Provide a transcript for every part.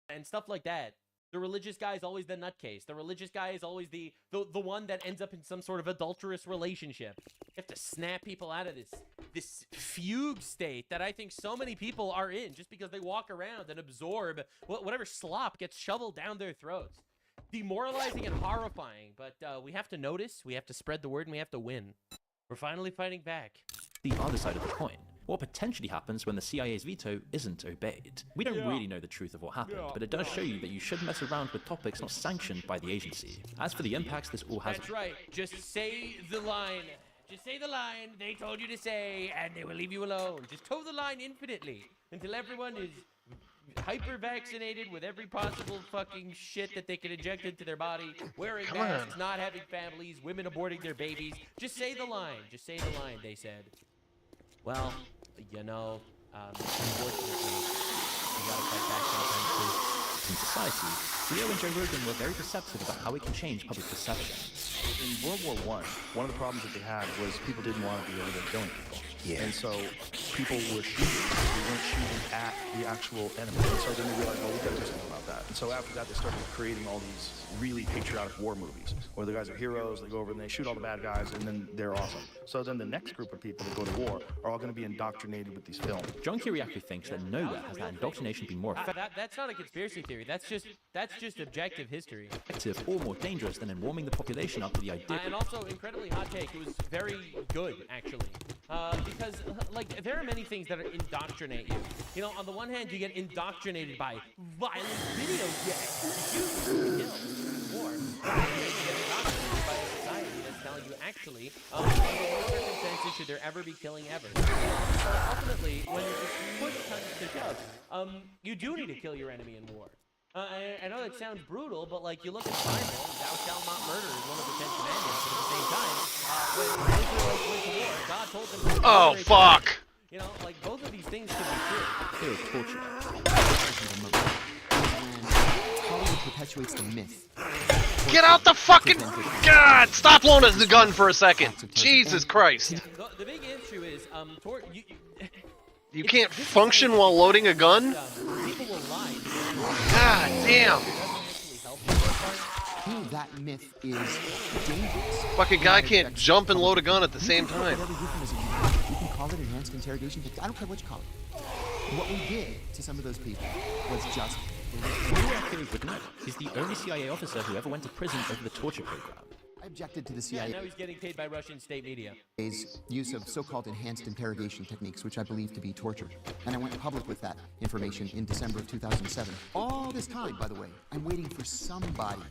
and stuff like that. The religious guy is always the nutcase. The religious guy is always the one that ends up in some sort of adulterous relationship. You have to snap people out of this fugue state that I think so many people are in just because they walk around and absorb whatever slop gets shoveled down their throats. Demoralizing and horrifying, but we have to notice, we have to spread the word, and we have to win. We're finally fighting back. The other side of the coin. What potentially happens when the CIA's veto isn't obeyed? We don't really know the truth of what happened, but it does show you that you shouldn't mess around with topics not sanctioned by the agency. As for the impacts this all has— That's right. Just say the line. Just say the line they told you to say, and they will leave you alone. Just toe the line infinitely until everyone is hyper-vaccinated with every possible fucking shit that they can inject into their body, wearing masks, not having families, women aborting their babies. Just say the line. Just say the line, they said. Well, you know, unfortunately, you gotta fight back sometimes too. In society, Theo and Joe Rogan were very perceptive about how we can change public perception. In World War I, one of the problems that they had was people didn't want to be over there killing people. Yeah. And so people were shooting. They weren't shooting at the actual enemy. And so then they realized, oh, we got to do something about that. And so after that, they started creating all these really patriotic war movies where the guys are heroes, they go over and they shoot all the bad guys, and then they're awesome. So then the next group of people that go to war are all going to be indoctrinated with these films. John Kiriakou thinks that nowhere has that indoctrination been more That's not a conspiracy theory. That's just objective history. effective or more dangerous than in warming the population up to the idea. And also, incredibly hot take. It was very good, actually. Because, like, there are many things that indoctrinate you. You know, on the one hand, you get indoctrinated by violent video games. Or you get indoctrinated by a society that's telling you, actually, under no circumstances should there ever be killing ever. Ultimately, when push comes to shove, you do need to kill your enemy in war. I know that sounds brutal, but like you look at the Bible, thou shalt not murder is one of the 10 commandments, but at the same time, when the Israelites went to war, God told them to Oh, fuck! You know, like both of these things could be true. Here's torture. Hollywood perpetuates the myth. Get out the fucking— God! Stop loaning the gun for a second! Jesus Christ! Yeah, the big issue is, You can't function while loading a gun? people will lie. God damn! That myth is dangerous. Fucking guy can't jump and load a gun at the same time. Whatever euphemism you can call it enhanced interrogation technique. I don't care what you call it. What we did to some of those people was just... Kiriakou would know. He's the only CIA officer who ever went to prison over the torture program. I objected to the Yeah, CIA's now he's getting paid by Russian state media. use of so-called enhanced interrogation techniques, which I believe to be torture. And I went public with that information in December of 2007. All this time, by the way, I'm waiting for somebody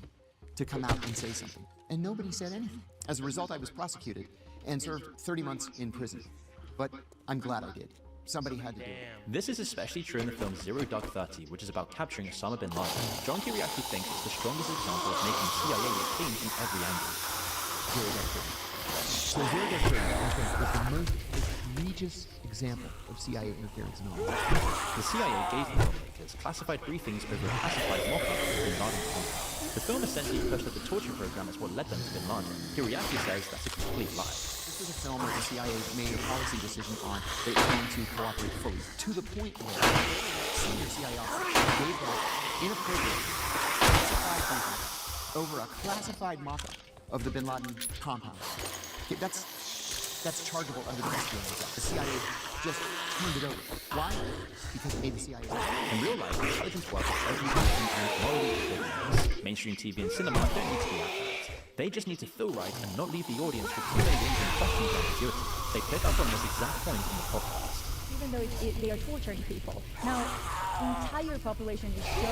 to come out and say something. And nobody said anything. As a result, I was prosecuted and served 30 months in prison. But I'm glad I did. Somebody had to do it. This is especially true in the film Zero Dark 30, which is about capturing Osama bin Laden. John Kiriakou thinks it's the strongest example of making CIA look clean from every angle. Zero Dark 30. So Zero Dark 30, I think, is the most egregious example of CIA interference in all. The CIA gave the filmmakers classified briefings over a classified mock-up of bin Laden's compound. The film essentially pushed that the torture program is what led them to bin Laden. Kiriakou says that's a complete lie. This is a film where the CIA made a policy decision on that it was going to cooperate fully, to the point where senior CIA officers gave that inappropriate classified briefing over a classified mock-up of the bin Laden compound. Okay, that's chargeable under the Espionage Act. The CIA just turned it over. Why? Because it made the CIA. In real life, intelligence work is every decent and morally equivalent. Mainstream TV and cinema don't need to be accurate. They just need to feel right and not leave the audience with feelings and questions of ambiguity. They pick up on this exact point in the podcast. Even though they are torturing people. Now, the entire population is so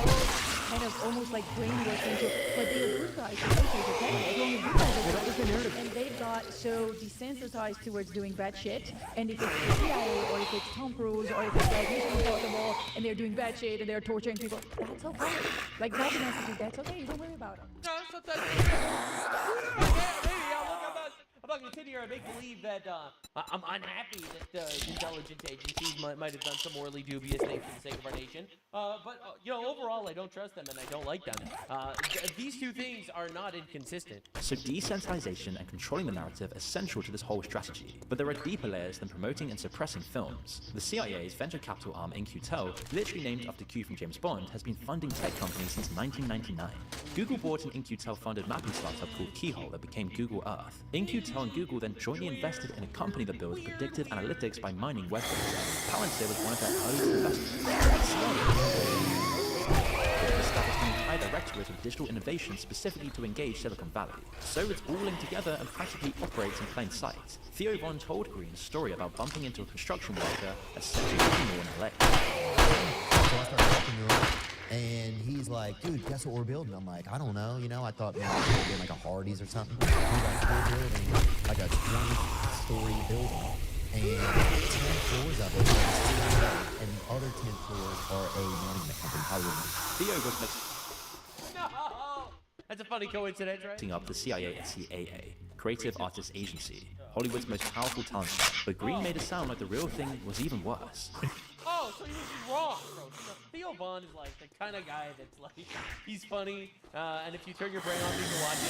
kind of almost like brainwashed into, but they are good guys, they're okay, as long as good guys are good. And they've got so desensitized towards doing bad shit, and if it's the CIA, or if it's Tom Cruise, or if it's like Mission Impossible, and they're doing bad shit, and they're torturing people, that's okay. Like, nothing else to do, that's okay, you don't worry about them. No, sometimes maybe I'm fucking sit here and make believe that I'm unhappy that intelligence agencies might have done some morally dubious things for the sake of our nation. But you know, overall, I don't trust them and I don't like them. These two things are not inconsistent. So decentralization and controlling the narrative are central to this whole strategy. But there are deeper layers than promoting and suppressing films. The CIA's venture capital arm In-Q-Tel, literally named after Q from James Bond, has been funding tech companies since 1999. Google bought an In-Q-Tel funded mapping startup called Keyhole that became Google Earth. In-Q-Tel and Google then jointly invested in a company that builds predictive analytics by mining web data. Palantir was one of their earliest investments. Established an entire directorate of digital innovation specifically to engage Silicon Valley. So it's all linked together and practically operates in plain sight. Theo Von told Green a story about bumping into a construction worker at Century Mall in LA. So I started talking to him, and he's like, dude, guess what we're building? I'm like, I don't know, you know, I thought maybe we were doing like a Hardee's or something. He's like, we're building like a 20-story building, and 10 floors of it are and the other 10 floors are a management company, Hollywood. Theo was No! That's a funny coincidence, right? setting up the CIA and CAA, Creative Artists Agency, Hollywood's most powerful talent shop. But Green made it sound like the real thing was even worse. Oh, so he was wrong, bro. Theo Von is like the kind of guy that's like, he's funny, and if you turn your brain on, you can watch it.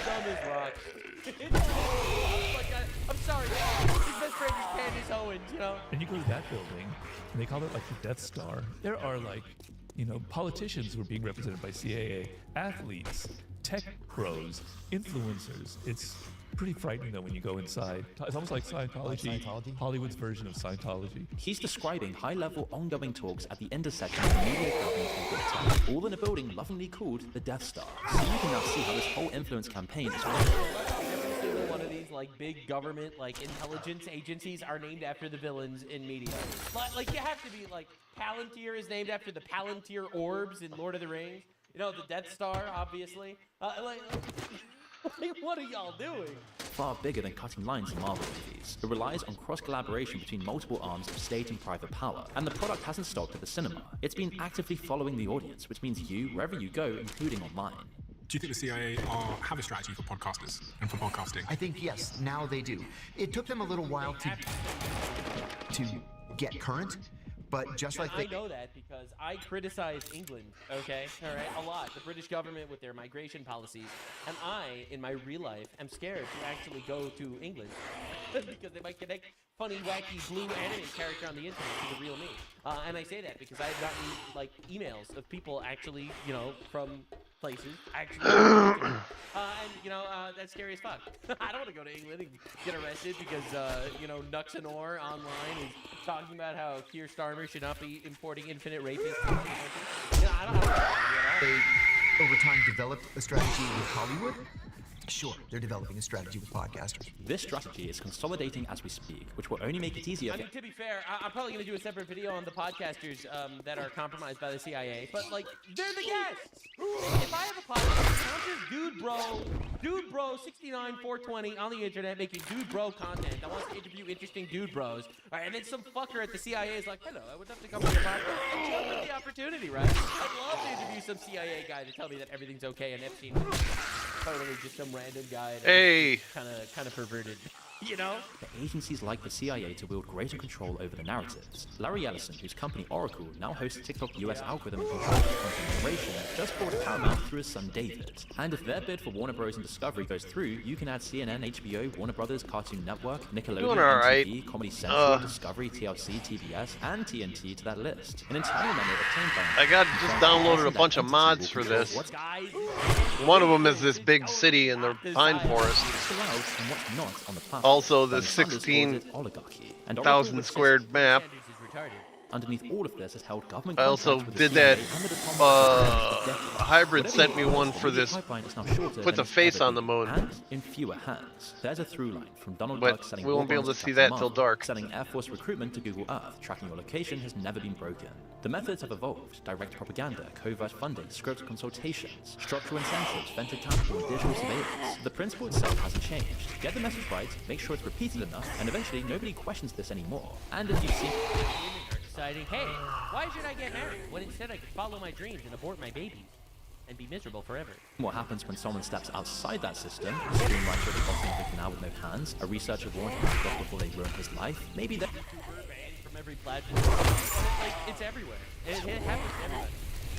Dumb as rock. I'm sorry, his best friend is Candace Owens, you know? And you go to that building, and they call it like the Death Star. There are like, you know, politicians who are being represented by CAA, athletes, tech pros, influencers. It's pretty frightening though when you go inside. It's almost like Scientology, Like Scientology? Hollywood's version of Scientology. He's describing high-level ongoing talks at the intersection of media, government, and big tech, all in a building lovingly called the Death Star. So you can now see how this whole influence campaign is working. Every single one of these like big government like intelligence agencies are named after the villains in media. Like you have to be like Palantir is named after the Palantir orbs in Lord of the Rings. You know, the Death Star, obviously. Like, what are y'all doing? Far bigger than cutting lines in Marvel movies. It relies on cross-collaboration between multiple arms of state and private power, and the product hasn't stopped at the cinema. It's been actively following the audience, which means you, wherever you go, including online. Do you think the CIA have a strategy for podcasters and for podcasting? I think yes, now they do. It took them a little while to get current, but just like I they know that because I criticize England, okay? All right, a lot. The British government with their migration policies. And I, in my real life, am scared to actually go to England because they might connect funny, wacky, blue anime character on the internet to the real me. And I say that because I've gotten, like, emails of people actually, you know, from places actually and you know that's scary as fuck. I don't want to go to England and get arrested because you know Nuxanor online is talking about how Keir Starmer should not be importing infinite rapists. You know, I don't they over time developed a strategy with Hollywood. Sure, they're developing a strategy with podcasters. This strategy is consolidating as we speak, which will only make it easier I for mean, to be fair, I'm probably going to do a separate video on the podcasters that are compromised by the CIA, but, like, they're the guests! If I have a podcast, I'm just dude bro 69420 on the internet making dude bro content that wants to interview interesting dude bros, all right, and then some fucker at the CIA is like, hello, I would love to come on your podcast. I jump at the opportunity, right? I'd love to interview some CIA guy to tell me that everything's okay and Epstein totally just some random guy kind of perverted, you know? the agencies like the CIA to wield greater control over the narratives. Larry Ellison, whose company Oracle now hosts TikTok US algorithm and controls content moderation, just bought Paramount through his son David. And if their bid for Warner Bros. And Discovery goes through, you can add CNN, HBO, Warner Brothers, Cartoon Network, Nickelodeon, Doing all right. MTV, Comedy Central, Discovery, TLC, TBS, and TNT to that list. An internal memo obtained by I got just downloaded a bunch of mods for this. Guys, One of them is this big city in the pine forest. what's allowed and what's not on the platform. Also, the By Sanders calls it 16,000 oligarchy. And Oracle squared map. Sanders is retarded. Underneath all of this is held government I also contracts with the did that, CIA and the Department of Defense for decades. Hybrid Whatever sent you me call one it, for the this. pipeline is now shorter Put than the it's face ever on the been, moon. and in fewer hands. There's a through line from Donald But Duck selling we won't be able war to bonds see Captain that till Marvel, dark. selling Air Force recruitment to Google Earth. Tracking your location has never been broken. The methods have evolved: direct propaganda, covert funding, script consultations, structural incentives, venture capital, and digital surveillance. The principle itself hasn't changed. Get the message right, make sure it's repeated enough, and eventually nobody questions this anymore. And if you've seen Women are deciding, hey, why should I get married when instead I could follow my dreams and abort my babies? and be miserable forever. What happens when someone steps outside that system? A screenwriter at the bottom of the canal with no hands, a researcher warned him to stop before they ruin his life. Maybe that. YouTuber banned from every platform. Like, it's everywhere. It happens everywhere.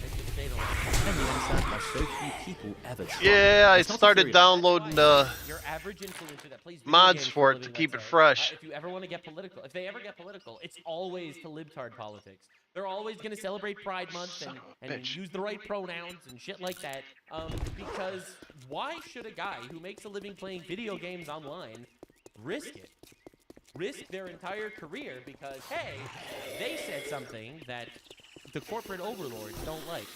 It's just they don't. Then you understand why so few people ever try. Yeah, I It's not a started theory. downloading Your average influencer that plays video mods games for a it to living, keep let's it say, fresh. if you ever want to get political, if they ever get political, it's always to libtard politics. They're always going to celebrate Pride Month and bitch. use the right pronouns and shit like that. Because why should a guy who makes a living playing video games online risk it? Risk their entire career because, hey, they said something that the corporate overlords don't like.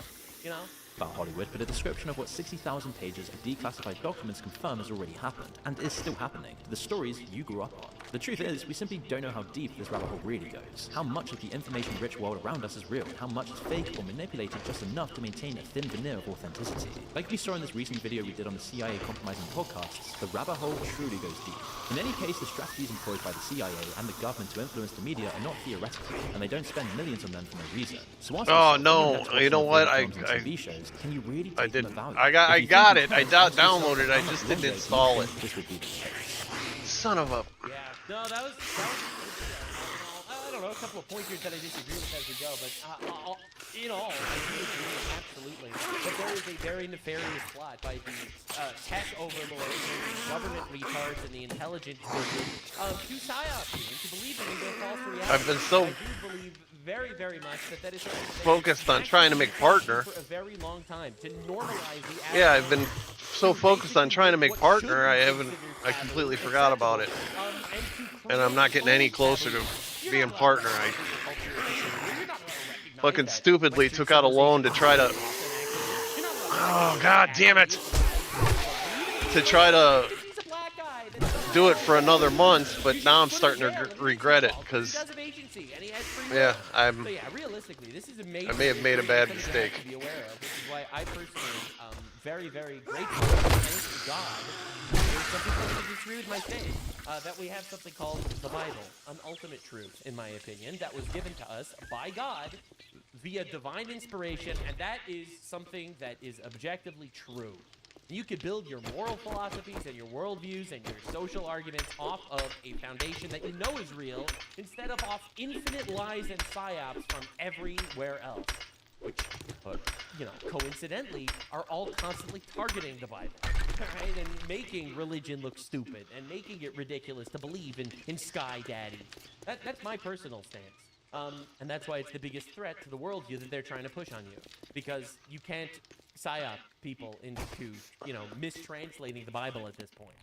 You know? About Hollywood, but a description of what 60,000 pages of declassified documents confirm has already happened, and is still happening. The stories you grew up on. The truth is, we simply don't know how deep this rabbit hole really goes. How much of the information-rich world around us is real, how much is fake or manipulated just enough to maintain a thin veneer of authenticity. Like we saw in this recent video we did on the CIA compromising podcasts, the rabbit hole truly goes deep. In any case, the strategies employed by the CIA and the government to influence the media are not theoretical, and they don't spend millions on them for no reason. So whilst Oh, we no. see You know what? TV shows, can you really take I them didn't. at value? I If you got think it. you I can, ask yourself downloaded it. I how just much didn't longer you install it. think this would be the case. Son of a. Yeah. No, that was I don't know, a couple of pointers that I disagree with as we go, but in all, I do agree absolutely that there is a very nefarious plot by the tech overlords and the government retards and the intelligence group to psyop you into believing in their false reality. I've been so I do believe very, very much that is something that focused on trying to make partner. for a very long time to normalize the Yeah, I've been so focused on trying to make partner, I completely forgot about it. And I'm not getting any closer to being partner. I fucking stupidly took out a loan to try to. Oh, god damn it! To try to do it for another month, but now I'm starting to regret it because. Yeah, I may have made a bad mistake. To be aware of, which is why I personally am very, very grateful and thank God. There's some people who disagree with my faith that we have something called the Bible, an ultimate truth, in my opinion, that was given to us by God via divine inspiration, and that is something that is objectively true. You could build your moral philosophies and your worldviews and your social arguments off of a foundation that you know is real, instead of off infinite lies and psyops from everywhere else, which, coincidentally, are all constantly targeting the Bible, right? And making religion look stupid and making it ridiculous to believe in Sky Daddy. That's my personal stance. And that's why it's the biggest threat to the worldview that they're trying to push on you, because you can't psyop people into, mistranslating the Bible at this point.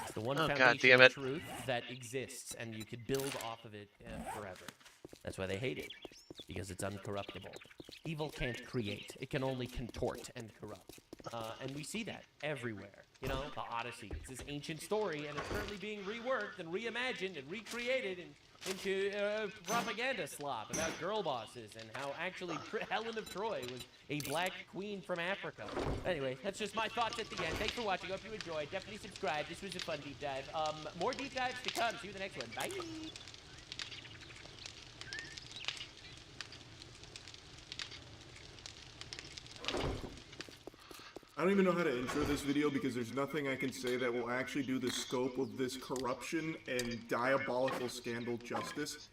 It's the one foundation of truth that exists, and you could build off of it forever. That's why they hate it, because it's uncorruptible. Evil can't create; it can only contort and corrupt. And we see that everywhere. The Odyssey. It's this ancient story, and it's currently being reworked and reimagined and recreated into propaganda slop about girl bosses and how actually Helen of Troy was a black queen from Africa. Anyway, that's just my thoughts at the end. Thanks for watching. Hope you enjoyed. Definitely subscribe. This was a fun deep dive. More deep dives to come. See you in the next one. Bye. I don't even know how to intro this video because there's nothing I can say that will actually do the scope of this corruption and diabolical scandal justice.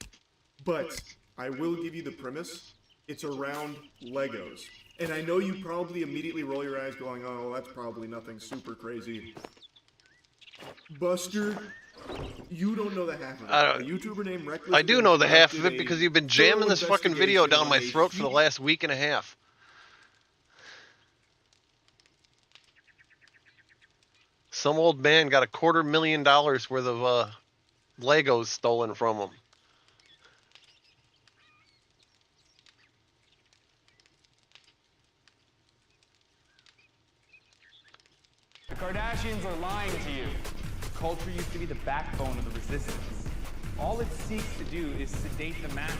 But I will give you the premise. It's around Legos. And I know you probably immediately roll your eyes going, oh, that's probably nothing super crazy. Buster, you don't know the half of it. A YouTuber named Rekt. I do know the half of it because you've been jamming this fucking video down my throat for the last week and a half. Some old man got $250,000 worth of Legos stolen from him. The Kardashians are lying to you. Culture used to be the backbone of the resistance. All it seeks to do is sedate the masses.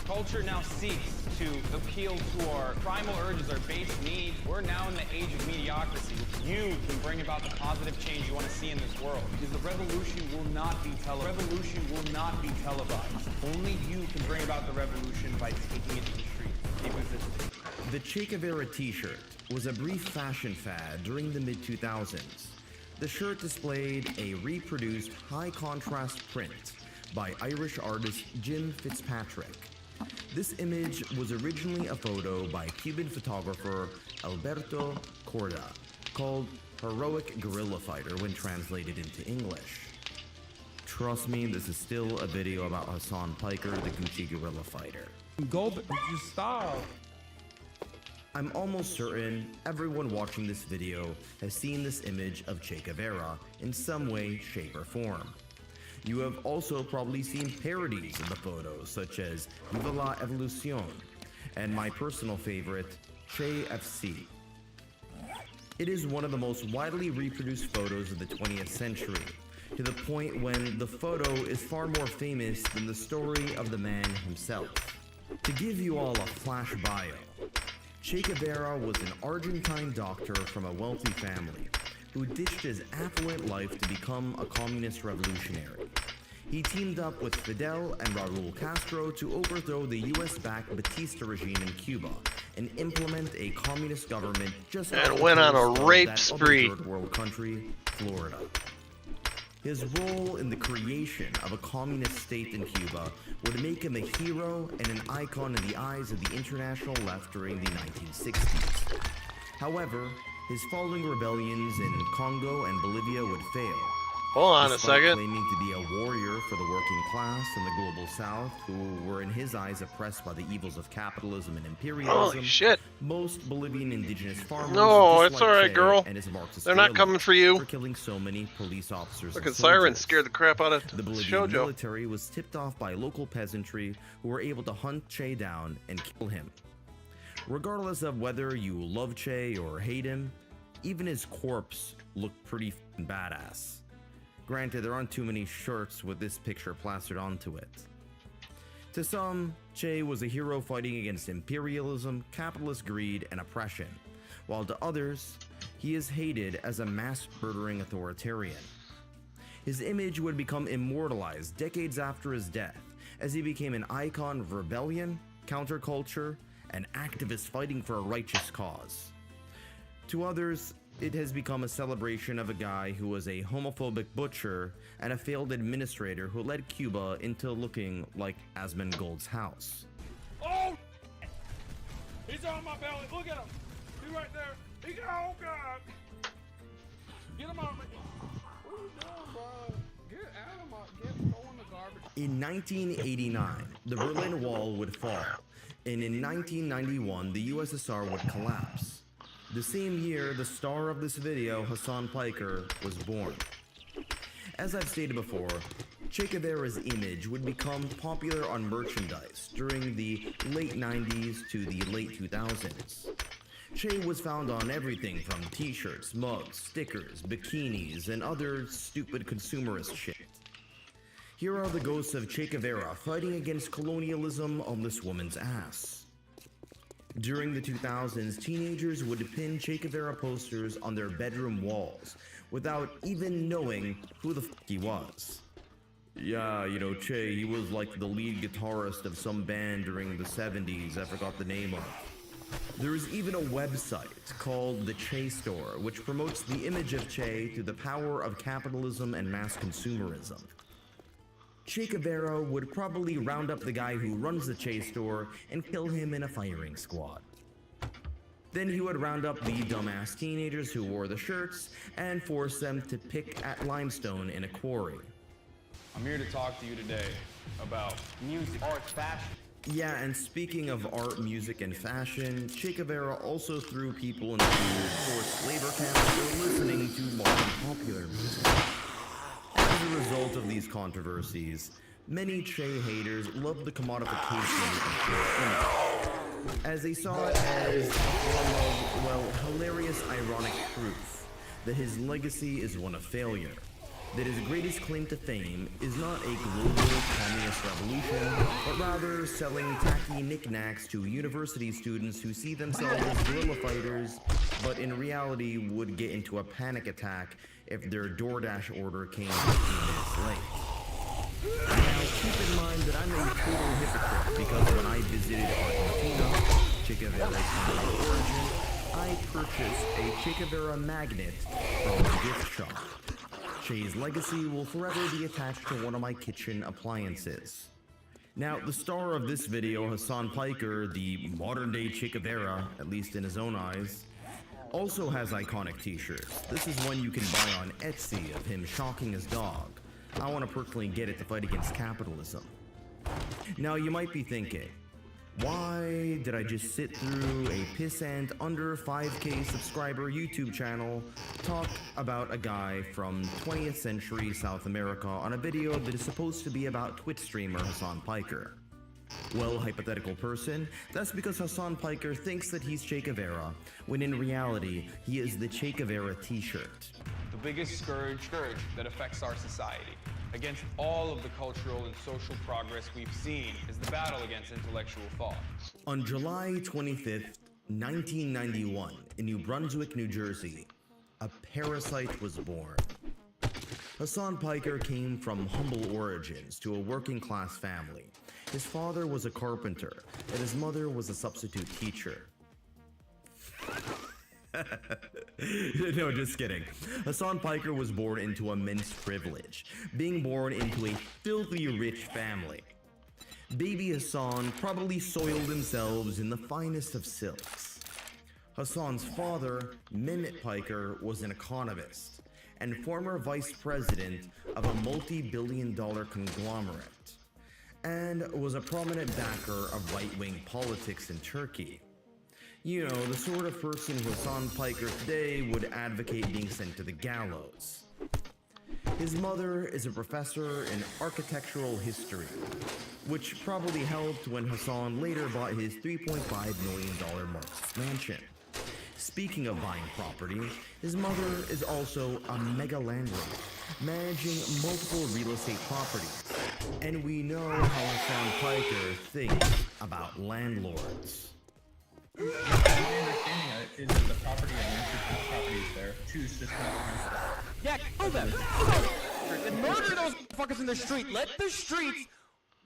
Culture now seeks to appeal to our primal urges, our base needs. We're now in the age of mediocrity. You can bring about the positive change you want to see in this world. Because the revolution will not be televised. Revolution will not be televised. Only you can bring about the revolution by taking it to the streets. Keep resisting. The Che Guevara t-shirt was a brief fashion fad during the mid-2000s. The shirt displayed a reproduced high-contrast print by Irish artist Jim Fitzpatrick. This image was originally a photo by Cuban photographer Alberto Corda, called Heroic Guerrilla Fighter when translated into English. Trust me, this is still a video about Hassan Piker, the Gucci Guerrilla Fighter. Go, just stop. I'm almost certain everyone watching this video has seen this image of Che Guevara in some way, shape, or form. You have also probably seen parodies of the photos, such as Viva la Evolucion, and my personal favorite, Che FC. It is one of the most widely reproduced photos of the 20th century, to the point when the photo is far more famous than the story of the man himself. To give you all a flash bio, Che Guevara was an Argentine doctor from a wealthy family who ditched his affluent life to become a communist revolutionary. He teamed up with Fidel and Raul Castro to overthrow the US-backed Batista regime in Cuba and implement a communist government just and went on a rape spree. Third world country, Florida. His role in the creation of a communist state in Cuba would make him a hero and an icon in the eyes of the international left during the 1960s. However, his following rebellions in Congo and Bolivia would fail. Hold on a Despite second. claiming to be a warrior for the working class in the global south, who were in his eyes oppressed by the evils of capitalism and imperialism, Holy shit. most Bolivian indigenous farmers No, it's disliked alright, Che girl. and his Marxist They're not guerrillas coming for you. for killing so many police officers and Fucking sirens soldiers. scared the crap out of The Bolivian Shoujo. military was tipped off by local peasantry who were able to hunt Che down and kill him. Regardless of whether you love Che or hate him, even his corpse looked pretty f***ing badass. Granted, there aren't too many shirts with this picture plastered onto it. To some, Che was a hero fighting against imperialism, capitalist greed, and oppression, while to others, he is hated as a mass-murdering authoritarian. His image would become immortalized decades after his death, as he became an icon of rebellion, counterculture, and activists fighting for a righteous cause. To others, it has become a celebration of a guy who was a homophobic butcher and a failed administrator who led Cuba into looking like Asmongold's house. Oh, he's on my belly. Look at him. He's right there. He got, oh God. Get him on me. What are you doing, bro? Get out of my, throw in the garbage. In 1989, the Berlin Wall would fall, and in 1991, the USSR would collapse. The same year, the star of this video, Hassan Piker, was born. As I've stated before, Che Guevara's image would become popular on merchandise during the late 90s to the late 2000s. Che was found on everything from t-shirts, mugs, stickers, bikinis, and other stupid consumerist shit. Here are the ghosts of Che Guevara fighting against colonialism on this woman's ass. During the 2000s, teenagers would pin Che Guevara posters on their bedroom walls without even knowing who the f*** he was. Yeah, you know, Che, he was like the lead guitarist of some band during the 70s I forgot the name of. There is even a website called the Che Store, which promotes the image of Che through the power of capitalism and mass consumerism. Che Guevara would probably round up the guy who runs the Che Store and kill him in a firing squad. Then he would round up the dumbass teenagers who wore the shirts and force them to pick at limestone in a quarry. I'm here to talk to you today about music, art, fashion. Yeah, and speaking of art, music, and fashion, Che Guevara also threw people into forced labor camps for listening to modern popular music. As a result of these controversies, many Che haters loved the commodification of Che's image, as they saw it as a form of, well, hilarious ironic proof that his legacy is one of failure, that his greatest claim to fame is not a global communist revolution, but rather selling tacky knickknacks to university students who see themselves as guerrilla fighters, but in reality would get into a panic attack if their DoorDash order came 15 minutes late. Now, keep in mind that I'm a total hypocrite because when I visited Argentina, Che Guevara's humble origin, I purchased a Che Guevara magnet from the gift shop. Che's legacy will forever be attached to one of my kitchen appliances. Now, the star of this video, Hassan Piker, the modern-day Che Guevara, at least in his own eyes, also has iconic t-shirts. This is one you can buy on Etsy of him shocking his dog. I want to personally get it to fight against capitalism. Now, you might be thinking, why did I just sit through a pissant under 5K subscriber YouTube channel talk about a guy from 20th century South America on a video that is supposed to be about Twitch streamer Hassan Piker? Well, hypothetical person, that's because Hassan Piker thinks that he's Che Guevara, when in reality, he is the Che Guevara t-shirt. The biggest scourge that affects our society against all of the cultural and social progress we've seen is the battle against intellectual thought. On July 25th, 1991, in New Brunswick, New Jersey, a parasite was born. Hassan Piker came from humble origins to a working-class family. His father was a carpenter, and his mother was a substitute teacher. No, just kidding. Hassan Piker was born into immense privilege, being born into a filthy rich family. Baby Hassan probably soiled themselves in the finest of silks. Hassan's father, Mehmet Piker, was an economist and former vice president of a multi-billion-dollar conglomerate, and was a prominent backer of right-wing politics in Turkey. You know, the sort of person who Hassan Piker today would advocate being sent to the gallows. His mother is a professor in architectural history, which probably helped when Hassan later bought his $3.5 million Marxist mansion. Speaking of buying property, his mother is also a mega landlord, managing multiple real estate properties. And we know how Hassan Piker thinks about landlords. My understanding is that the property and properties there choose just not to rent them. Yeah, kill them! And murder those fuckers in the street!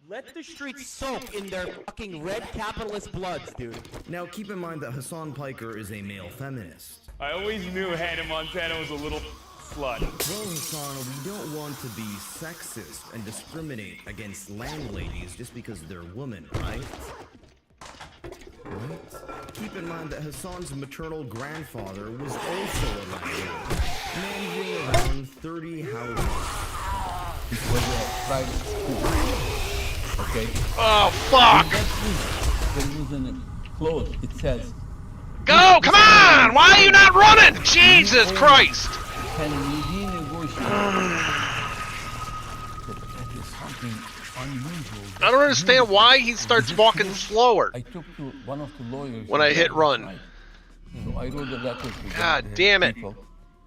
Let the streets soak in their fucking red capitalist bloods, dude. Now keep in mind that Hassan Piker is a male feminist. I always knew Hannah Montana was a little slut. Well, Hassan, we don't want to be sexist and discriminate against landladies just because they're women, right? Keep in mind that Hassan's maternal grandfather was also a landlord, managing around 30 houses. It was a private school. Okay? Oh, fuck! There was a clause, it says... Go! Come on! Why are you not running? Jesus Christ! Can we renegotiate? That is something unusual. I don't understand why he starts walking slower. I talked to one of the lawyers when I hit run. So I wrote a letter to God damn it. People.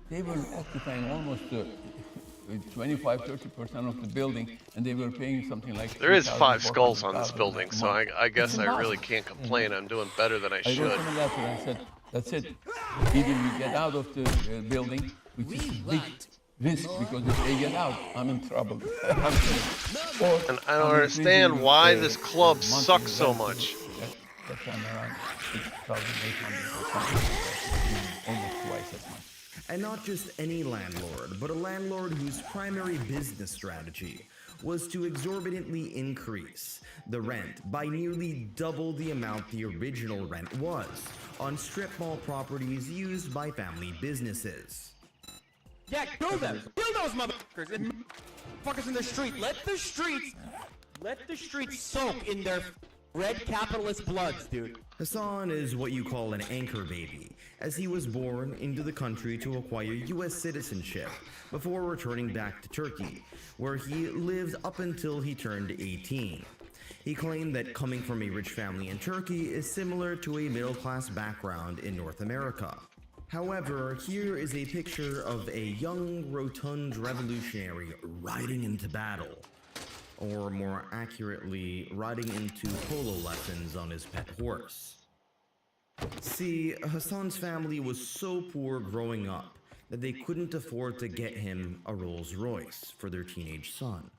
They were occupying almost 25-30% of the building, and they were paying something like... There is 5 skulls on this building, so I guess I really can't complain. I'm doing better than I should. I wrote them a letter and said, that's it. Either you get out of the building, which is a big risk, because if they get out, I'm in trouble. And I don't understand why this club sucks so much. That time around 6,800 almost twice as much. And not just any landlord, but a landlord whose primary business strategy was to exorbitantly increase the rent by nearly double the amount the original rent was on strip mall properties used by family businesses. Yeah, kill them! Kill those motherfuckers! And fuckers in the street! Let the streets soak in their red capitalist bloods, dude. Hassan is what you call an anchor baby, as he was born into the country to acquire U.S. citizenship before returning back to Turkey, where he lived up until he turned 18. He claimed that coming from a rich family in Turkey is similar to a middle-class background in North America. However, here is a picture of a young, rotund revolutionary riding into battle. Or more accurately, riding into polo lessons on his pet horse. See, Hassan's family was so poor growing up that they couldn't afford to get him a Rolls Royce for their teenage son.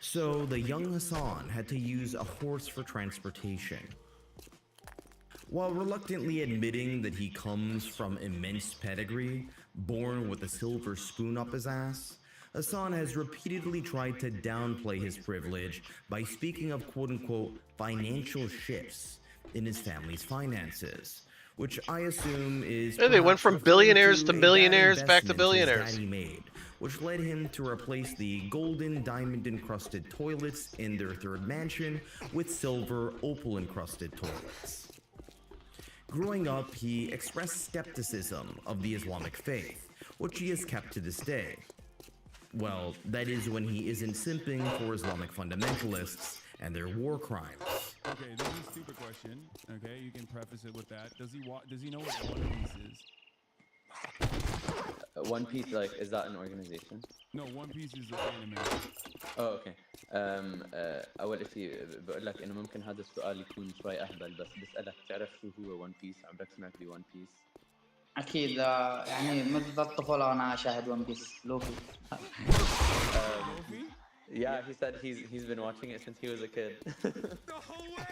So the young Hassan had to use a horse for transportation. While reluctantly admitting that he comes from immense pedigree, born with a silver spoon up his ass, Hassan has repeatedly tried to downplay his privilege by speaking of quote-unquote financial shifts in his family's finances, which I assume is Yeah, they went perhaps from referring billionaires to a bad billionaires back to investment his billionaires. daddy made, which led him to replace the golden diamond-encrusted toilets in their third mansion with silver opal-encrusted toilets. Growing up, he expressed skepticism of the Islamic faith, which he has kept to this day. Well, that is when he isn't simping for Islamic fundamentalists and their war crimes. Okay, this is a stupid question. Okay, you can preface it with that. Does he know what One Piece is? One Piece, like, is that an organization? No, One Piece is an anime. اه اوكي اول شيء بقول لك انه ممكن هذا السؤال يكون شوي اهبل، بس بسالك تعرف شو هو ون بيس؟ عمرك سمعت بون بيس؟ اكيد يعني منذ الطفوله وانا اشاهد ون بيس لوفي. Yeah, he said he's been watching it since he was a kid. No way!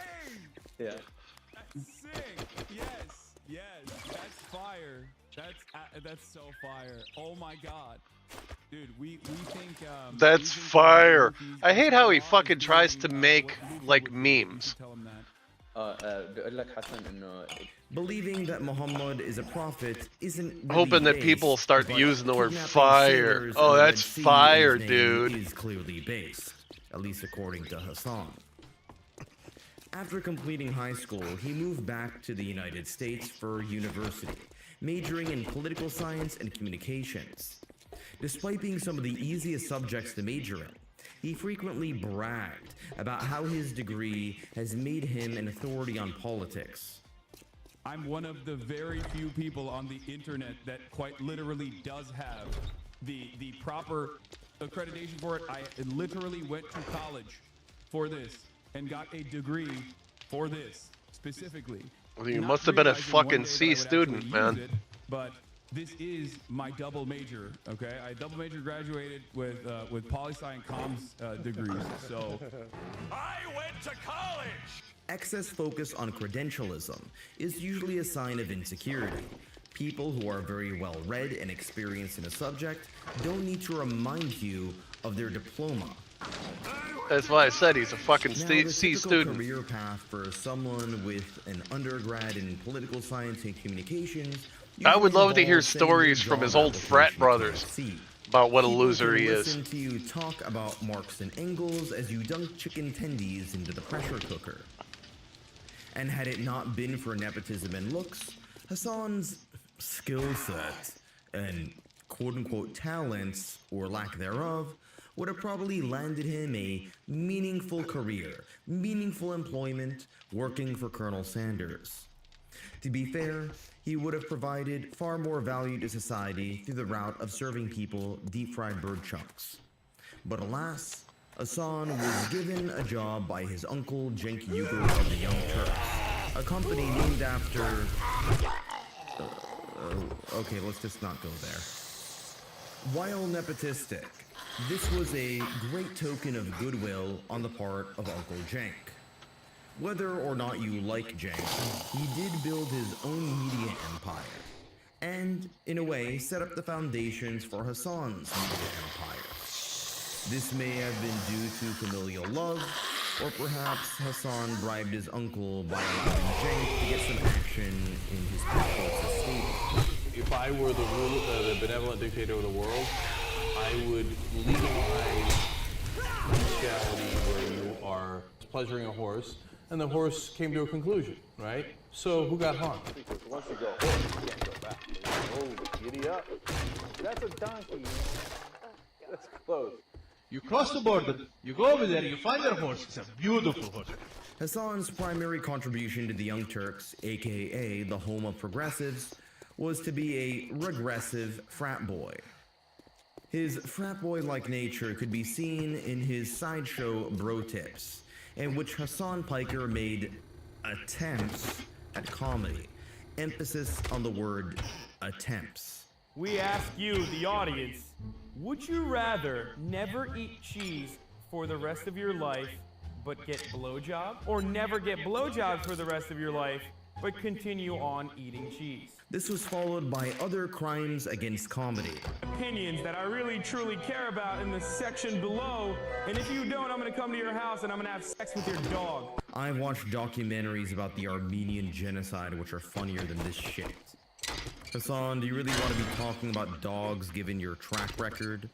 Yeah. That's sick. Yes, that's fire. That's so fire. Oh my god. Dude, we think That's fire. I hate how he fucking tries to make like memes. بقول لك حسن انه Believing that Muhammad is a prophet isn't really Hoping that based, people start but using the word kidnapping fire. sailors Oh, in the that's Red Sea fire, in his name dude. is clearly based, at least according to Hassan. After completing high school, he moved back to the United States for university, majoring in political science and communications. Despite being some of the easiest subjects to major in, he frequently bragged about how his degree has made him an authority on politics. I'm one of the very few people on the internet that quite literally does have the proper accreditation for it. I literally went to college for this and got a degree for this specifically. Well, you Not must have been a realizing fucking one day C that I would student, actually man. use it, but this is my double major, okay? I double major graduated with poli-sci and comms degrees, so I went to college! Excess focus on credentialism is usually a sign of insecurity. People who are very well read and experienced in a subject don't need to remind you of their diploma. That's why I said he's a fucking Now, the C typical student. career path for someone with an undergrad in political science and communications. I would love to hear involves sending stories your from job his old frat application to brothers KFC. about what a People loser can he is. listen to you talk about Marx and Engels as you dunk chicken tendies into the pressure cooker. And had it not been for nepotism and looks, Hassan's skill set and quote-unquote talents, or lack thereof, would have probably landed him a meaningful career, meaningful employment, working for Colonel Sanders. To be fair, he would have provided far more value to society through the route of serving people deep-fried bird chunks. But alas, Hassan was given a job by his uncle Cenk Uygur of the Young Turks, a company named after... okay, let's just not go there. While nepotistic, this was a great token of goodwill on the part of Uncle Cenk. Whether or not you like Cenk, he did build his own media empire, and, in a way, set up the foundations for Hassan's media empire. This may have been due to familial love, or perhaps Hassan bribed his uncle by allowing Cenk to get some action in his people's estate. If I were the benevolent dictator of the world, I would legalize bestiality where you are pleasuring a horse, and the horse came to a conclusion, right? So who got harmed? Once you go horse, you can't go back. Oh, giddy up. That's a donkey. That's close. You cross the border, you go over there, you find your horse. It's a beautiful horse. Hassan's primary contribution to the Young Turks, aka the home of progressives, was to be a regressive frat boy. His frat boy-like nature could be seen in his sideshow Bro Tips, in which Hassan Piker made attempts at comedy, emphasis on the word attempts. We ask you, the audience, would you rather never eat cheese for the rest of your life but get blowjob, or never get blowjobs for the rest of your life but continue on eating cheese. This was followed by other crimes against comedy. Opinions that I really truly care about in the section below, and if you don't, I'm gonna come to your house and I'm gonna have sex with your dog. I've watched documentaries about the Armenian genocide which are funnier than this shit. Hassan, do you really want to be talking about dogs given your track record?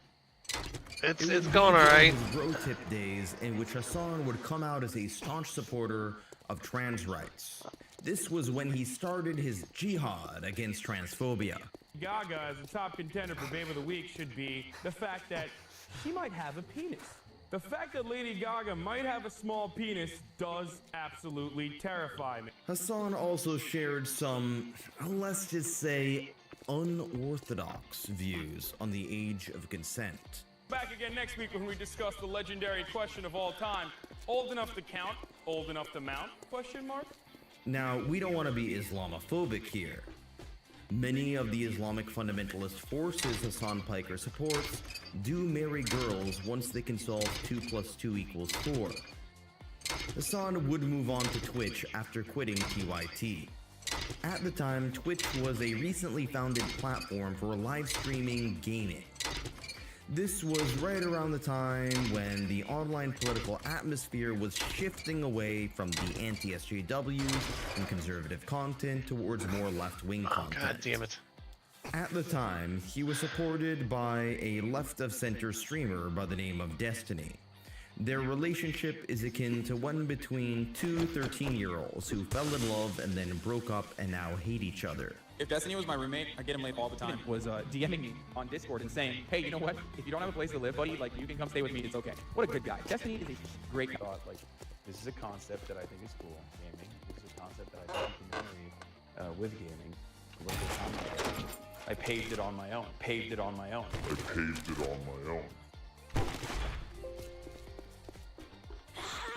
It's going alright. Bro tip days in which Hassan would come out as a staunch supporter of trans rights. This was when he started his jihad against transphobia. Gaga as a top contender for Babe of the Week should be the fact that she might have a penis. The fact that Lady Gaga might have a small penis does absolutely terrify me. Hassan also shared some, let's just say, unorthodox views on the age of consent. Back again next week when we discuss the legendary question of all time, old enough to count, old enough to mount, question mark? Now, we don't want to be Islamophobic here. Many of the Islamic fundamentalist forces Hassan Piker supports do marry girls once they can solve 2 + 2 = 4. Hassan would move on to Twitch after quitting TYT. At the time, Twitch was a recently founded platform for live streaming gaming. This was right around the time when the online political atmosphere was shifting away from the anti-SJWs and conservative content towards more left-wing content. God damn it. At the time, he was supported by a left-of-center streamer by the name of Destiny. Their relationship is akin to one between two 13-year-olds who fell in love and then broke up and now hate each other. If Destiny was my roommate, I get him late all the time. Was DMing me on Discord and saying, hey, you know what? If you don't have a place to live, buddy, like, you can come stay with me. It's okay. What a good guy. Destiny is a great guy. Like, this is a concept that I think is cool. Gaming. This is a concept that I think you can marry with gaming. What is the concept? I paved it on my own. Paved it on my own. I paved it on my own.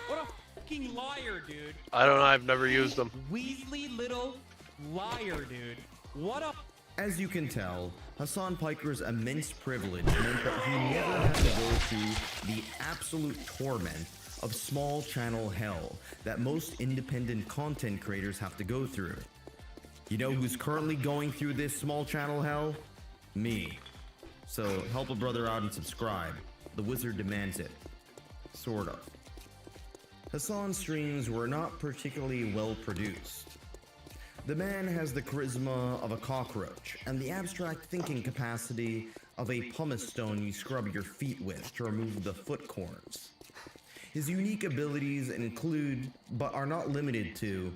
What a fucking liar, dude. I don't know, I've never used them. Weasley little liar, dude. What a... As you can tell, Hassan Piker's immense privilege meant that he never had to go through the absolute torment of small channel hell that most independent content creators have to go through. You know who's currently going through this small channel hell? Me. So help a brother out and subscribe. The wizard demands it. Sort of. Hassan's streams were not particularly well produced. The man has the charisma of a cockroach and the abstract thinking capacity of a pumice stone you scrub your feet with to remove the foot corns. His unique abilities include, but are not limited to,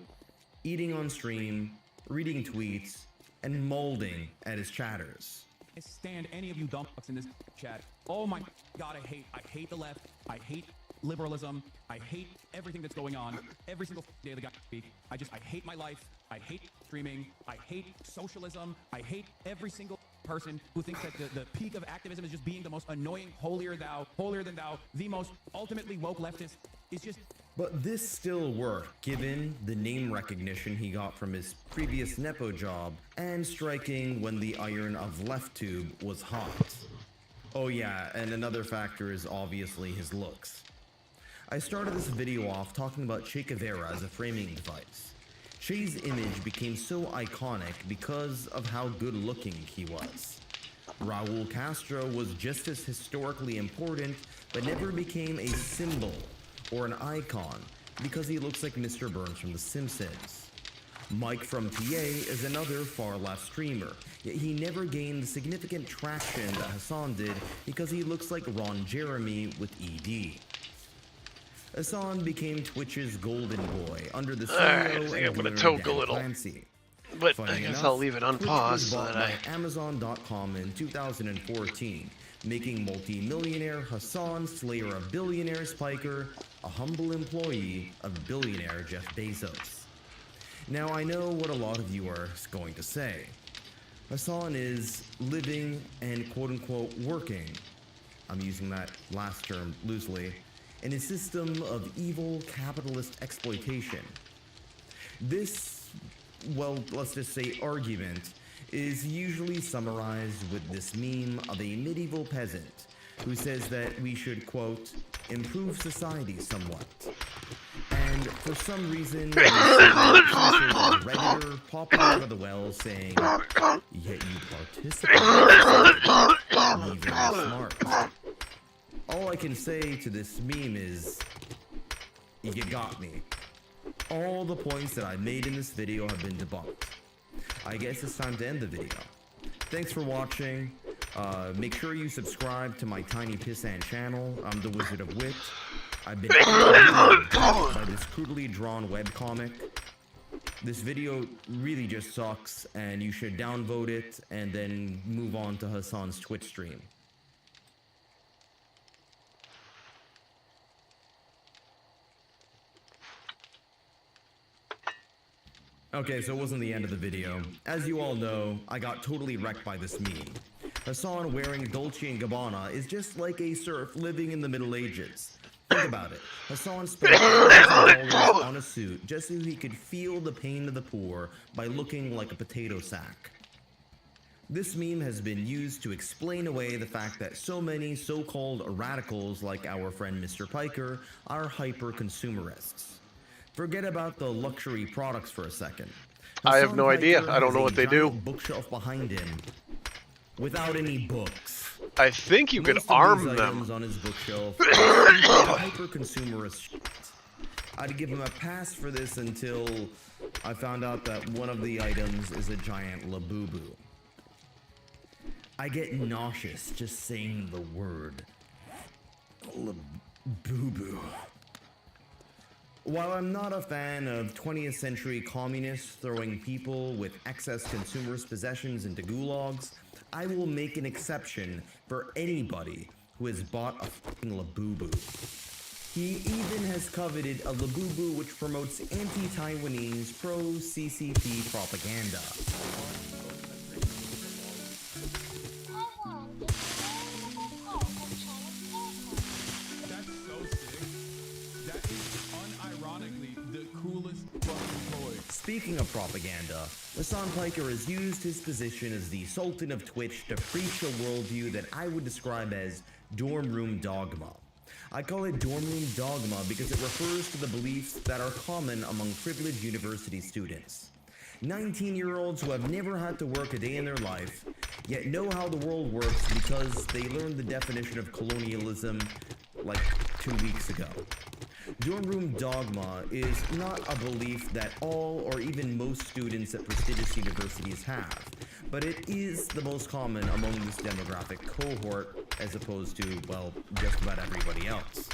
eating on stream, reading tweets, and molding at his chatters. I stand any of you dumb fucks in this chat. Oh my god, I hate the left. I hate liberalism. I hate everything that's going on every single day of the goddamn week. I hate my life. I hate streaming. I hate socialism. I hate every single person who thinks that the peak of activism is just being the most annoying, holier than thou, the most ultimately woke leftist. It's just... But this still worked, given the name recognition he got from his previous Nepo job, and striking when the iron of LeftTube was hot. Oh yeah, and another factor is obviously his looks. I started this video off talking about Che Guevara as a framing device. Che's image became so iconic because of how good looking he was. Raul Castro was just as historically important, but never became a symbol or an icon because he looks like Mr. Burns from The Simpsons. Mike from TA is another far left streamer, yet he never gained the significant traction that Hassan did because he looks like Ron Jeremy with ED. Hassan became Twitch's golden boy under the CEO I think I'm gonna and toke a Dan little. Clancy. But Funny I guess enough, I'll leave it Twitch unpaused was so bought that by Amazon.com in 2014, making multi-millionaire Hassan, slayer of billionaires Piker, a humble employee of billionaire Jeff Bezos. Now I know what a lot of you are going to say. Hassan is living and quote-unquote working, I'm using that last term loosely, in a system of evil capitalist exploitation. This, well, let's just say argument, is usually summarized with this meme of a medieval peasant who says that we should, quote, improve society somewhat. And for some reason, we see some sort of Redditor popping out of the well saying, "Yet you participated. Be very smart." All I can say to this meme is, you got me. All the points that I made in this video have been debunked. I guess it's time to end the video. Thanks for watching. Make sure you subscribe to my tiny pissant channel. I'm the Wizard of Wit. I've been by this crudely drawn webcomic. This video really just sucks, and you should downvote it and then move on to Hassan's Twitch stream. Okay, so it wasn't the end of the video. As you all know, I got totally wrecked by this meme. Hassan wearing Dolce & Gabbana is just like a serf living in the Middle Ages. Think about it. Hassan spent $1,000 on a suit just so he could feel the pain of the poor by looking like a potato sack. This meme has been used to explain away the fact that so many so-called radicals like our friend Mr. Piker are hyper-consumerists. Forget about the luxury products for a second. I have no idea. I don't know what they do. Bookshelf behind him, without any books. I think you could Most of arm these them. items on his bookshelf are hyper-consumerist shit. I'd give him a pass for this until I found out that one of the items is a giant labubu. I get nauseous just saying the word labubu. While I'm not a fan of 20th century communists throwing people with excess consumerist possessions into gulags, I will make an exception for anybody who has bought a fucking labubu. He even has coveted a labubu which promotes anti-Taiwanese pro-CCP propaganda. That's so sick. That is unironically the coolest fucking toy. Speaking of propaganda, Hassan Piker has used his position as the Sultan of Twitch to preach a worldview that I would describe as dorm room dogma. I call it dorm room dogma because it refers to the beliefs that are common among privileged university students. 19-year-olds who have never had to work a day in their life, yet know how the world works because they learned the definition of colonialism like 2 weeks ago. Dorm room dogma is not a belief that all or even most students at prestigious universities have, but it is the most common among this demographic cohort as opposed to, well, just about everybody else.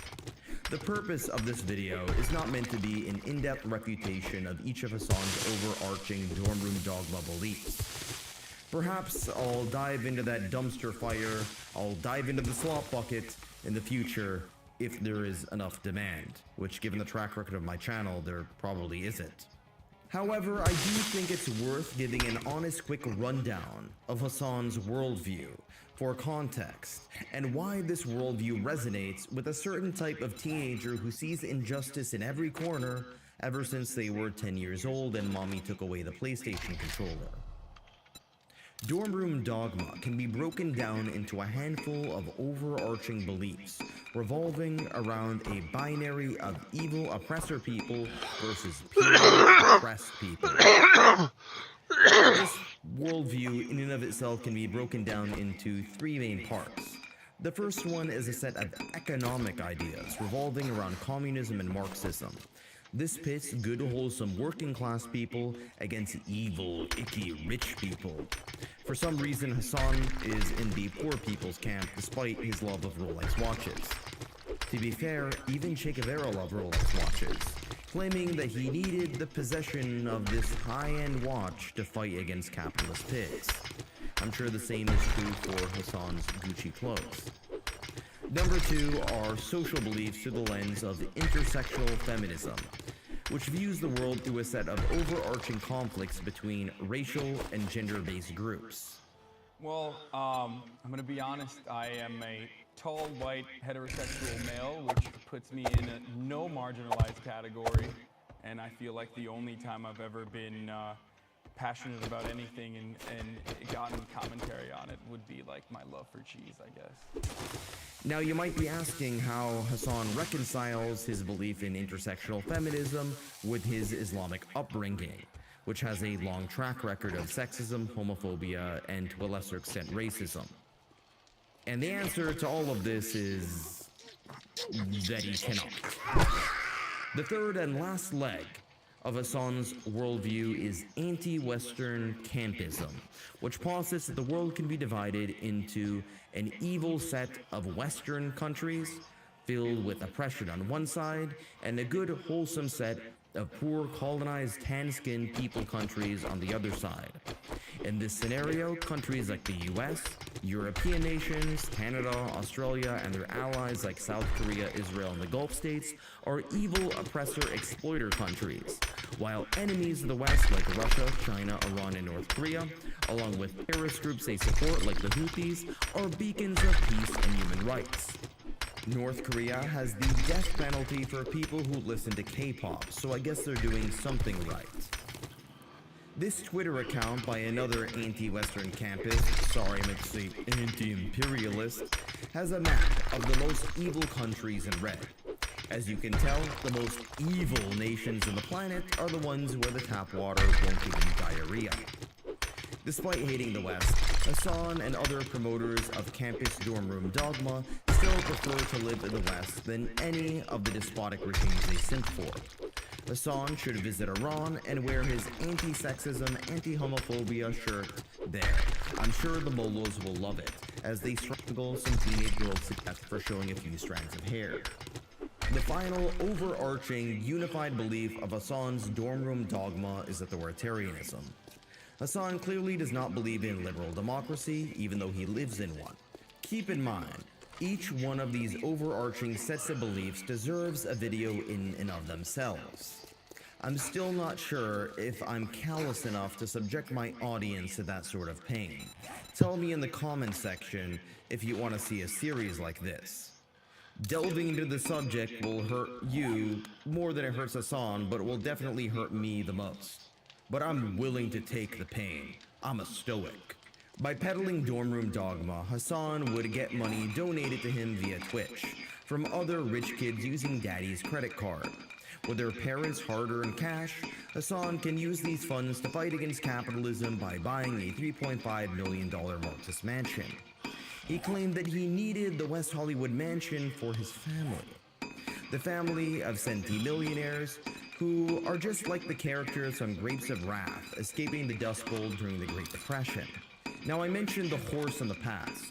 The purpose of this video is not meant to be an in-depth refutation of each of Hassan's overarching dorm room dogma beliefs. Perhaps I'll dive into that dumpster fire, I'll dive into the slop bucket in the future if there is enough demand, which given the track record of my channel, there probably isn't. However, I do think it's worth giving an honest quick rundown of Hassan's worldview for context, and why this worldview resonates with a certain type of teenager who sees injustice in every corner ever since they were 10 years old and mommy took away the PlayStation controller. Dorm room dogma can be broken down into a handful of overarching beliefs revolving around a binary of evil oppressor people versus pure oppressed people. This worldview in and of itself can be broken down into three main parts. The first one is a set of economic ideas revolving around communism and Marxism. This pits good, wholesome, working-class people against evil, icky, rich people. For some reason, Hassan is in the poor people's camp despite his love of Rolex watches. To be fair, even Che Guevara loved Rolex watches, claiming that he needed the possession of this high-end watch to fight against capitalist pigs. I'm sure the same is true for Hassan's Gucci clothes. Number two are social beliefs through the lens of intersectional feminism, which views the world through a set of overarching conflicts between racial and gender-based groups. Well, I'm gonna be honest, I am a tall, white, heterosexual male, which puts me in a no marginalized category, and I feel like the only time I've ever been passionate about anything and gotten commentary on it would be like my love for cheese, I guess. Now you might be asking how Hassan reconciles his belief in intersectional feminism with his Islamic upbringing, which has a long track record of sexism, homophobia, and to a lesser extent racism. And the answer to all of this is that he cannot. The third and last leg of Hassan's worldview is anti-Western campism, which posits that the world can be divided into an evil set of Western countries filled with oppression on one side and a good, wholesome set of poor, colonized, tan-skinned people countries on the other side. In this scenario, countries like the US, European nations, Canada, Australia, and their allies like South Korea, Israel, and the Gulf states are evil oppressor exploiter countries, while enemies of the West like Russia, China, Iran, and North Korea, along with terrorist groups they support like the Houthis, are beacons of peace and human rights. North Korea has the death penalty for people who listen to K-pop, so I guess they're doing something right. This Twitter account by another anti-Western campus, sorry I meant to say anti-imperialist, has a map of the most evil countries in red. As you can tell, the most evil nations on the planet are the ones where the tap water won't give you diarrhea. Despite hating the West, Hassan and other promoters of campus dorm room dogma still prefer to live in the West than any of the despotic regimes they simp for. Hassan should visit Iran and wear his anti-sexism, anti-homophobia shirt there. I'm sure the mullahs will love it, as they strangle some teenage girls to death for showing a few strands of hair. The final, overarching, unified belief of Hassan's dorm room dogma is authoritarianism. Hassan clearly does not believe in liberal democracy, even though he lives in one. Keep in mind, each one of these overarching sets of beliefs deserves a video in and of themselves. I'm still not sure if I'm callous enough to subject my audience to that sort of pain. Tell me in the comments section if you want to see a series like this. Delving into the subject will hurt you more than it hurts Hassan, but it will definitely hurt me the most. But I'm willing to take the pain. I'm a stoic. By peddling dorm room dogma, Hassan would get money donated to him via Twitch from other rich kids using daddy's credit card. With their parents' hard-earned cash, Hassan can use these funds to fight against capitalism by buying a $3.5 million Marxist mansion. He claimed that he needed the West Hollywood mansion for his family. The family of centimillionaires who are just like the characters from Grapes of Wrath escaping the Dust Bowl during the Great Depression. Now I mentioned the horse in the past,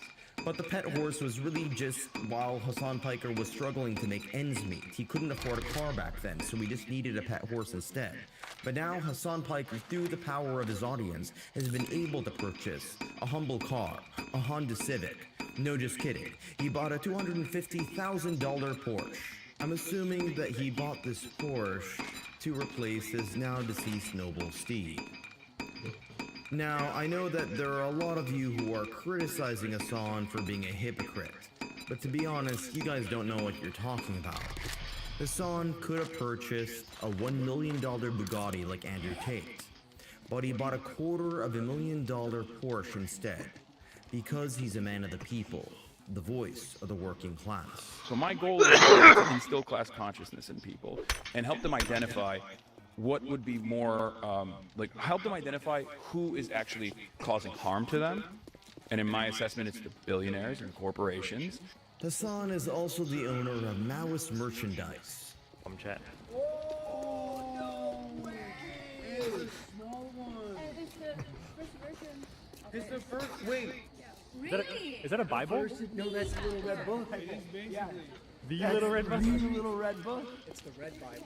but the pet horse was really just while Hassan Piker was struggling to make ends meet. He couldn't afford a car back then, so he just needed a pet horse instead. But now Hassan Piker, through the power of his audience, has been able to purchase a humble car, a Honda Civic. No, just kidding. He bought a $250,000 Porsche. I'm assuming that he bought this Porsche to replace his now deceased noble steed. Now, I know that there are a lot of you who are criticizing Hassan for being a hypocrite, but to be honest, you guys don't know what you're talking about. Hassan could have purchased a $1 million Bugatti like Andrew Tate, but he bought a $250,000 Porsche instead, because he's a man of the people, the voice of the working class. So my goal is to instill class consciousness in people and help them identify what would be more, help them identify who is actually causing harm to them. And in my assessment, it's the billionaires and corporations. Hassan is also the owner of Maoist merchandise. I'm chatting. Small one. It's the first version. It's the first. Wait. Really? Is that a Bible? No, that's the little red book. Yeah. The little red book? The little red book? It's the red Bible.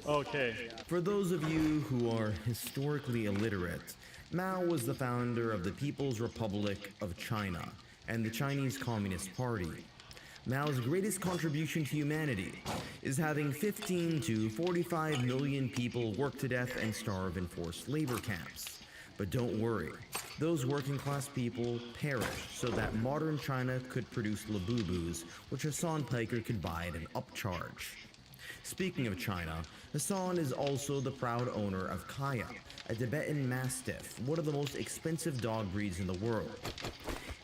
Okay. For those of you who are historically illiterate, Mao was the founder of the People's Republic of China and the Chinese Communist Party. Mao's greatest contribution to humanity is having 15 to 45 million people work to death and starve in forced labor camps. But don't worry, those working class people perished so that modern China could produce labubus, which Hassan Piker could buy at an upcharge. Speaking of China, Hassan is also the proud owner of Kaya, a Tibetan Mastiff, one of the most expensive dog breeds in the world.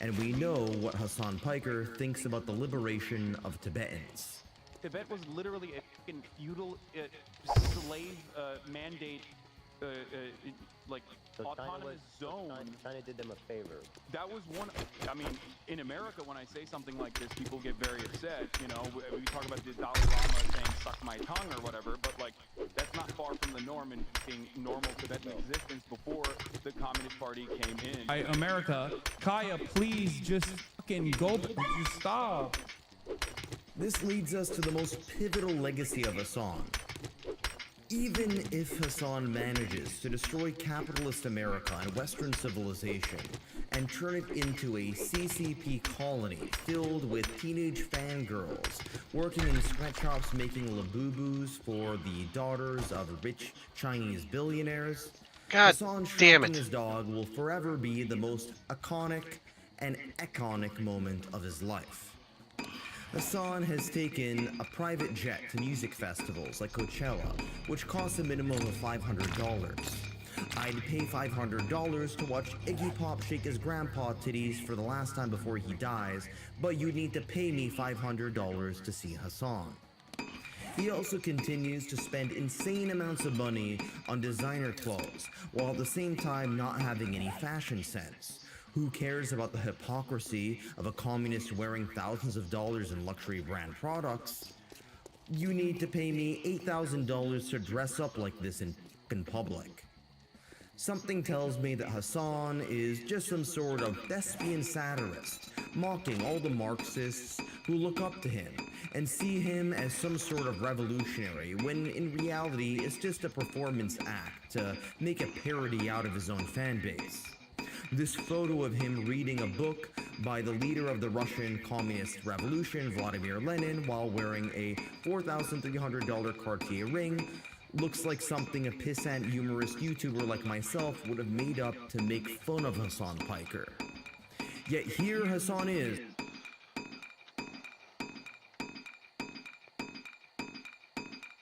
And we know what Hassan Piker thinks about the liberation of Tibetans. Tibet was literally a fucking feudal slave mandate, like So autonomous zone. China did them a favor. That was one. I mean, in America, when I say something like this, people get very upset. You know, we talk about the Dalai Lama saying "suck my tongue" or whatever, but like that's not far from the norm in being normal Tibetan existence before the Communist Party came in. America, Kaya, please just fucking go. Just stop. This leads us to the most pivotal legacy of Hassan. Even if Hassan manages to destroy capitalist America and Western civilization and turn it into a CCP colony filled with teenage fangirls working in sweatshops making labubus for the daughters of rich Chinese billionaires, Hassan shocking his dog will forever be the most iconic and iconic moment of his life. Hassan has taken a private jet to music festivals like Coachella, which costs a minimum of $500. I'd pay $500 to watch Iggy Pop shake his grandpa titties for the last time before he dies, but you'd need to pay me $500 to see Hassan. He also continues to spend insane amounts of money on designer clothes, while at the same time not having any fashion sense. Who cares about the hypocrisy of a communist wearing thousands of dollars in luxury brand products? You need to pay me $8,000 to dress up like this in public. Something tells me that Hassan is just some sort of thespian satirist, mocking all the Marxists who look up to him and see him as some sort of revolutionary, when in reality it's just a performance act to make a parody out of his own fan base. This photo of him reading a book by the leader of the Russian Communist Revolution, Vladimir Lenin, while wearing a $4,300 Cartier ring, looks like something a pissant humorist YouTuber like myself would have made up to make fun of Hassan Piker. Yet here Hassan is.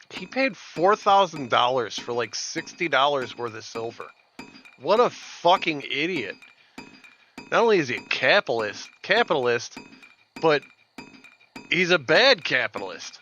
He paid $4,000 for like $60 worth of silver. What a fucking idiot. Not only is he a capitalist, but he's a bad capitalist.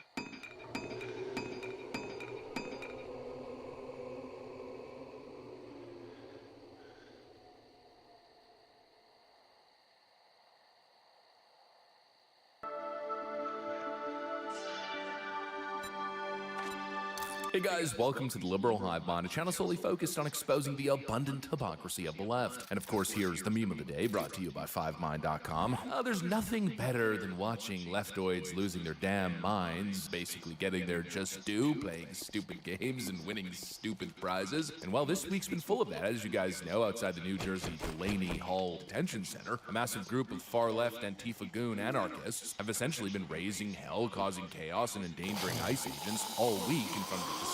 Hey guys, welcome to the Liberal Hive Mind, a channel solely focused on exposing the abundant hypocrisy of the left. And of course, here's the meme of the day, brought to you by 5mind.com. There's nothing better than watching leftoids losing their damn minds, basically getting their just due, playing stupid games and winning stupid prizes. And while this week's been full of that, as you guys know, outside the New Jersey Delaney Hall Detention Center, a massive group of far-left Antifa goon anarchists have essentially been raising hell, causing chaos, and endangering ICE agents all week in front of the facility.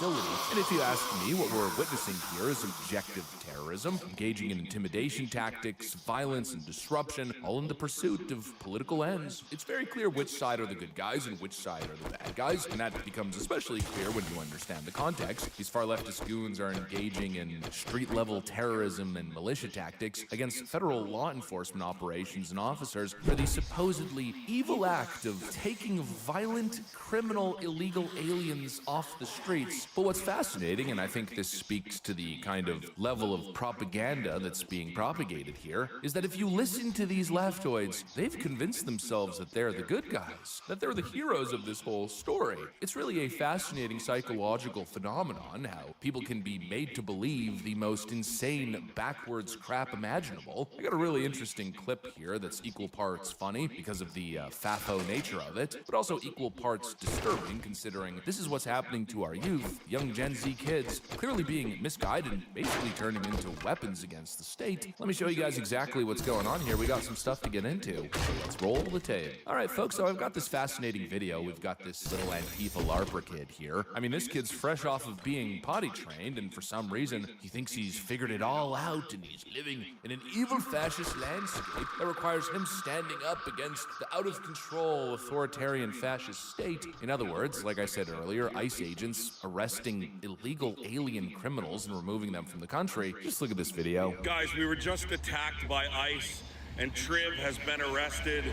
And if you ask me, what we're witnessing here is objective terrorism, engaging in intimidation tactics, violence, and disruption, all in the pursuit of political ends. It's very clear which side are the good guys and which side are the bad guys, and that becomes especially clear when you understand the context. These far leftist goons are engaging in street-level terrorism and militia tactics against federal law enforcement operations and officers for the supposedly evil act of taking violent, criminal, illegal aliens off the streets. But what's fascinating, and I think this speaks to the kind of level of propaganda that's being propagated here, is that if you listen to these leftoids, they've convinced themselves that they're the good guys, that they're the heroes of this whole story. It's really a fascinating psychological phenomenon, how people can be made to believe the most insane, backwards crap imaginable. I got a really interesting clip here that's equal parts funny because of the FAFO nature of it, but also equal parts disturbing considering this is what's happening to our youth of young Gen Z kids clearly being misguided and basically turning into weapons against the state. Let me show you guys exactly what's going on here. We got some stuff to get into, so let's roll the tape. All right, folks, so I've got this fascinating video. We've got this little Antifa LARPer kid here. I mean, this kid's fresh off of being potty trained, and for some reason, he thinks he's figured it all out, and he's living in an evil fascist landscape that requires him standing up against the out-of-control authoritarian fascist state. In other words, like I said earlier, ICE agents arresting illegal alien criminals and removing them from the country. Just look at this video. Guys, we were just attacked by ICE, and Triv has been arrested.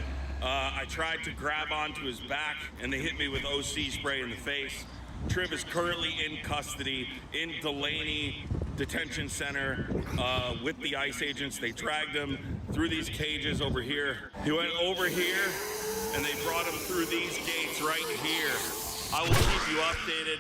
I tried to grab onto his back, and they hit me with OC spray in the face. Triv is currently in custody in Delaney Detention Center with the ICE agents. They dragged him through these cages over here. He went over here, and they brought him through these gates right here. I will keep you updated.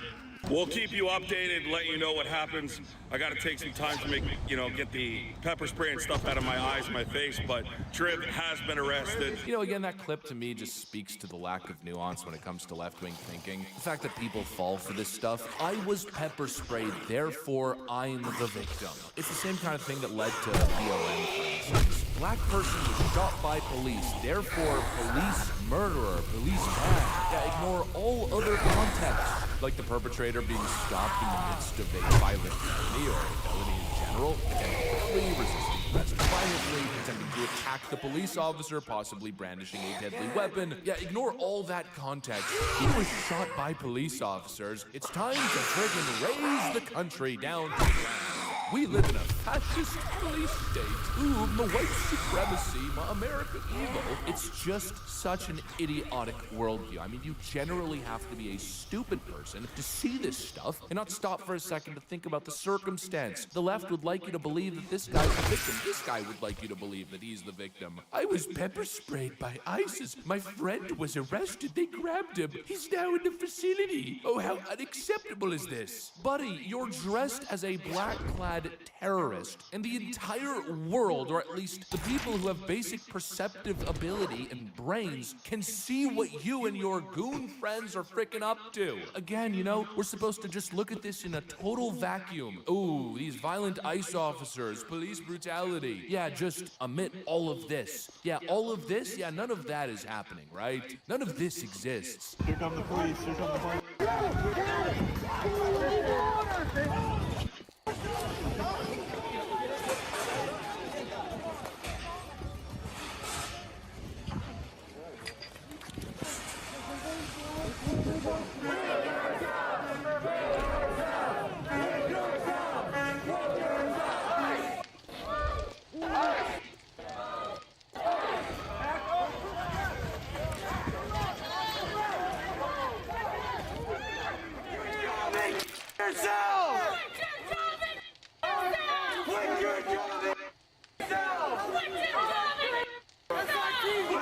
We'll keep you updated, let you know what happens. I gotta take some time to make, get the pepper spray and stuff out of my eyes and my face, but Triv has been arrested. Again, that clip to me just speaks to the lack of nuance when it comes to left-wing thinking. The fact that people fall for this stuff. I was pepper sprayed, therefore I'm the victim. It's the same kind of thing that led to BLM, for instance. Black person was shot by police, therefore police murderer, police bad. Yeah, ignore all other context, like the perpetrator being stopped in the midst of a violent felony or a felony in general, attempting to flee, resisting arrest violently, attempting to attack the police officer, possibly brandishing a deadly weapon. Yeah, ignore all that context. He was shot by police officers. It's time to friggin' raise the country down to the ground. We live in a fascist police state. Ooh, the white supremacy, my America evil. It's just such an idiotic worldview. I mean, you generally have to be a stupid person to see this stuff and not stop for a second to think about the circumstance. The left would like you to believe that this guy's the victim. This guy would like you to believe that he's the victim. I was pepper sprayed by ISIS. My friend was arrested. They grabbed him. He's now in the facility. Oh, how unacceptable is this? Buddy, you're dressed as a black-clad terrorist, and the entire world, or at least the people who have basic perceptive ability and brains, can see what you and your goon friends are frickin' up to. Again, we're supposed to just look at this in a total vacuum. Ooh, these violent ICE officers, police brutality. Yeah, just omit all of this. Yeah, all of this? Yeah, none of that is happening, right? None of this exists. Here come the police, here come the police.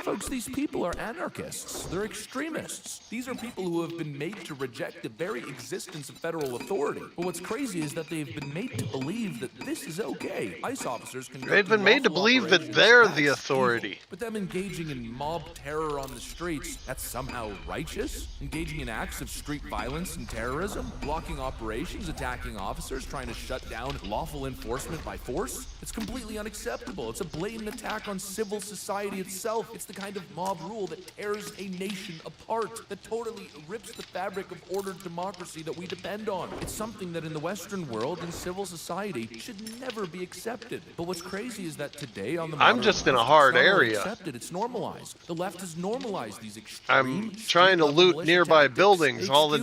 Folks, these people are anarchists. They're extremists. These are people who have been made to reject the very existence of federal authority. But what's crazy is that they've been made to believe that this is okay. ICE officers can... They've been made to believe that they're the authority. But them engaging in mob terror on the streets, that's somehow righteous? Engaging in acts of street violence and terrorism? Blocking operations, attacking officers, trying to shut down lawful enforcement by force? It's completely unacceptable. It's a blatant attack on civil society itself. It's the kind of mob rule that tears a nation apart, that totally rips the fabric of ordered democracy that we depend on. It's something that in the Western world and civil society should never be accepted. But what's crazy is that today on the I'm just in a hard area. Accepted. It's normalized. The left has normalized these extreme... I'm trying to loot nearby buildings. All the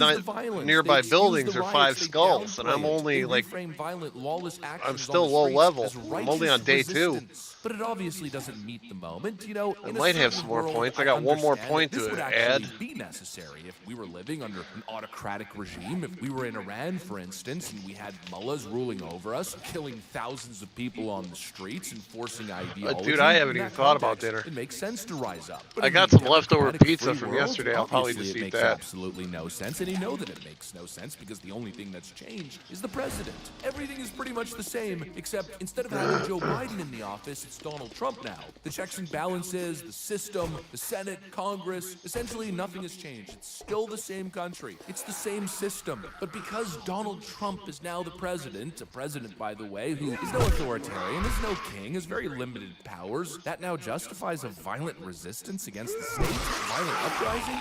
nearby buildings are 5 skulls, and I'm only like... I'm still low level. I'm only on day 2. But it obviously doesn't meet the moment, I might have some more points. I got one more point to add. This would be necessary if we were living under an autocratic regime, if we were in Iran, for instance, and we had mullahs ruling over us, killing thousands of people on the streets and forcing ideology. Dude, I haven't even thought about dinner. It makes sense to rise up. But I got some leftover pizza from yesterday. I'll probably just eat that. It makes absolutely no sense, and you know that it makes no sense because the only thing that's changed is the president. Everything is pretty much the same, except instead of having Joe Biden in the office, it's Donald Trump now. The checks and balances, the system, from the Senate, Congress. Essentially, nothing has changed. It's still the same country. It's the same system. But because Donald Trump is now the president, a president, by the way, who is no authoritarian, is no king, has very limited powers, that now justifies a violent resistance against the state? Violent uprising?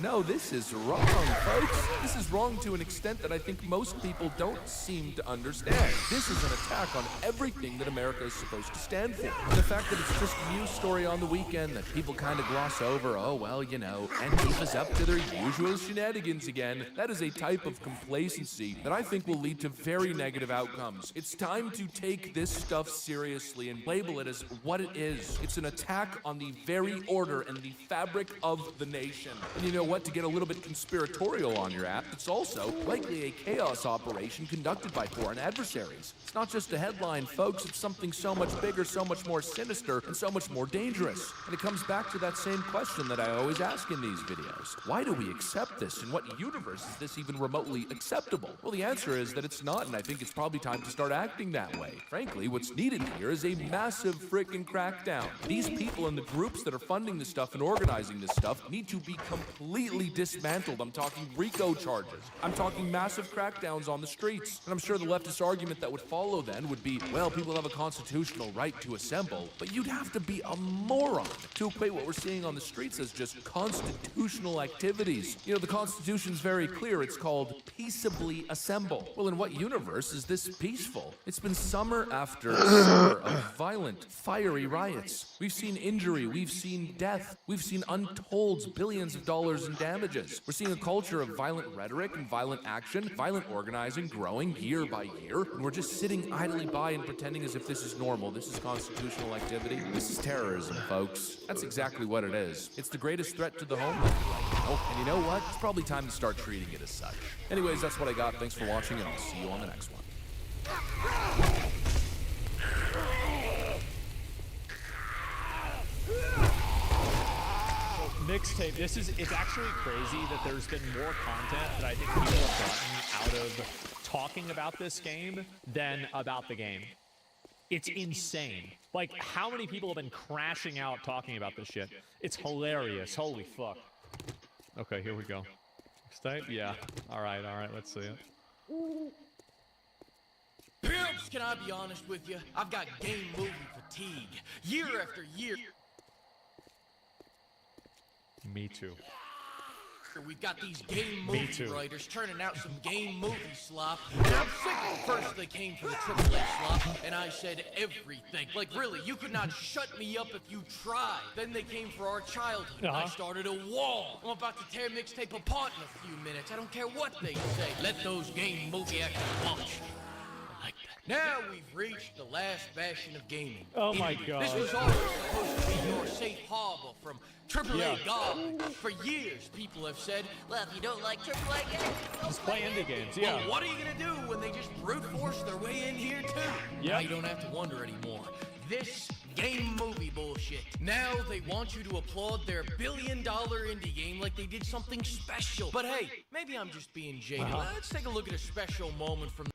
No. This is wrong, folks. This is wrong to an extent that I think most people don't seem to understand. This is an attack on everything that America is supposed to stand for. And the fact that it's just a news story on the weekend that people kind of gloss over, oh, well, you know, Antifa's up to their usual shenanigans again, that is a type of complacency that I think will lead to very negative outcomes. It's time to take this stuff seriously and label it as what it is. It's an attack on the very order and the fabric of the nation. And you know what? To get a little bit conspiratorial on your app, it's also likely a chaos operation conducted by foreign adversaries. It's not just a headline, folks. It's something so much bigger, so much more sinister, and so much more dangerous. And it comes back to that same question that I always ask in these videos. Why do we accept this? In what universe is this even remotely acceptable? Well, the answer is that it's not, and I think it's probably time to start acting that way. Frankly, what's needed here is a massive freaking crackdown. These people and the groups that are funding this stuff and organizing this stuff need to be completely dismantled. I'm talking RICO charges. I'm talking massive crackdowns on the streets. And I'm sure the leftist argument that would follow then would be, well, people have a constitutional right to assemble, but you'd have to be a moron to equate what we're seeing on the streets as just constitutional activities. You know, the Constitution's very clear. It's called peaceably assemble. Well, in what universe is this peaceful? It's been summer after summer of violent, fiery riots. We've seen injury. We've seen death. We've seen untold billions of dollars in damages. We're seeing a culture of violent rhetoric and violent action, violent organizing growing year by year, and we're just sitting idly by and pretending as if this is normal. This is constitutional activity. This is terrorism, folks. That's exactly what it is. It's the greatest threat to the homeland right now, and you know what? It's probably time to start treating it as such. Anyways, that's what I got. Thanks for watching, and I'll see you on the next one. Mixtape, it's actually crazy that there's been more content that I think people have gotten out of talking about this game than about the game. It's insane. Like, how many people have been crashing out talking about this shit? It's hilarious. Holy fuck. Okay, here we go. Mixtape? Yeah. Alright, let's see it. Pimps, can I be honest with you? I've got game movie fatigue. Year after year. Me too. We've got these game movie writers turning out some game movie slop, and I'm sick. First they came for the AAA slop, and I said everything. Like, really, you could not shut me up if you tried. Then they came for our childhood. I started a wall. I'm about to tear Mixtape apart in a few minutes. I don't care what they say. Let those game movie actors watch. Now we've reached the last bastion of gaming. Oh my god. This was always supposed to be your safe harbor from AAA garbage. For years, people have said, well, if you don't like AAA games, just play indie games, yeah. Well, what are you going to do when they just brute force their way in here, too? Now you don't have to wonder anymore. This game movie bullshit. Now they want you to applaud their billion-dollar indie game like they did something special. But hey, maybe I'm just being jaded. Let's take a look at a special moment from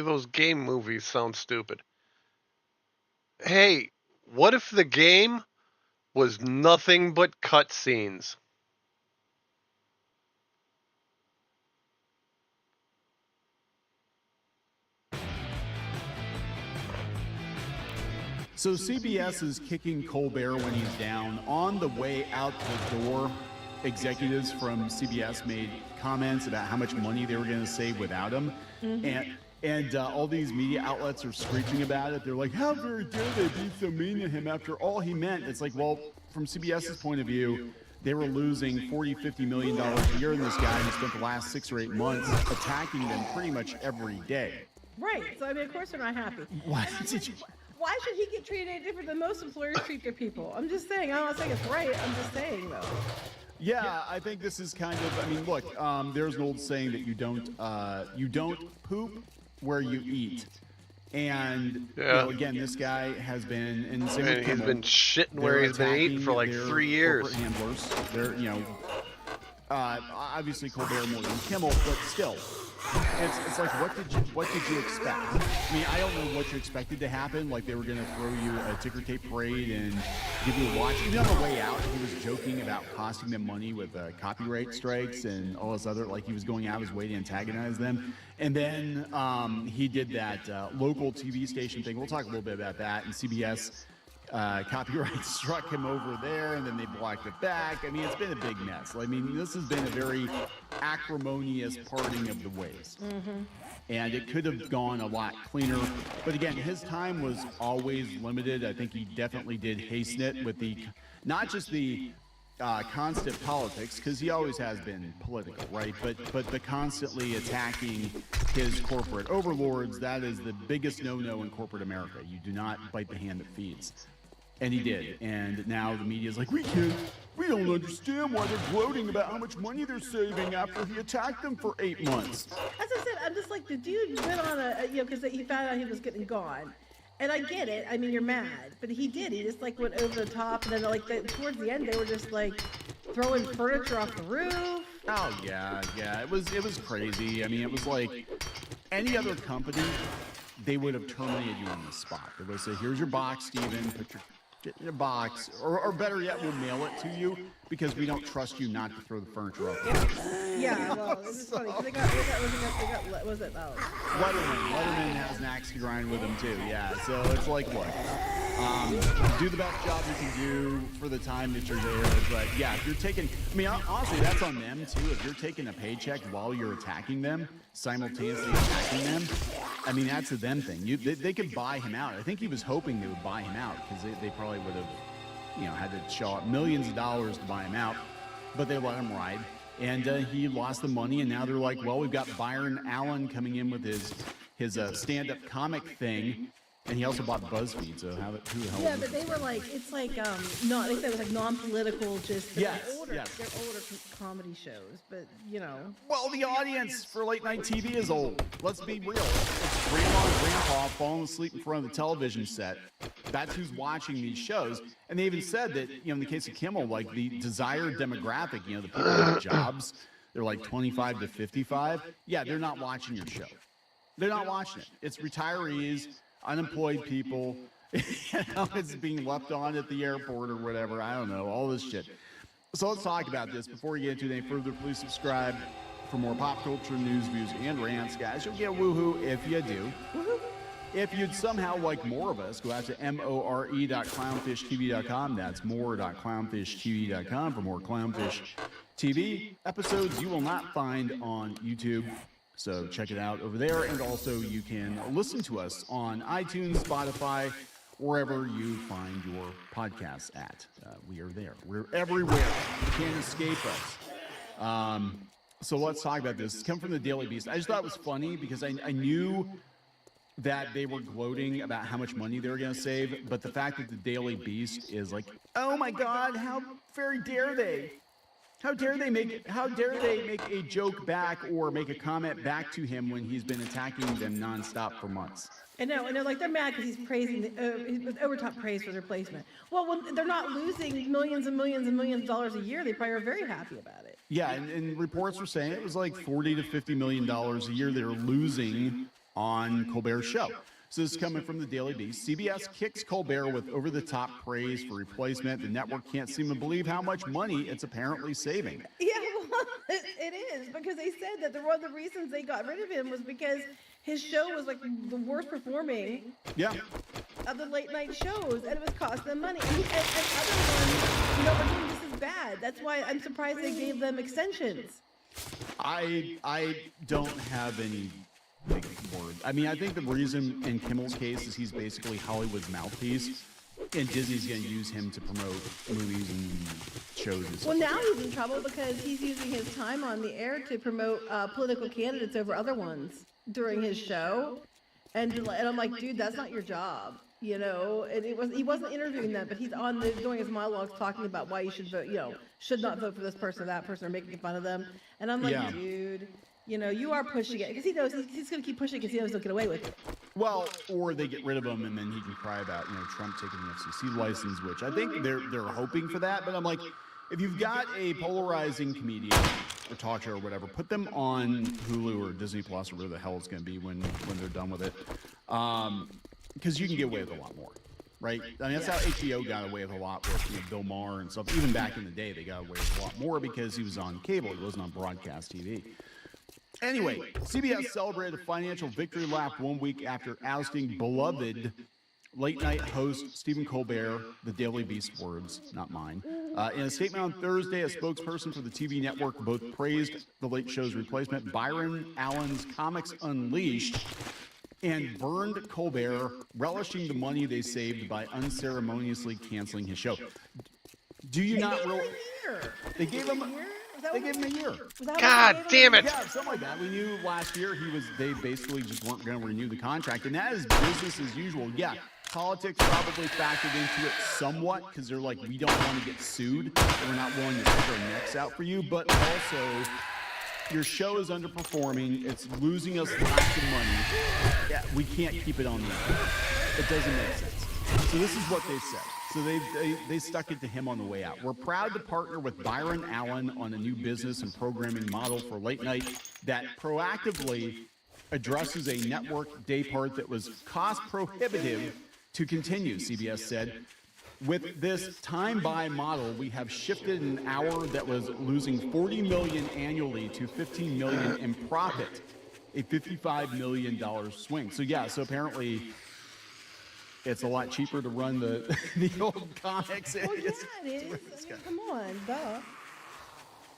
those game movies sound stupid. Hey, what if the game was nothing but cutscenes? So CBS is kicking Colbert when he's down. On the way out the door, executives from CBS made comments about how much money they were going to save without him. And all these media outlets are screeching about it. They're like, how very dare they be so mean to him after all he meant? It's like, well, from CBS's point of view, they were losing $40–50 million a year in this guy who spent the last 6 or 8 months attacking them pretty much every day. Right. So, I mean, of course they're not happy. Why should he get treated any different than most employers treat their people? I'm just saying. I'm not saying it's right. I'm just saying, though. Yeah, I think this is kind of, I mean, look, there's an old saying that you don't poop where you eat. And Yeah. you know, again, this guy has been, and same with And he's Kimmel, been shitting where they're he's been eating for like attacking 3 their years. corporate handlers. They're, you know, obviously Colbert more than Kimmel, but still, it's like what did you expect? I mean, I don't know what you expected to happen. Like they were going to throw you a ticker tape parade and give you a watch. Even on the way out, he was joking about costing them money with copyright strikes and all this other. Like he was going out of his way to antagonize them. And then he did that local TV station thing. We'll talk a little bit about that. And CBS copyright struck him over there, and then they blocked it back. I mean, it's been a big mess. I mean, this has been a very acrimonious parting of the ways. And it could have gone a lot cleaner. But again, his time was always limited. I think he definitely did hasten it with the, not just the constant politics, because he always has been political, right? But the constantly attacking his corporate overlords, that is the biggest no-no in corporate America. You do not bite the hand that feeds. And he did. And now the media's like, we don't understand why they're gloating about how much money they're saving after he attacked them for 8 months. As I said, I'm just like, the dude went on because he found out he was getting gone. And I get it. I mean, you're mad. But he did. He just, like, went over the top. And then, like, towards the end, they were just, like, throwing furniture off the roof. Oh, yeah. It was crazy. I mean, it was like any other company, they would have terminated you on the spot. They would have said, here's your box, Steven. Put your shit in a box. Or better yet, we'll mail it to you because we don't trust you not to throw the furniture off the roof. Yeah, well, it was funny. They got was it, Letterman has an axe to grind with him too. Yeah, so it's like, look, do the best job you can do for the time that you're there. But yeah, if you're taking, I mean, honestly, that's on them too. If you're taking a paycheck while you're attacking them, simultaneously attacking them, I mean, that's a them thing. They could buy him out. I think he was hoping they would buy him out because they probably would have, you know, had to shell out millions of dollars to buy him out, but they let him ride. And he lost the money, and now they're like, well, we've got Byron Allen coming in with his stand-up comic thing, and he also bought BuzzFeed. So who the hell? Yeah, but they were like, it's like they said it was like non-political, just they're older comedy shows. But you know, well, the audience for late night TV is old. Let's be real. It's grandma and grandpa falling asleep in front of the television set. That's who's watching these shows. And they even said that, you know, in the case of Kimmel, like the desired demographic, you know, the people with jobs, they're like 25 to 55. Yeah, they're not watching your show. They're not watching it. It's retirees, unemployed people, you know, it's being left on at the airport or whatever. I don't know, all this shit. So let's talk about this. Before we get into any further, please subscribe for more pop culture news, views, and rants, guys. You'll get woohoo if you do. If you'd somehow like more of us, go out to more.clownfishtv.com. That's more.clownfishtv.com for more Clownfish TV episodes you will not find on YouTube. So check it out over there. And also you can listen to us on iTunes, Spotify, wherever you find your podcasts at. We are there. We're everywhere. You can't escape us. So let's talk about this. It's come from the Daily Beast. I just thought it was funny because I knew that they were gloating about how much money they were going to save, but the fact that the Daily Beast is like, oh my God, how very dare they? How dare they make a joke back or make a comment back to him when he's been attacking them nonstop for months? I know, like they're mad because he's praising with overtop praise for their placement. Well, when they're not losing millions and millions and millions of dollars a year, they probably are very happy about it. Yeah, and reports were saying it was like $40 to $50 million a year they're losing on Colbert's show. So this is coming from the Daily Beast. CBS kicks Colbert with over-the-top praise for replacement. The network can't seem to believe how much money it's apparently saving. Yeah, well, it is, because they said that one of the reasons they got rid of him was because his show was like the worst performing of the late night shows, and it was costing them money. And other ones, you know, were doing just as bad. That's why I'm surprised they gave them extensions. I don't have any big word. I mean, I think the reason in Kimmel's case is he's basically Hollywood's mouthpiece, and Disney's going to use him to promote movies and shows and stuff. Well, now he's in trouble because he's using his time on the air to promote political candidates over other ones during his show, and I'm like, dude, that's not your job, you know. And he wasn't interviewing them, but he's on doing his monologues talking about why you should vote, you know, should not vote for this person or that person, or making fun of them. And I'm like, dude. You know, you are pushing it because he knows he's going to keep pushing because he knows he'll get away with it. Well, or they get rid of him and then he can cry about, Trump taking the FCC license, which I think they're hoping for that. But I'm like, if you've got a polarizing comedian or talk show or whatever, put them on Hulu or Disney Plus or whatever the hell it's going to be when they're done with it, because you can get away with a lot more. Right? I mean, that's how HBO got away with a lot with Bill Maher and stuff. Even back in the day, they got away with a lot more because he was on cable. He wasn't on broadcast TV. Anyway, CBS celebrated a financial victory lap 1 week after ousting beloved late-night host Stephen Colbert, the Daily Beast words, not mine. In a statement on Thursday, a spokesperson for the TV network both praised The Late Show's replacement, Byron Allen's Comics Unleashed, and burned Colbert, relishing the money they saved by unceremoniously canceling his show. Do you not really? They gave him a year. They gave him a year. God damn it! Yeah, something like that. We knew last year they basically just weren't going to renew the contract, and that is business as usual. Yeah, politics probably factored into it somewhat because they're like, we don't want to get sued, and we're not willing to stick our necks out for you, but also your show is underperforming. It's losing us lots of money. Yeah, we can't keep it on the air. It doesn't make sense. So this is what they said. So they stuck it to him on the way out. We're proud to partner with Byron Allen on a new business and programming model for late night that proactively addresses a network day part that was cost prohibitive to continue, CBS said. With this time-buy model, we have shifted an hour that was losing $40 million annually to $15 million in profit, a $55 million swing. So yeah, so apparently it's a lot cheaper to run the old comics. Well, yeah, it is. I mean, come on, duh.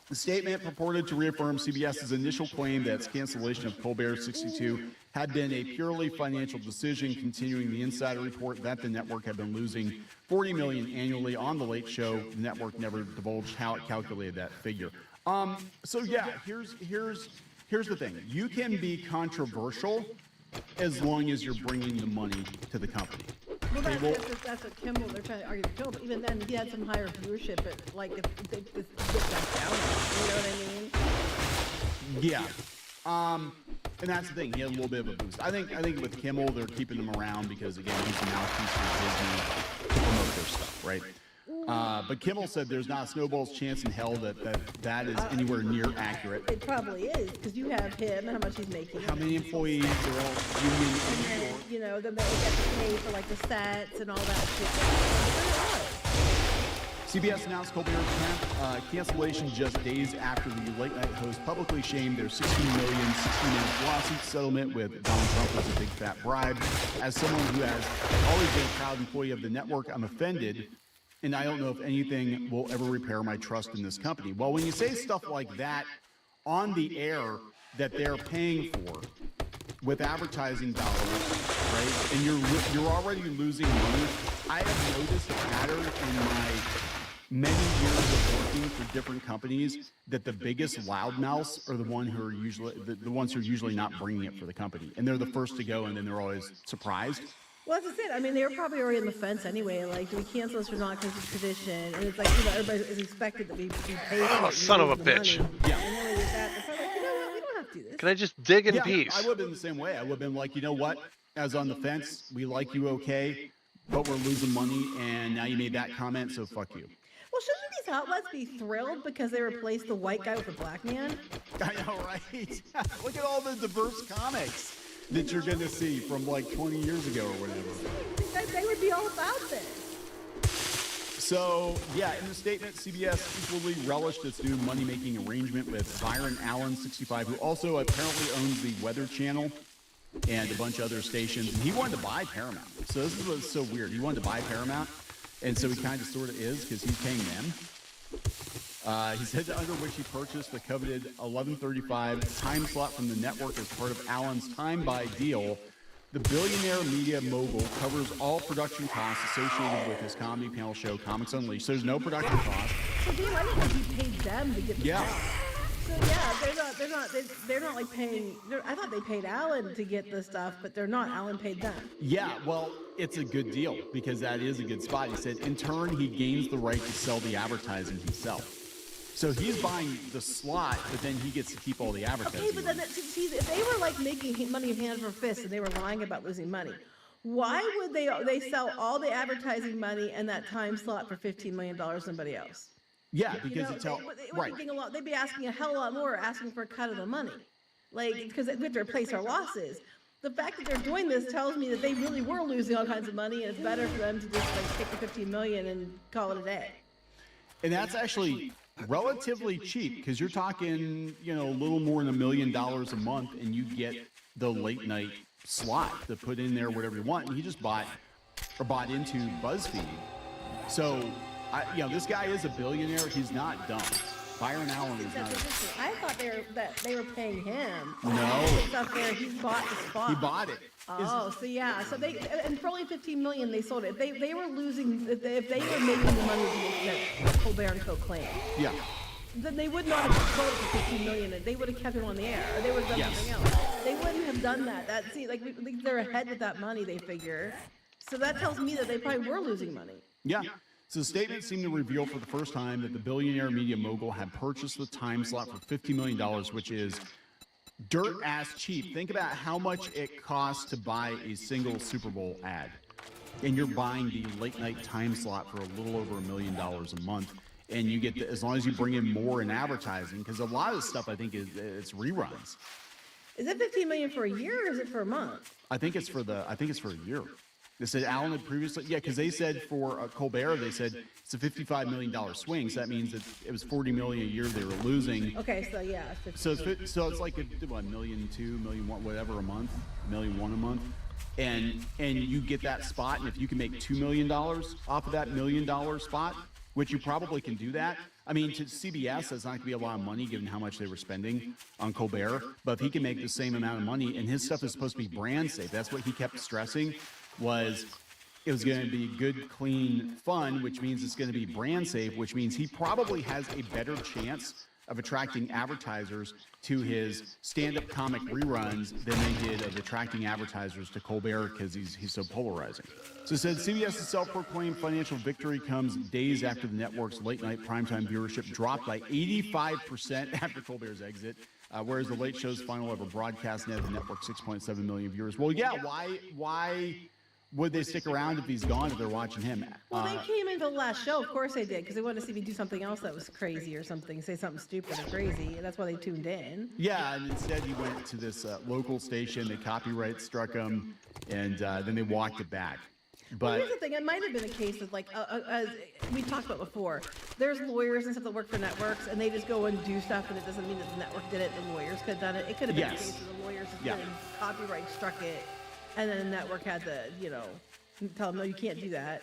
The statement purported to reaffirm CBS's initial claim that its cancellation of Colbert 62 had been a purely financial decision, continuing the insider report that the network had been losing $40 million annually on The Late Show. The network never divulged how it calculated that figure. So yeah, here's the thing. You can be controversial as long as you're bringing the money to the company. Well, that's what Kimmel, they're trying to argue with Kimmel, but even then, he had some higher viewership, but like, if they get that down, you know what I mean? Yeah. And that's the thing, he had a little bit of a boost. I think with Kimmel, they're keeping him around because, again, he's a mouthpiece for Disney to promote their stuff, right? But Kimmel said there's not a snowball's chance in hell that is anywhere near accurate. It probably is, because you have him and how much he's making. How many employees are all union? And then, you know, then they get to pay for like the sets and all that shit. CBS announced Colbert's cancellation just days after the late night host publicly shamed their $16 million 60-minute lawsuit settlement with Donald Trump as a big fat bribe. As someone who has always been a proud employee of the network, I'm offended, and I don't know if anything will ever repair my trust in this company. Well, when you say stuff like that on the air that they're paying for with advertising dollars, right, and you're already losing money, I have noticed a pattern in my many years of working for different companies that the biggest loudmouths are the ones who are usually not bringing it for the company, and they're the first to go, and then they're always surprised. Well, that's it. I mean, they were probably already on the fence anyway. Like, do we cancel this or not because it's tradition? And it's like, you know, everybody is expected that we pay for it. Oh, son of a bitch. Yeah. And then with that, they're probably like, you know what? We don't have to do this. Can I just dig in yeah, peace? I would have been the same way. I would have been like, you know what? As on the fence, we like you okay, but we're losing money, and now you made that comment, so fuck you. Well, shouldn't these outlets be thrilled because they replaced the white guy with a black man? I know, right? Look at all the diverse comics that you're going to see from like 20 years ago or whatever. They would be all about this. So, yeah, in the statement, CBS equally relished its new money-making arrangement with Byron Allen, 65, who also apparently owns the Weather Channel and a bunch of other stations. And he wanted to buy Paramount. So this is what's so weird. He wanted to buy Paramount, and so he kind of sort of is because he's paying them. He said under which he purchased the coveted 11:35 time slot from the network as part of Allen's time-buy deal. The billionaire media mogul covers all production costs associated with his comedy panel show, Comics Unleashed. So there's no production costs. So do you like it he paid them to get the stuff? So yeah, they're not like paying. I thought they paid Allen to get the stuff, but they're not. Allen paid them. Yeah, well, it's a good deal because that is a good spot. He said in turn he gains the right to sell the advertising himself. So he's buying the slot, but then he gets to keep all the advertising. Okay, but then see, if they were like making money hand over fist and they were lying about losing money, why would they sell all the advertising money and that time slot for $15 million to somebody else? Yeah, because it's they would be getting a lot. They'd be asking a hell of a lot more, asking for a cut of the money, like because we have to replace our losses. The fact that they're doing this tells me that they really were losing all kinds of money, and it's better for them to just like take the $15 million and call it a day. And that's actually relatively cheap because you're talking, a little more than $1 million a month, and you get the late night slot to put in there whatever you want. And he just bought into BuzzFeed. So, this guy is a billionaire. He's not dumb. Byron Allen is not. I thought they were paying him. No. It's up there. He bought the spot. He bought it. Oh, so yeah. So and for only $15 million, they sold it. They were losing. If they were making the money that Colbert and Co. claimed. Yeah. Then they would not have sold it for $15 million, and they would have kept it on the air, or they would have done something else. They wouldn't have done that. They're ahead with that money. They figure. So that tells me that they probably were losing money. Yeah. So the statement seemed to reveal for the first time that the billionaire media mogul had purchased the time slot for $50 million, which is dirt-ass cheap. Think about how much it costs to buy a single Super Bowl ad. And you're buying the late-night time slot for a little over $1 million a month. And you get, as long as you bring in more in advertising, because a lot of this stuff, I think, it's reruns. Is it $15 million for a year, or is it for a month? I think it's for a year. They said Allen had previously, because they said for Colbert, they said it's a $55 million swing. So that means that it was $40 million a year they were losing. Okay, so yeah. So it's like $1.2 million, $1.1 million, whatever a month, $1.1 million a month, and you get that spot, and if you can make $2 million off of that $1 million spot, which you probably can do that. I mean, to CBS, that's not going to be a lot of money given how much they were spending on Colbert. But if he can make the same amount of money, and his stuff is supposed to be brand safe, that's what he kept stressing. Was it was going to be good, clean fun, which means it's going to be brand safe, which means he probably has a better chance of attracting advertisers to his stand-up comic reruns than they did of attracting advertisers to Colbert because he's so polarizing. So it said CBS's self-proclaimed financial victory comes days after the network's late-night primetime viewership dropped by 85% after Colbert's exit, whereas the Late Show's final ever broadcast netted the network 6.7 million viewers. Well, yeah, why would they stick around if he's gone if they're watching him? Well, they came into the last show. Of course they did, because they wanted to see me do something else that was crazy or something, say something stupid or crazy, and that's why they tuned in. Yeah, and instead he went to this local station. The copyright struck him, and then they walked it back. But well, here's the thing. It might have been a case of, like, as we talked about before, there's lawyers and stuff that work for networks, and they just go and do stuff, and it doesn't mean that the network did it. The lawyers could have done it. It could have been a case of the lawyers just did copyright struck it, and then the network had to, tell them, no, you can't do that.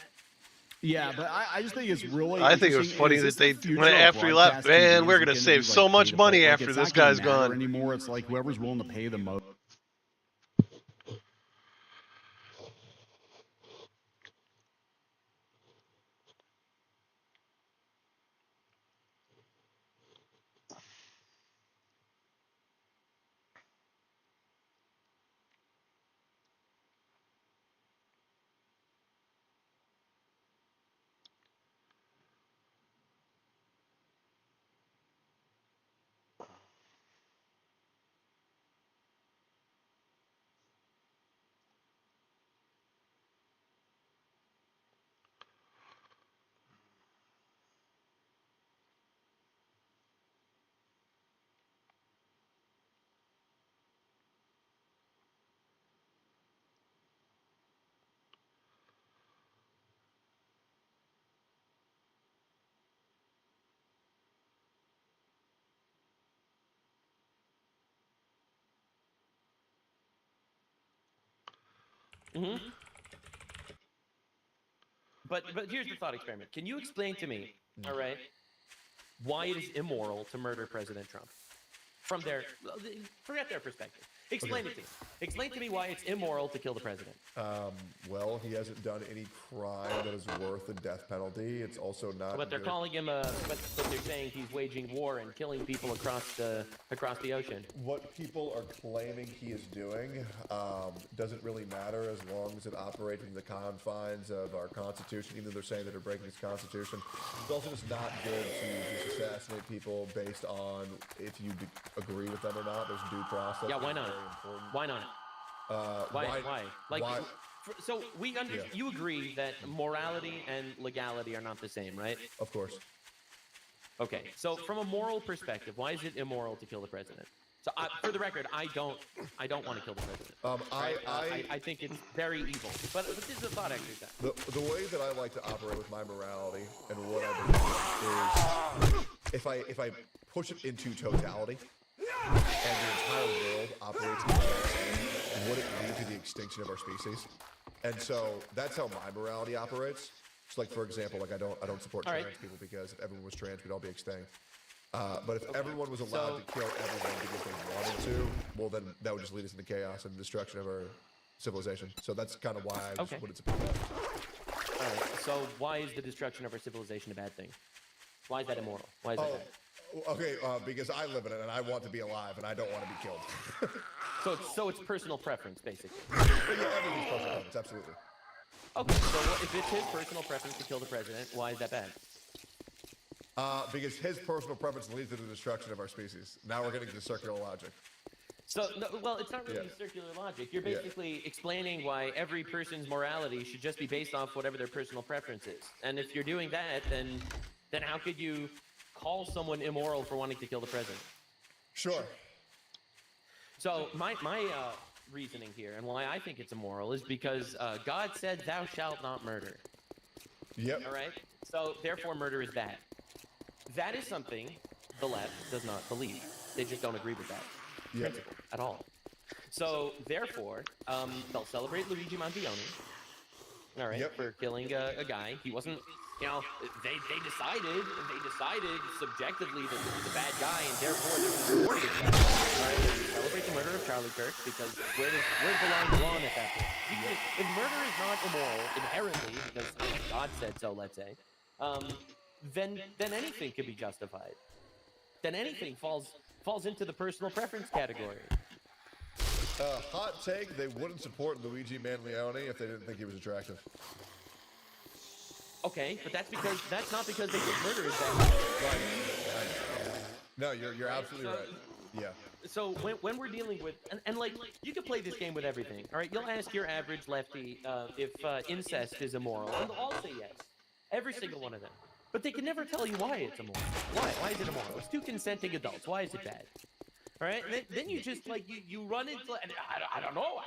Yeah, but I just think it's really. I think it was funny that they, after he left, man, we're gonna save so much money after this guy's gone. Anymore, it's like whoever's willing to pay the most. Mm-hmm. But here's the thought experiment. Can you explain to me, all right, why it is immoral to murder President Trump? from their, forget their perspective. Explain it to me. Explain to me why it's immoral to kill the president. Well, he hasn't done any crime that is worth the death penalty. It's also not. But they're calling him but they're saying he's waging war and killing people across the ocean. What people are claiming he is doing doesn't really matter as long as it operates in the confines of our Constitution, even though they're saying that they're breaking his Constitution. It's also just not good to just assassinate people based on if you agree with them or not. There's due process. Yeah, why not? Why not? Why? Like, why? So you agree that morality and legality are not the same, right? Of course. Okay, so from a moral perspective, why is it immoral to kill the president? So, for the record, I don't want to kill the president. I think it's very evil. But this is a thought exercise. The way that I like to operate with my morality and what I believe is, if I push it into totality, and the entire world operates in the same, would it lead to the extinction of our species? And so that's how my morality operates. So, like, for example, like I don't support trans people because if everyone was trans, we'd all be extinct. But if everyone was allowed to kill everyone because they wanted to, well, then that would just lead us into chaos and destruction of our civilization. So that's kind of why I just put it to All right. So why is the destruction of our civilization a bad thing? Why is that immoral? Why is that bad? Okay, because I live in it and I want to be alive and I don't want to be killed. So it's personal preference, basically. Everything's personal preference, absolutely. Okay, so if it's his personal preference to kill the president, why is that bad? Because his personal preference leads to the destruction of our species. Now we're getting to circular logic. So, no, well, it's not really circular logic. You're basically explaining why every person's morality should just be based off whatever their personal preference is. And if you're doing that, then how could you call someone immoral for wanting to kill the president? Sure. So my reasoning here and why I think it's immoral is because God said, "Thou shalt not murder." Yep. All right. So therefore, murder is bad. That is something the left does not believe. They just don't agree with that principle at all. So therefore, they'll celebrate Luigi Mantione. All right, for killing a guy. He wasn't. You know, they decided subjectively that this was a bad guy, and therefore they're going to support this guy. All right, they celebrate the murder of Charlie Kirk because where's the line drawn at that point? If murder is not immoral inherently, because God said so, let's say, then anything can be justified. Then anything falls into the personal preference category. Hot take: they wouldn't support Luigi Mantione if they didn't think he was attractive. Okay, but that's not because they think murder is bad. Right. No, you're absolutely right. Yeah. So when we're dealing with and like you can play this game with everything. All right, you'll ask your average lefty if incest is immoral, and they'll all say yes. Every single one of them. But they can never tell you why it's immoral. Why is it immoral? It's two consenting adults. Why is it bad? All right. Then you just like you run into. And I don't know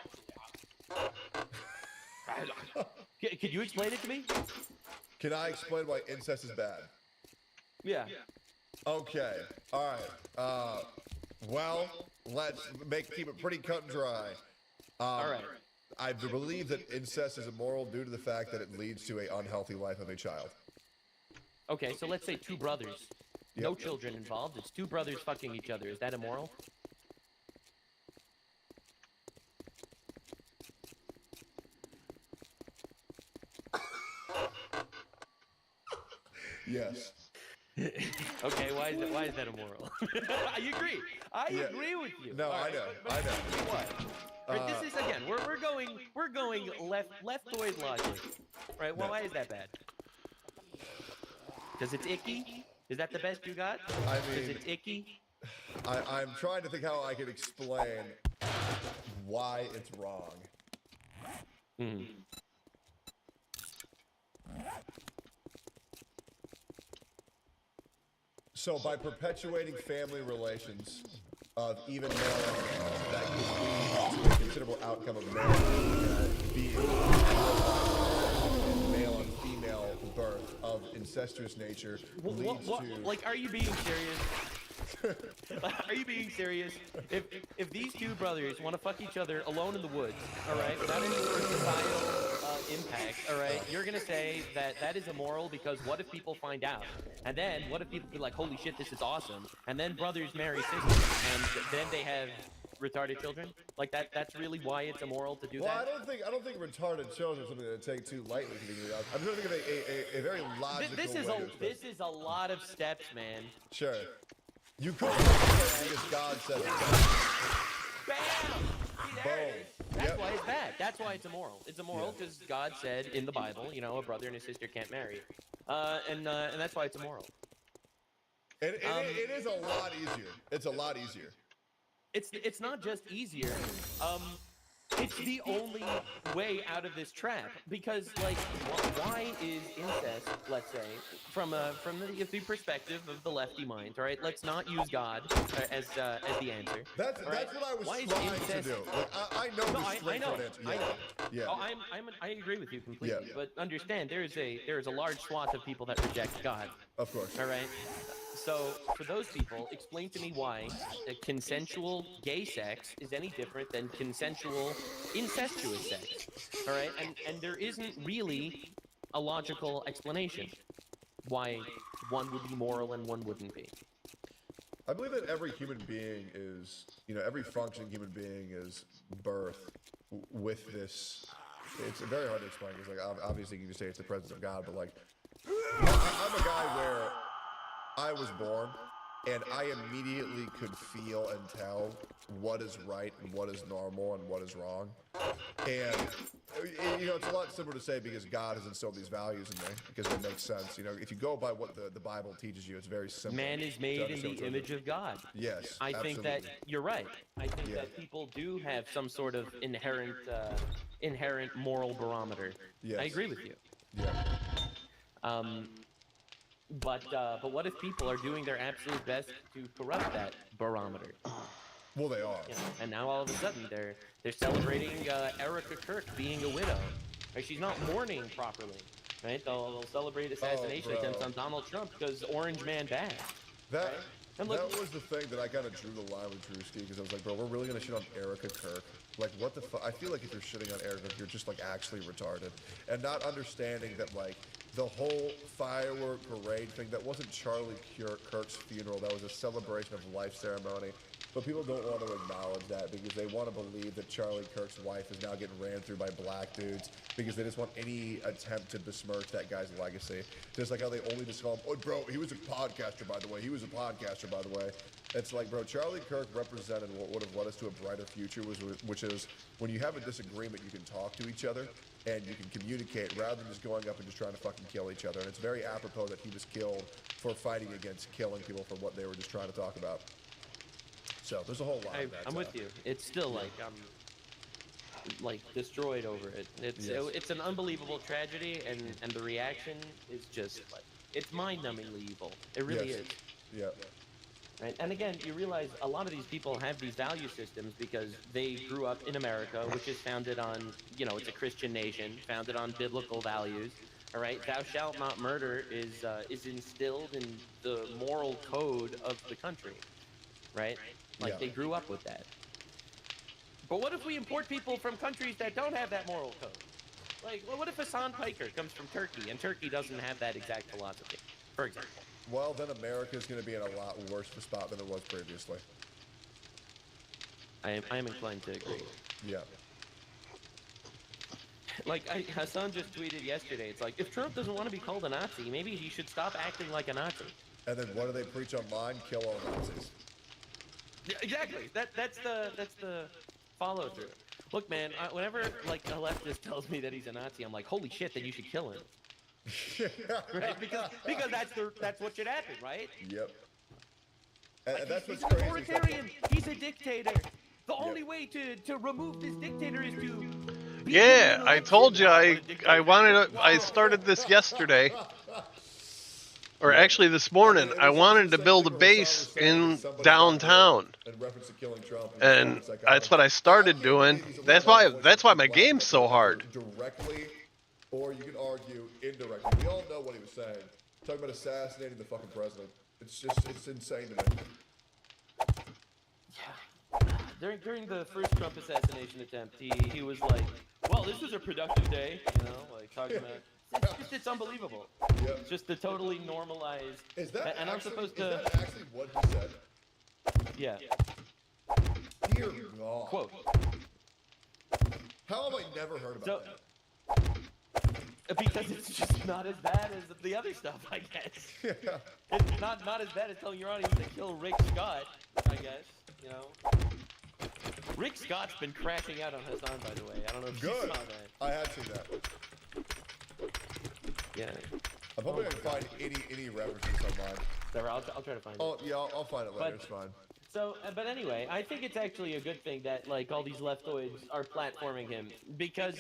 actually. Could you explain it to me? Can I explain why incest is bad? Yeah. Okay. All right. Well, let's keep it pretty cut and dry. All right. I believe that incest is immoral due to the fact that it leads to an unhealthy life of a child. Okay, so let's say two brothers, no children involved. It's two brothers fucking each other. Is that immoral? Yes. Okay, why is that immoral? I agree. I agree with you. No, I know. I know. What? Right, this is again. We're going leftoid logic. Right? Well, why is that bad? Because it's icky. Is that the best you got? I mean, because it's icky. I'm trying to think how I can explain why it's wrong. Hmm. So by perpetuating family relations of even male that could lead to a considerable outcome of marriage being male and female birth of incestuous nature leads to. Like, are you being serious? Are you being serious? If these two brothers want to fuck each other alone in the woods, all right, without any sort of societal impact, all right, you're gonna say that that is immoral because what if people find out? And then what if people be like, holy shit, this is awesome? And then brothers marry sisters, and then they have retarded children? Like that's really why it's immoral to do Well, that? I don't think retarded children are something to take too lightly. To be honest. I'm trying to think of a very logical This is way a to express this is a lot of steps, man. Sure. You could because God said it. Bam! See, there it is. That's Yep. why it's bad. That's why it's immoral. It's immoral because God said in the Bible, you know, a brother and a sister can't marry, and that's why it's immoral. It is a lot easier. It's a lot easier. It's not just easier. It's the only way out of this trap because, like, why is incest? Let's say from the perspective of the lefty mind, all right? Let's not use God as the answer. That's all right? what I was Why is trying incest... to do. Like, I know No, the I straight know. answer. I know. Yeah. Oh, I agree with you completely. Yeah. But understand, there is a large swath of people that reject God. Of course. All right. So for those people, explain to me why consensual gay sex is any different than consensual incestuous sex. All right. And there isn't really a logical explanation why one would be moral and one wouldn't be. I believe that every human being is, every functioning human being is birthed with this. It's very hard to explain because, like, obviously you can just say it's the presence of God, but like, I'm a guy where I was born and I immediately could feel and tell what is right and what is normal and what is wrong. And it's a lot simpler to say because God has instilled these values in me because it makes sense. If you go by what the Bible teaches you, it's very simple. Man is made in the image of God. Yes, I think that absolutely. you're right. I think that people do have some sort of inherent moral barometer. Yes. I agree with you. Yeah. But what if people are doing their absolute best to corrupt that barometer? Well, they are. And now all of a sudden they're celebrating Erica Kirk being a widow. Right? She's not mourning properly. Right? They'll celebrate assassination attempts on Donald Trump because Orange Man bad. That And look, that was the thing that I kind of drew the line with Drewski because I was like, bro, we're really gonna shit on Erica Kirk. Like, what the fuck? I feel like if you're shitting on Erica, you're just like actually retarded and not understanding that like the whole firework parade thing that wasn't Charlie Kirk's funeral. That was a celebration of life ceremony. But people don't want to acknowledge that because they want to believe that Charlie Kirk's wife is now getting ran through by black dudes because they just want any attempt to besmirch that guy's legacy. Just like how they only just call him, oh, bro, he was a podcaster, by the way. He was a podcaster, by the way. It's like, bro, Charlie Kirk represented what would have led us to a brighter future, which is when you have a disagreement, you can talk to each other and you can communicate rather than just going up and just trying to fucking kill each other. And it's very apropos that he was killed for fighting against killing people for what they were just trying to talk about. So there's a whole lot of that. I'm with you. It's still like I'm like destroyed over it. It's an unbelievable tragedy, and the reaction is just like it's mind-numbingly evil. It really is. Yeah. Right? And again, you realize a lot of these people have these value systems because they grew up in America, which is founded on, it's a Christian nation, founded on biblical values. All right, thou shalt not murder is instilled in the moral code of the country, right? Like they grew up with that. But what if we import people from countries that don't have that moral code? Like, well, what if Hassan Piker comes from Turkey and Turkey doesn't have that exact philosophy, for example? Well, then America's going to be in a lot worse of a spot than it was previously. I am inclined to agree. Yeah. Like Hassan just tweeted yesterday, it's like, if Trump doesn't want to be called a Nazi, maybe he should stop acting like a Nazi. And then what do they preach online? Kill all Nazis. Yeah, exactly. That's the follow through. Look, man, whenever like a leftist tells me that he's a Nazi, I'm like, holy shit, then you should kill him. Right? Because that's what should happen, right? Yep. Like, And that's he's what's an crazy. authoritarian. He's a dictator. The only way to remove this dictator is to. Yeah, I told you I started this yesterday. Or actually this morning. I wanted to build a base in downtown. And that's what I started doing. That's why my game's so hard. Directly, or you can argue indirectly. We all know what he was saying. Talking about assassinating the fucking president. It's insane to me. during the first Trump assassination attempt, he was like, "Well, this was a productive day," you know, like talking about. It's unbelievable. Yep. Just the totally normalized. Is that and actually, I'm supposed to. is that actually what he said? Yeah. Dear God. Quote. How have I never heard about that? Because it's just not as bad as the other stuff, I guess. Yeah. It's not as bad as telling your audience to kill Rick Scott, I guess, you know. Rick Scott's been crashing out on Hassan, by the way. I don't know if you Good. saw that. I have seen that. Yeah. I'm hoping I can find any references online. Whatever, I'll try to find it. Oh, yeah, I'll find it later. But- It's fine. So, but anyway, I think it's actually a good thing that, like, all these leftoids are platforming him. Because,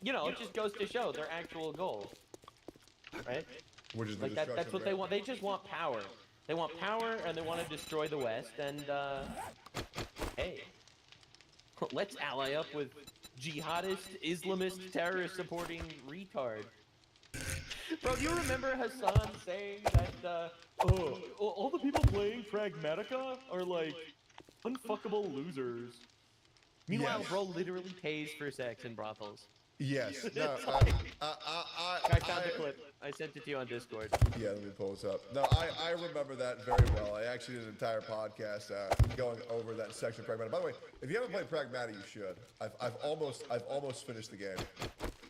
you know, it just goes to show their actual goal. Right? Which is the like that's destruction what of they man. want. They just want power. They want power and they want to destroy the West. And, hey, let's ally up with jihadist, Islamist, terrorist-supporting retard. Bro, do you remember Hassan saying that, all the people playing Pragmatica are, like, unfuckable losers? Meanwhile, Yes. bro literally pays for sex in brothels. Yes. It's No, like- I found the clip. I sent it to you on Discord. Yeah, let me pull this up. No, I remember that very well. I actually did an entire podcast going over that section of Pragmatic. By the way, if you haven't played Pragmatic, you should. I've almost finished the game.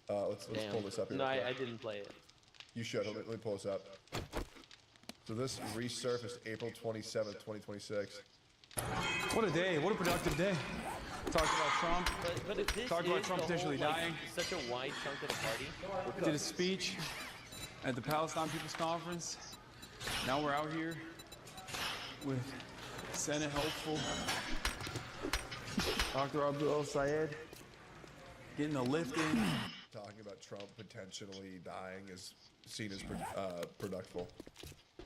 Let's Damn. pull this up here. No, real quick. I didn't play it. You should. Let me pull this up. So this resurfaced April 27th, 2026. What a day. What a productive day. Talked about Trump. But if this Talked about is Trump the potentially whole, like, dying. such a wide chunk of the party. Did a speech at the Palestine People's Conference. Now we're out here with Senate hopeful Dr. Abdul Sayed getting a lift in. Talking about Trump potentially dying is seen as productive.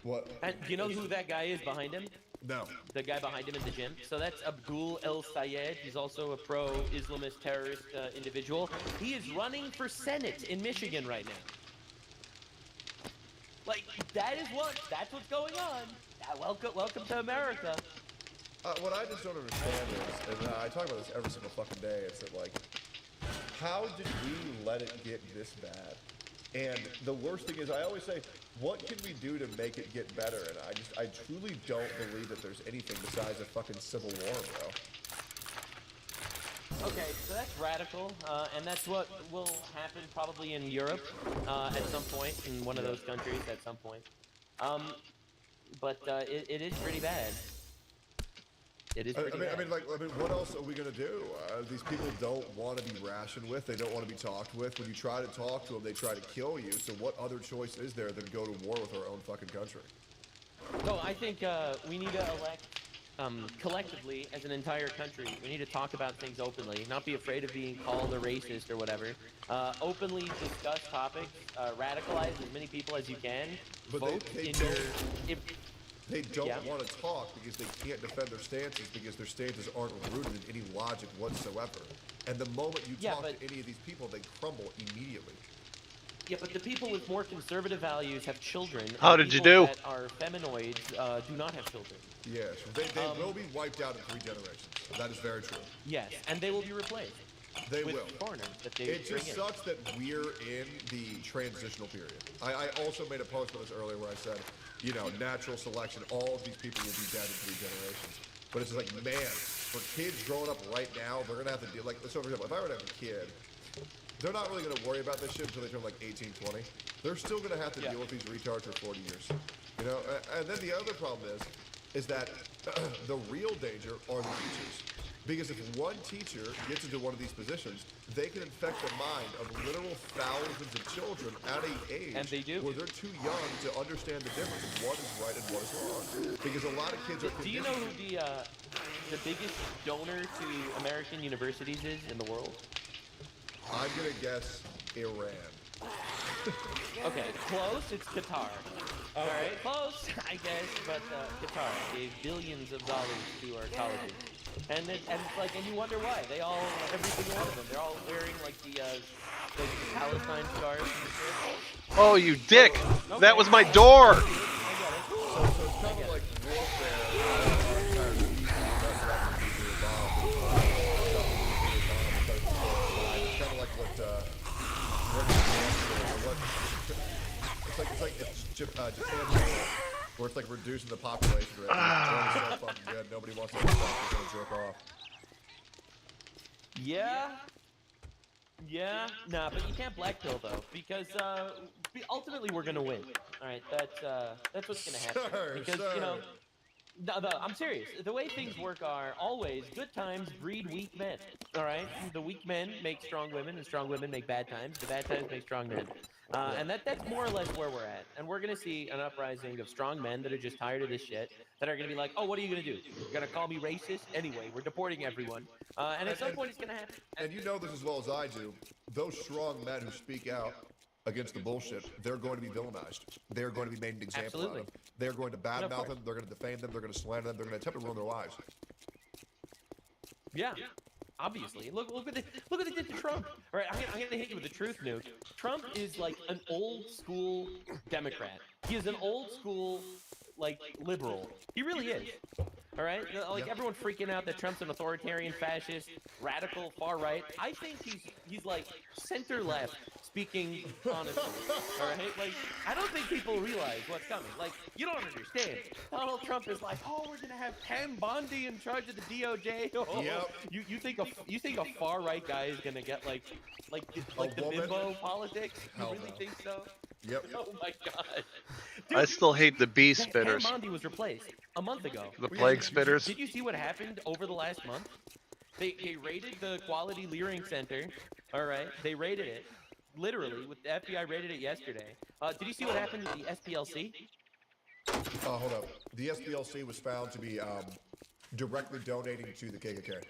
What? And do you know who that guy is behind him? No. The guy behind him in the gym. So that's Abdul El Sayed. He's also a pro-Islamist terrorist individual. He is running for Senate in Michigan right now. Like, that's what's going on. Welcome to America. What I just don't understand is, and I talk about this every single fucking day, it's that, like, how did we let it get this bad? And the worst thing is, I always say, what can we do to make it get better? And I truly don't believe that there's anything besides a fucking civil war, bro. Okay, so that's radical, and that's what will happen probably in Europe at some point, in one of those countries at some point. But it is pretty bad. It is pretty bad. I mean, what else are we gonna do? These people don't want to be rationed with. They don't want to be talked with. When you try to talk to them, they try to kill you. So what other choice is there than go to war with our own fucking country? So I think we need to elect collectively as an entire country. We need to talk about things openly, not be afraid of being called a racist or whatever. Openly discuss topics, radicalize as many people as you can. But vote they in don't- your. They don't Yeah. want to talk because they can't defend their stances because their stances aren't rooted in any logic whatsoever. And the moment you talk to any of these people, they crumble immediately. Yeah, but the people with more conservative values have children. and How did you people do? That are feminoids do not have children. Yes, they will be wiped out in 3 generations. That is very true. Yes, and they will be replaced. They with will. foreigners that they It bring just in. sucks that we're in the transitional period. I also made a post about this earlier where I said, you know, natural selection, all of these people will be dead in 3 generations. But it's just like, man, for kids growing up right now, they're going to have to deal, like, so for example, if I were to have a kid, they're not really going to worry about this shit until they turn like 18, 20. They're still going to have to deal with these retards for 40 years. You know, and then the other problem is that the real danger are the teachers. Because if one teacher gets into one of these positions, they can infect the mind of literal thousands of children at an age And they do. where they're too young to understand the difference of what is right and what is wrong. Because a lot of kids are Do you know who the biggest donor to American universities is in the world? I'm going to guess Iran. Okay, close. It's Qatar. All right, close, I guess, but Qatar gave billions of dollars to our colleges, and it's like, and you wonder why they all, every single one of them, they're all wearing like the Palestine scarves. And shit. Oh, you dick! That was my door! So it's kind of like warfare. Japan's model, where it's like reducing the population rate. It's so fucking good. Nobody wants to have sex. They're gonna jerk off. Yeah. Yeah. Nah, but you can't black pill though, because ultimately we're gonna win. All right, that's what's gonna happen. Sure, because sure. you know. No, I'm serious. The way things work are always good times breed weak men. All right, the weak men make strong women, and strong women make bad times. The bad times make strong men, and that's more or less where we're at. And we're gonna see an uprising of strong men that are just tired of this shit. That are gonna be like, oh, what are you gonna do? You're gonna call me racist? Anyway, we're deporting everyone. And at some point, it's gonna happen. And you know this as well as I do. Those strong men who speak out against the bullshit, they're going to be villainized. They're going to be made an example Absolutely. out of. They're going to badmouth course. them. They're going to defame them. They're going to slander them. They're going to attempt to ruin their lives. Yeah, obviously. Look what they did to Trump. All right, I'm gonna hit you with the truth, Nuke. Trump is like an old school Democrat. He is an old school like liberal. He really is. All right, like everyone freaking out that Trump's an authoritarian, fascist, radical, far right. I think he's like center left. Speaking honestly, all right? Like, I don't think people realize what's coming. Like, you don't understand. Donald Trump is like, oh, we're gonna have Pam Bondi in charge of the DOJ. Oh, Yep. You think a far right guy is gonna get like the woman? bimbo politics? You Hell really no. think so? Yep. Oh my God. I still hate the bee Pam spitters. Bondi was replaced a month ago. The plague spitters. Did you see what happened over the last month? They raided the Quality Leering Center. All right, they raided it. Literally, with the FBI raided it yesterday. Did you see what happened with the SPLC? Hold up. The SPLC was found to be directly donating to the KKK.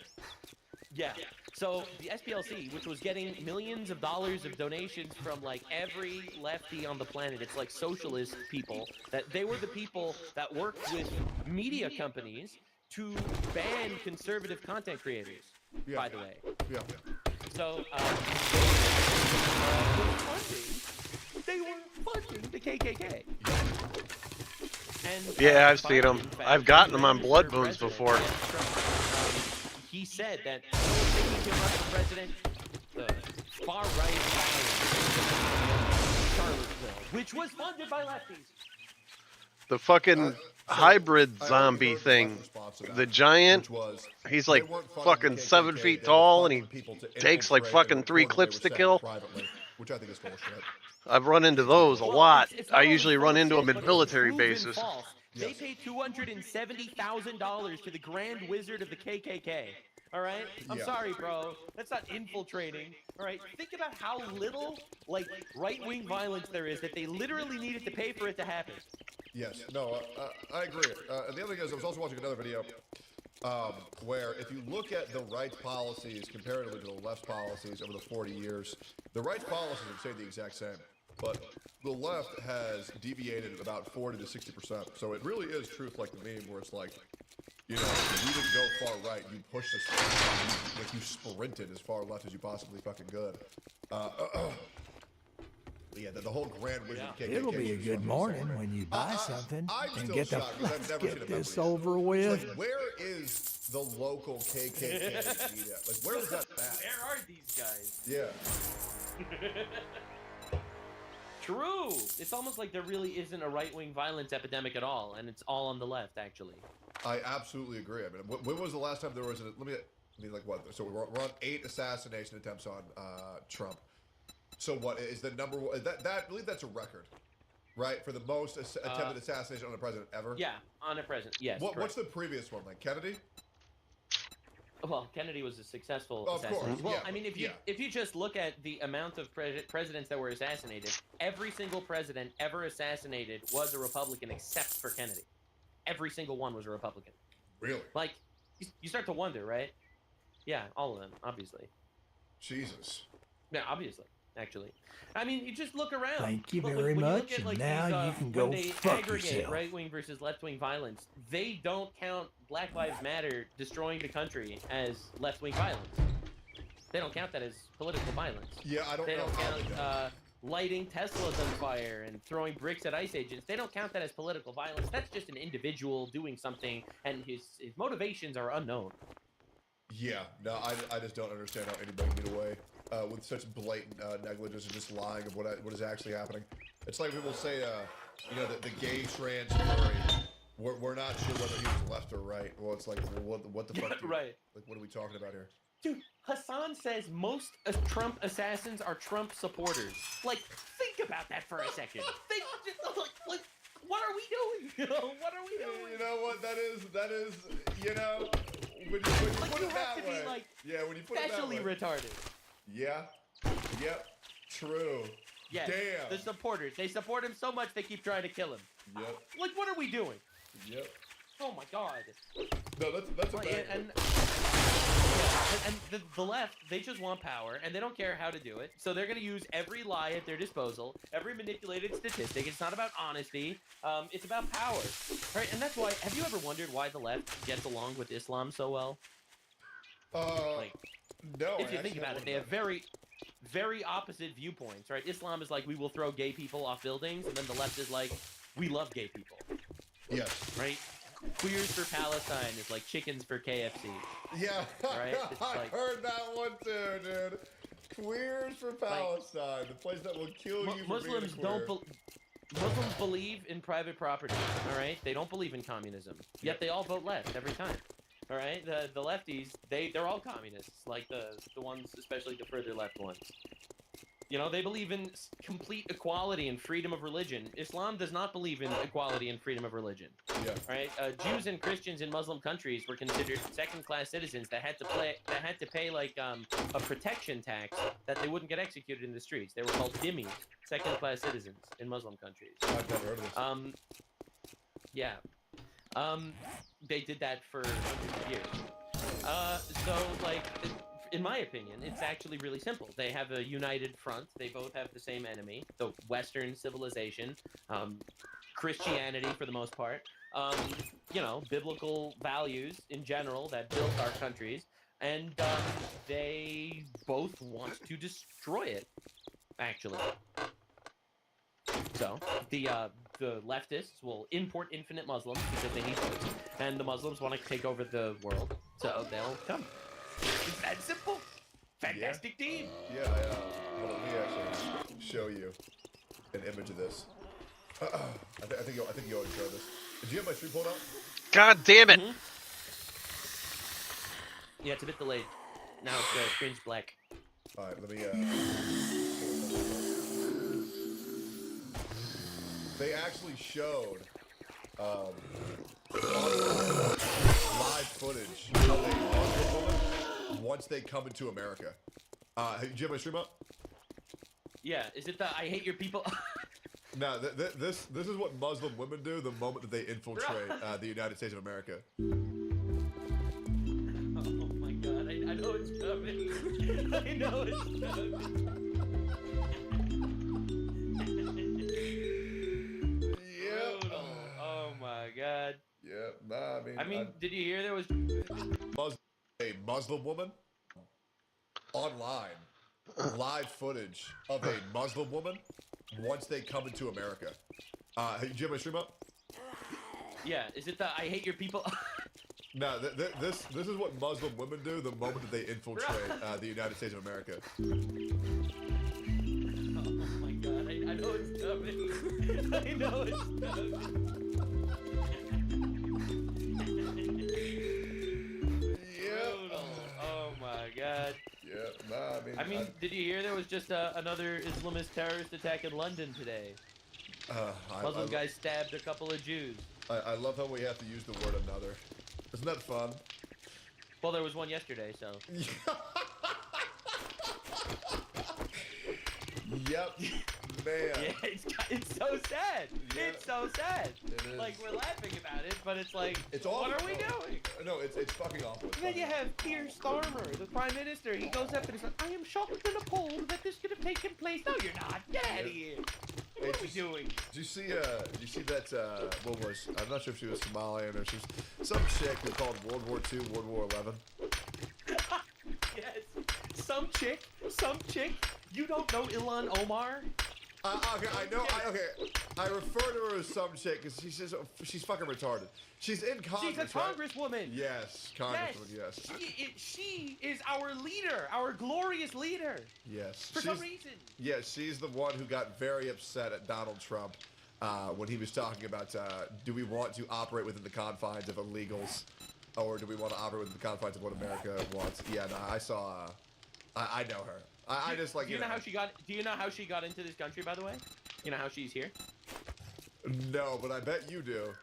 Yeah. So the SPLC, which was getting millions of dollars of donations from like every lefty on the planet, it's like socialist people, that they were the people that worked with media companies to ban conservative content creators, by the way. Yeah. So, they were funding the KKK. And, Yeah, I've seen them. Biden, in fact, I've gotten them on the blood third moons president, before. he said that taking him up for president, the far right violence, Charlottesville, which was funded by lefties. The fucking hybrid zombie thing. The giant, he's like fucking 7 feet tall and he takes like fucking 3 clips to kill. Which I think is bullshit. I've run into those a lot. I usually run into them at military bases. They paid $270,000 to the Grand Wizard of the KKK. All right? I'm sorry, bro. That's not infiltrating. All right? Think about how little, like, right-wing violence there is that they literally needed to pay for it to happen. Yes. No, I agree. And the other thing is, I was also watching another video where if you look at the right's policies comparatively to the left's policies over the 40 years, the right's policies would stay the exact same. But the left has deviated about 40 to 60%. So it really is truth like the meme where it's like, you know, you didn't go far right, you pushed us, like you sprinted as far left as you possibly fucking could. Yeah, the whole Grand Wizard KKK. It'll be a good morning when you buy something I'm and still get the shocked 'cause I've let's never seen a get member this yet. over It's with. like, where is the local KKK media? Like, where is that at? Where are these guys? Yeah. True. It's almost like there really isn't a right-wing violence epidemic at all, and it's all on the left, actually. I absolutely agree. I mean, when was the last time there was a, let me like what? So we're on 8 assassination attempts on Trump. So what is the number one? That I believe that's a record, right? For the most attempted assassination on a president ever. Yeah, on a president. Yes. What's the previous one? Like Kennedy? Well, Kennedy was a successful Of course, assassination. Well, yeah, I mean, if you just look at the amount of presidents that were assassinated, every single president ever assassinated was a Republican except for Kennedy. Every single one was a Republican. Really? Like, you start to wonder, right? Yeah, all of them, obviously. Jesus. Yeah, obviously, actually. I mean, you just look around. Thank you Look, very when you look much, at, and like, now these, you can when go they fuck aggregate yourself. right-wing versus left-wing violence, they don't count Black Lives Matter destroying the country as left-wing violence. They don't count that as political violence. Yeah, I don't They know don't how they count lighting Teslas on fire and throwing bricks at ICE agents. They don't count that as political violence. That's just an individual doing something, and his motivations are unknown. Yeah, no, I just don't understand how anybody can get away with such blatant negligence and just lying of what is actually happening. It's like people say, you know, the gay trans story. We're not sure whether he was left or right. Well, it's like, well, what the fuck? Right. Like, what are we talking about here? Dude, Hassan says most Trump assassins are Trump supporters. Like, think about that for a second. Think, like, what are we doing? What are we doing? You know what? That is, you know, when you put it that way. Like, yeah, when you put it that way. especially retarded. Yeah. Yep. True. Yes, Damn. the supporters. They support him so much they keep trying to kill him. Yep. Like, what are we doing? Yep. Oh my god. No, that's a bad and the left, they just want power, and they don't care how to do it. So they're going to use every lie at their disposal, every manipulated statistic. It's not about honesty. It's about power, right? And that's why. Have you ever wondered why the left gets along with Islam so well? No. If you think about it, they have very opposite viewpoints, right? Islam is like, we will throw gay people off buildings, and then the left is like, we love gay people. Yes. Right? Queers for Palestine is like chickens for KFC. Yeah. Right? It's I like, heard that one too, dude. Queers for Palestine, the place that will kill you for being a queer. Muslims believe in private property, all right? They don't believe in communism. Yet they all vote left every time. All right? The lefties, they're all communists, like the ones, especially the further left ones. You know, they believe in complete equality and freedom of religion. Islam does not believe in equality and freedom of religion. Yeah. Right? Jews and Christians in Muslim countries were considered second-class citizens that had to pay like a protection tax that they wouldn't get executed in the streets. They were called dhimmis, second-class citizens in Muslim countries. I've never heard of this. Yeah. They did that for hundreds of years. So like. In my opinion, it's actually really simple. They have a united front. They both have the same enemy, the Western civilization, Christianity for the most part, you know, biblical values in general that built our countries, and they both want to destroy it, actually. So, the leftists will import infinite Muslims because they need votes, and the Muslims want to take over the world, so they'll come. It's that simple. Fantastic team. Yeah, well, let me actually show you an image of this. I think you'll enjoy this. Did you have my stream pulled up? God damn it! Yeah, it's a bit delayed. Now it's screen's black. All right, let me. They actually showed live footage of a Muslim woman once they come into America. Did you have my stream up? Yeah, is it the I hate your people? No, this is what Muslim women do the moment that they infiltrate the United States of America. Oh my god, I know it's coming. I know it's coming. Yep. Oh my god. Yep. Nah, I mean, did you hear there was a Muslim woman online live footage of a Muslim woman once they come into America? Did you have my stream up? Yeah, is it the I hate your people? No, this is what Muslim women do the moment that they infiltrate the United States of America. Oh my god, I know it's coming. I know it's coming. Oh my god. Yeah, nah, I mean, did you hear there was just another Islamist terrorist attack in London today? Muslim guy stabbed a couple of Jews. I love how we have to use the word another. Isn't that fun? Well, there was one yesterday, so. Yep, man. Yeah, it's so sad. Yeah. It's so sad. It is. Like, we're laughing about it, but it's like, It's awful. what are we doing? No, it's fucking awful. And then you have Keir Starmer, the Prime Minister. He goes up and he's like, I am shocked and appalled that this could have taken place. No, you're not. Get out of here. What are we doing? Did you see that, what was, I'm not sure if she was Somalian or she was some chick who called World War II World War 11. Yes. Some chick, you don't know Ilhan Omar? Okay, I know. I refer to her as some chick because she's fucking retarded. She's in Congress. She's a congresswoman. Yes, congresswoman. Yes. She is our leader, our glorious leader. Yes. For some reason. Yes, she's the one who got very upset at Donald Trump when he was talking about do we want to operate within the confines of illegals, or do we want to operate within the confines of what America wants? Yeah, no, I saw. I know her. I just like. Do you know how she got? Do you know how she got into this country? By the way, you know how she's here? No, but I bet you do.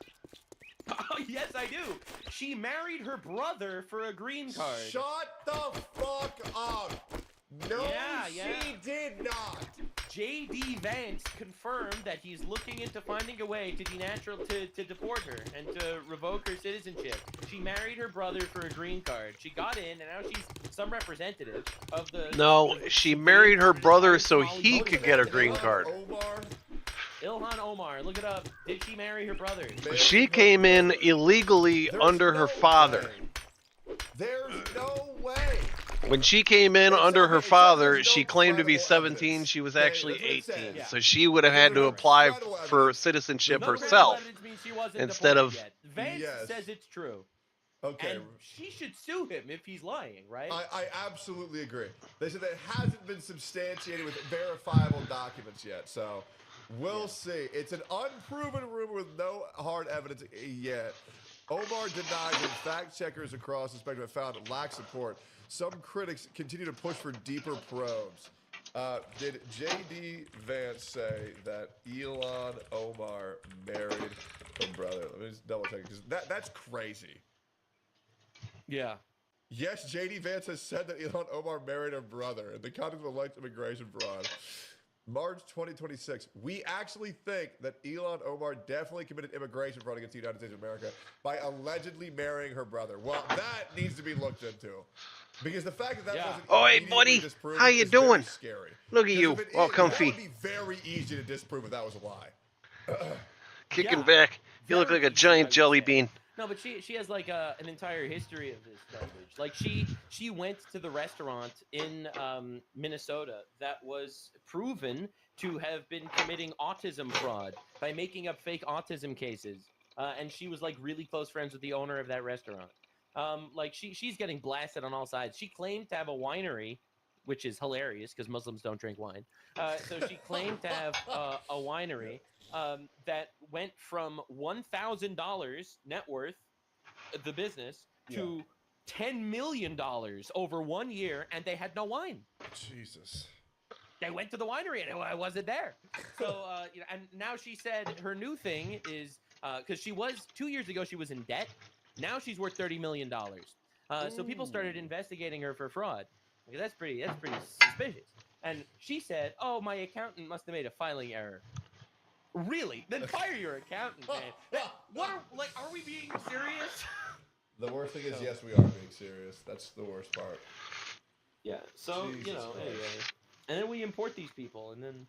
Oh, yes, I do. She married her brother for a green card. Shut the fuck up. No, she did not. J.D. Vance confirmed that he's looking into finding a way to deport her and to revoke her citizenship. She married her brother for a green card. She got in, and now she's some representative of the... No, she married her brother so he could get a green card. Ilhan Omar, look it up. Did she marry her brother? She came in illegally under her father. There's no way. When she came in under her father, she claimed to be 17. She was actually 18. So she would have had to apply for citizenship herself instead of... Vance says it's true. Okay. And she should sue him if he's lying, right? I absolutely agree. They said that it hasn't been substantiated with verifiable documents yet, so we'll see. It's an unproven rumor with no hard evidence yet. Omar denies that fact checkers across the spectrum have found it lacks support. Some critics continue to push for deeper probes. Did J.D. Vance say that Ilhan Omar married her brother? Let me just double check because that's crazy. Yeah. Yes, J.D. Vance has said that Ilhan Omar married her brother in the context of alleged immigration fraud. March 2026. We actually think that Ilhan Omar definitely committed immigration fraud against the United States of America by allegedly marrying her brother. Well, that needs to be looked into. Because the fact that wasn't Oh, hey, buddy. How you doing? Scary. Look at you. All comfy. That would be very easy to disprove if that was a lie. Kicking back. You look like a giant jelly bean. No, but she has like an entire history of this garbage. Like she went to the restaurant in Minnesota that was proven to have been committing autism fraud by making up fake autism cases, and she was like really close friends with the owner of that restaurant. Like she's getting blasted on all sides. She claimed to have a winery, which is hilarious because Muslims don't drink wine. So she claimed to have a winery that went from $1,000 net worth, the business, to $10 million over 1 year, and they had no wine. Jesus. They went to the winery and I wasn't there. So, and now she said her new thing is because she was 2 years ago she was in debt. Now she's worth $30 million. So people started investigating her for fraud. Like, that's pretty suspicious. And she said, "Oh, my accountant must have made a filing error." Really? Then fire your accountant, man. Are we being serious? The worst thing is, yes, we are being serious. That's the worst part. Yeah. So Jesus anyway, Christ. and then we import these people, and then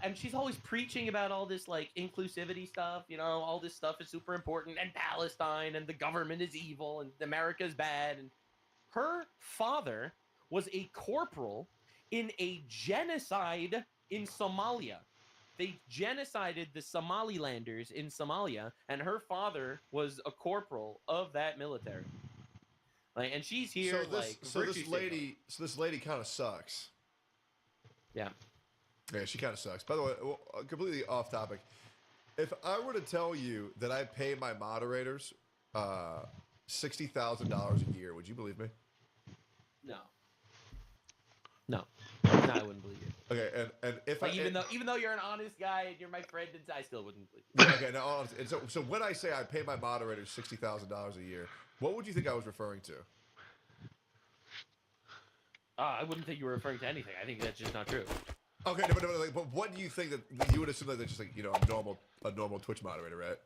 and she's always preaching about all this like inclusivity stuff. All this stuff is super important, and Palestine, and the government is evil, and America's bad. And her father was a corporal in a genocide in Somalia. They genocided the Somalilanders in Somalia, and her father was a corporal of that military. Like, and she's here. So this lady kind of sucks. Yeah. Yeah, she kind of sucks. By the way, completely off topic. If I were to tell you that I pay my moderators $60,000 a year, would you believe me? No, I wouldn't believe you. Okay, and if even though you're an honest guy and you're my friend, I still wouldn't believe you. Okay, now honestly, and so when I say I pay my moderators $60,000 a year, what would you think I was referring to? I wouldn't think you were referring to anything. I think that's just not true. Okay, but what do you think that you would assume that they're just like a normal Twitch moderator, right?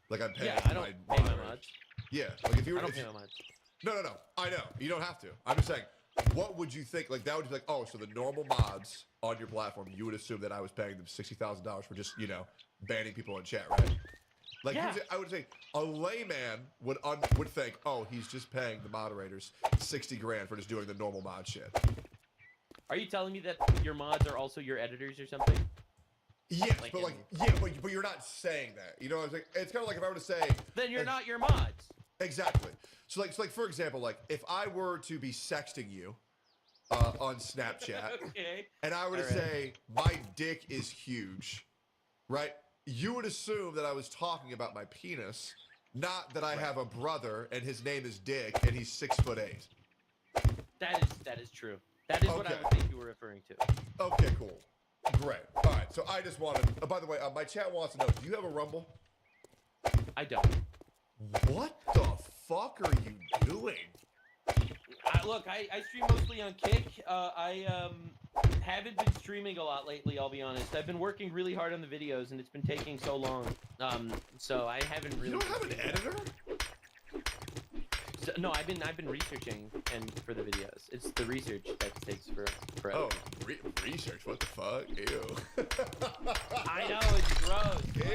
Like I'm paying. Yeah, I don't pay my mods. Yeah, like if you were. I don't pay my mods. No. I know you don't have to. I'm just saying. What would you think? Like that would be like, oh, so the normal mods on your platform, you would assume that I was paying them $60,000 for just banning people in chat, right? Like I would say a layman would think, oh, he's just paying the moderators $60,000 for just doing the normal mod shit. Are you telling me that your mods are also your editors or something? Yes, but you're not saying that. You know what I'm saying? It's kind of like if I were to say. Then you're not your mods. Exactly. So like for example, like if I were to be sexting you on Snapchat, okay. and I were to say my dick is huge, right? You would assume that I was talking about my penis, not that I have a brother and his name is Dick and he's 6'8". That is true. That is what I would think you were referring to. Okay, cool. Great. All right. So I just wanted. By the way, my chat wants to know: do you have a Rumble? I don't. What the fuck are you doing? Look, I stream mostly on Kick. I haven't been streaming a lot lately. I'll be honest. I've been working really hard on the videos, and it's been taking so long. So I haven't really. You don't have an editor? So, no, I've been researching and for the videos. It's the research that takes forever. Oh, research? What the fuck? Ew. I know, it's gross. Ew, I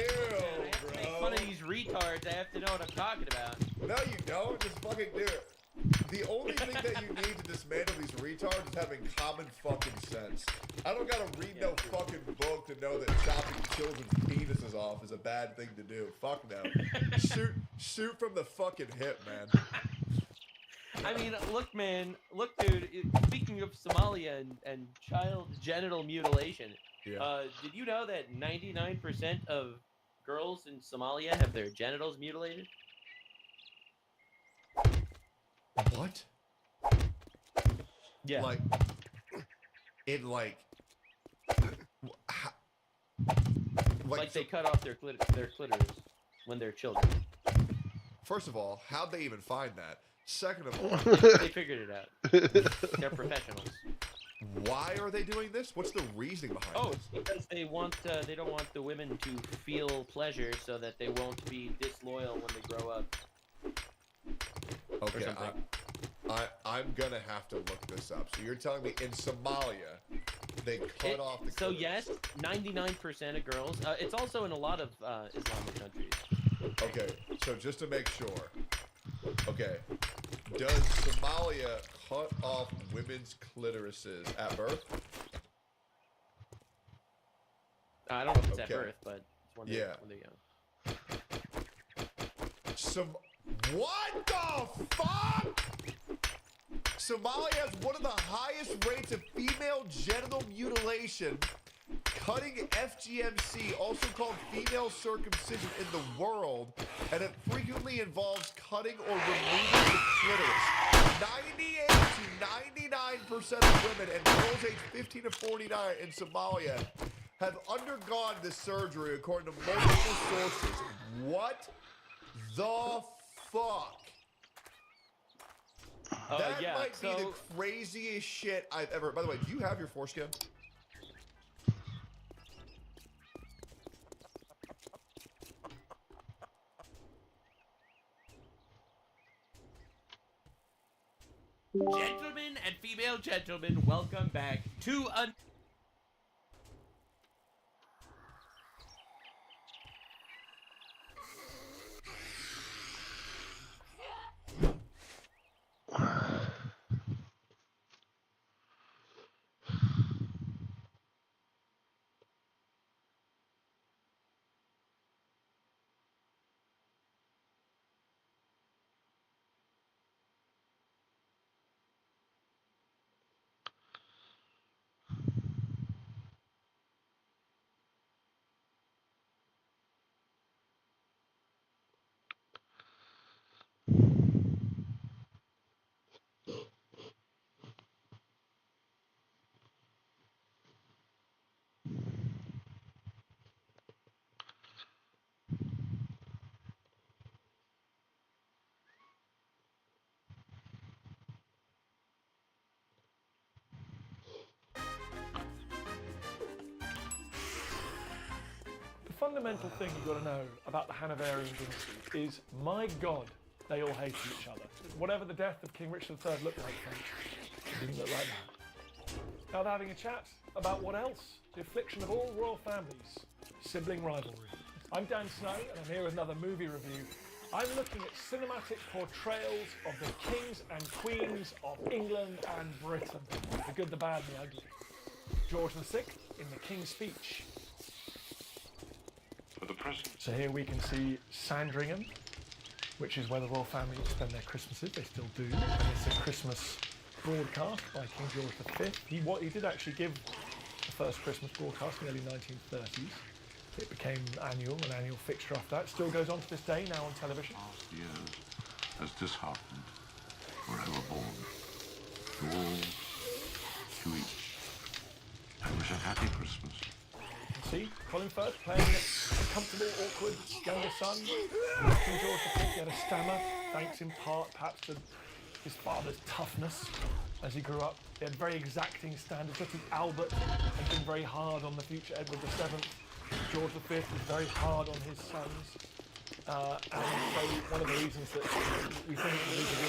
have to bro. make fun of these retards. I have to know what I'm talking about. No, you don't. Just fucking do it. The only thing that you need to dismantle these retards is having common fucking sense. I don't gotta read no fucking book to know that chopping children's penises off is a bad thing to do. Fuck no. Shoot from the fucking hip, man. I mean, look, man. Look, dude. Speaking of Somalia and child genital mutilation, did you know that 99% of girls in Somalia have their genitals mutilated? What? Yeah. Like, in like they cut off their clitoris when they're children. First of all, how'd they even find that? Second of all, they figured it out. They're professionals. Why are they doing this? What's the reasoning behind this? It's because they don't want the women to feel pleasure, so that they won't be disloyal when they grow up. Okay, I'm gonna have to look this up. So you're telling me in Somalia, they cut off the So clitoris. yes, 99% of girls. It's also in a lot of Islamic countries. Okay, so just to make sure. Okay, does Somalia cut off women's clitorises at birth? I don't know if it's at birth, but it's when they're young. What the fuck? Somalia has one of the highest rates of female genital mutilation, cutting FGMC, also called female circumcision, in the world, and it frequently involves cutting or removing the clitoris. 98 to 99% of women and girls aged 15 to 49 in Somalia have undergone this surgery, according to multiple sources. What the fuck? That might be the craziest shit I've ever. By the way, do you have your foreskin? Gentlemen and female gentlemen, welcome back to a... Fundamental thing you've got to know about the Hanoverian dynasty is, my God, they all hated each other. Whatever the death of King Richard III looked like, it didn't look like that. Now they're having a chat about what else? The affliction of all royal families, sibling rivalry. I'm Dan Snow, and I'm here with another movie review. I'm looking at cinematic portrayals of the kings and queens of England and Britain. The good, the bad, and the ugly. George VI in the King's Speech. For the present. So here we can see Sandringham, which is where the royal family spend their Christmases. They still do. And it's a Christmas broadcast by King George V. He did actually give the first Christmas broadcast in the early 1930s. It became an annual fixture after that. Still goes on to this day now on television. Past years has disheartened, forever born. To all, to each. I wish a happy Christmas. You can see Colin Firth playing a comfortable, awkward younger son. King George V, he had a stammer, thanks in part perhaps to his father's toughness as he grew up. He had very exacting standards, just as Albert had been very hard on the future Edward VII. George V was very hard on his sons. And so one of the reasons that we think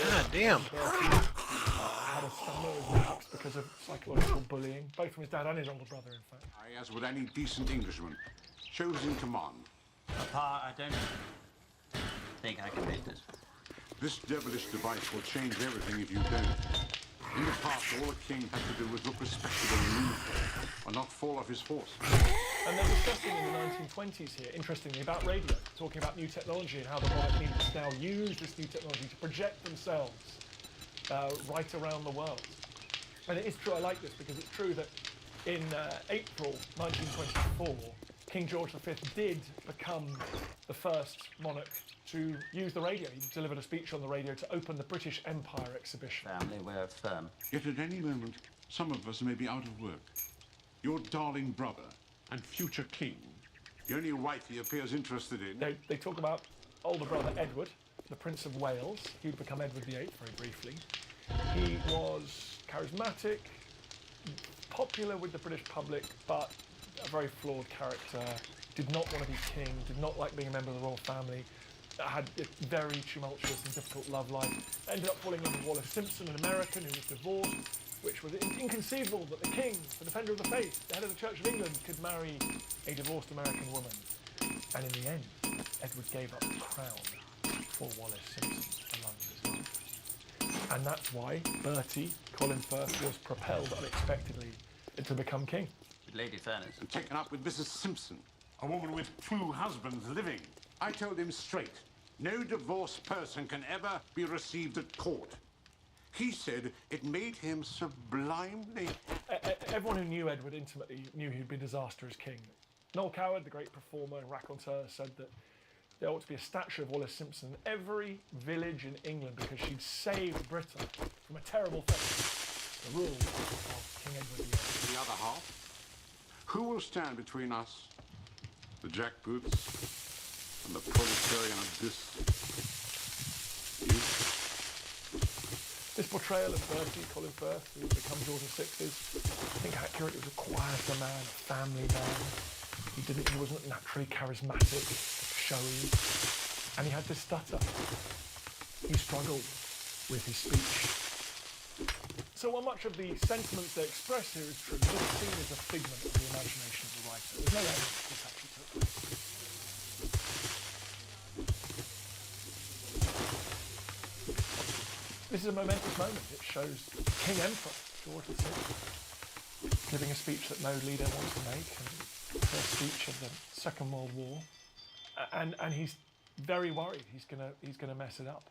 God damn. Had a stammer was perhaps because of psychological bullying, both from his dad and his older brother, in fact. I, as with any decent Englishman, shows in command. Papa, I don't think I can make this. This devilish device will change everything if you don't. In the past, all a king had to do was look respectable and move, or not fall off his horse. And they're discussing in the 1920s here, interestingly, about radio, talking about new technology and how the monarch needs to now use this new technology to project themselves right around the world. And it is true, I like this, because it's true that in April 1924, King George V did become the first monarch to use the radio. He delivered a speech on the radio to open the British Empire exhibition. Family, we're firm. Yet at any moment, some of us may be out of work. Your darling brother and future king, the only wife he appears interested in. They talk about older brother Edward, the Prince of Wales. He would become Edward VIII very briefly. He was charismatic, popular with the British public, but a very flawed character. Did not want to be king, did not like being a member of the royal family. Had a very tumultuous and difficult love life. Ended up falling in love with Wallace Simpson, an American who was divorced, which was inconceivable that the king, the defender of the faith, the head of the Church of England, could marry a divorced American woman. And in the end, Edward gave up the crown for Wallace Simpson along his life. And that's why Bertie, Colin Firth, was propelled unexpectedly to become king. Lady Fairness. And taken up with Mrs. Simpson, a woman with 2 husbands living. I told him straight, no divorced person can ever be received at court. He said it made him sublimely... Everyone who knew Edward intimately knew he'd be a disaster as king. Noel Coward, the great performer and raconteur, said that there ought to be a statue of Wallace Simpson in every village in England because she'd saved Britain from a terrible fate, the rule of King Edward VIII. The other half? Who will stand between us, the jackboots, and the proletarian of this... You? This portrayal of Bertie, Colin Firth, who would become George VI, is, I think, accurate. He was a quieter man, a family man. He wasn't naturally charismatic, showy, and he had this stutter. He struggled with his speech. So while much of the sentiments they express here is true, this scene is a figment of the imagination of the writer. There's no evidence this actually took place. This is a momentous moment. It shows King Emperor George VI giving a speech that no leader wants to make, and first speech of the Second World War, and he's very worried he's gonna mess it up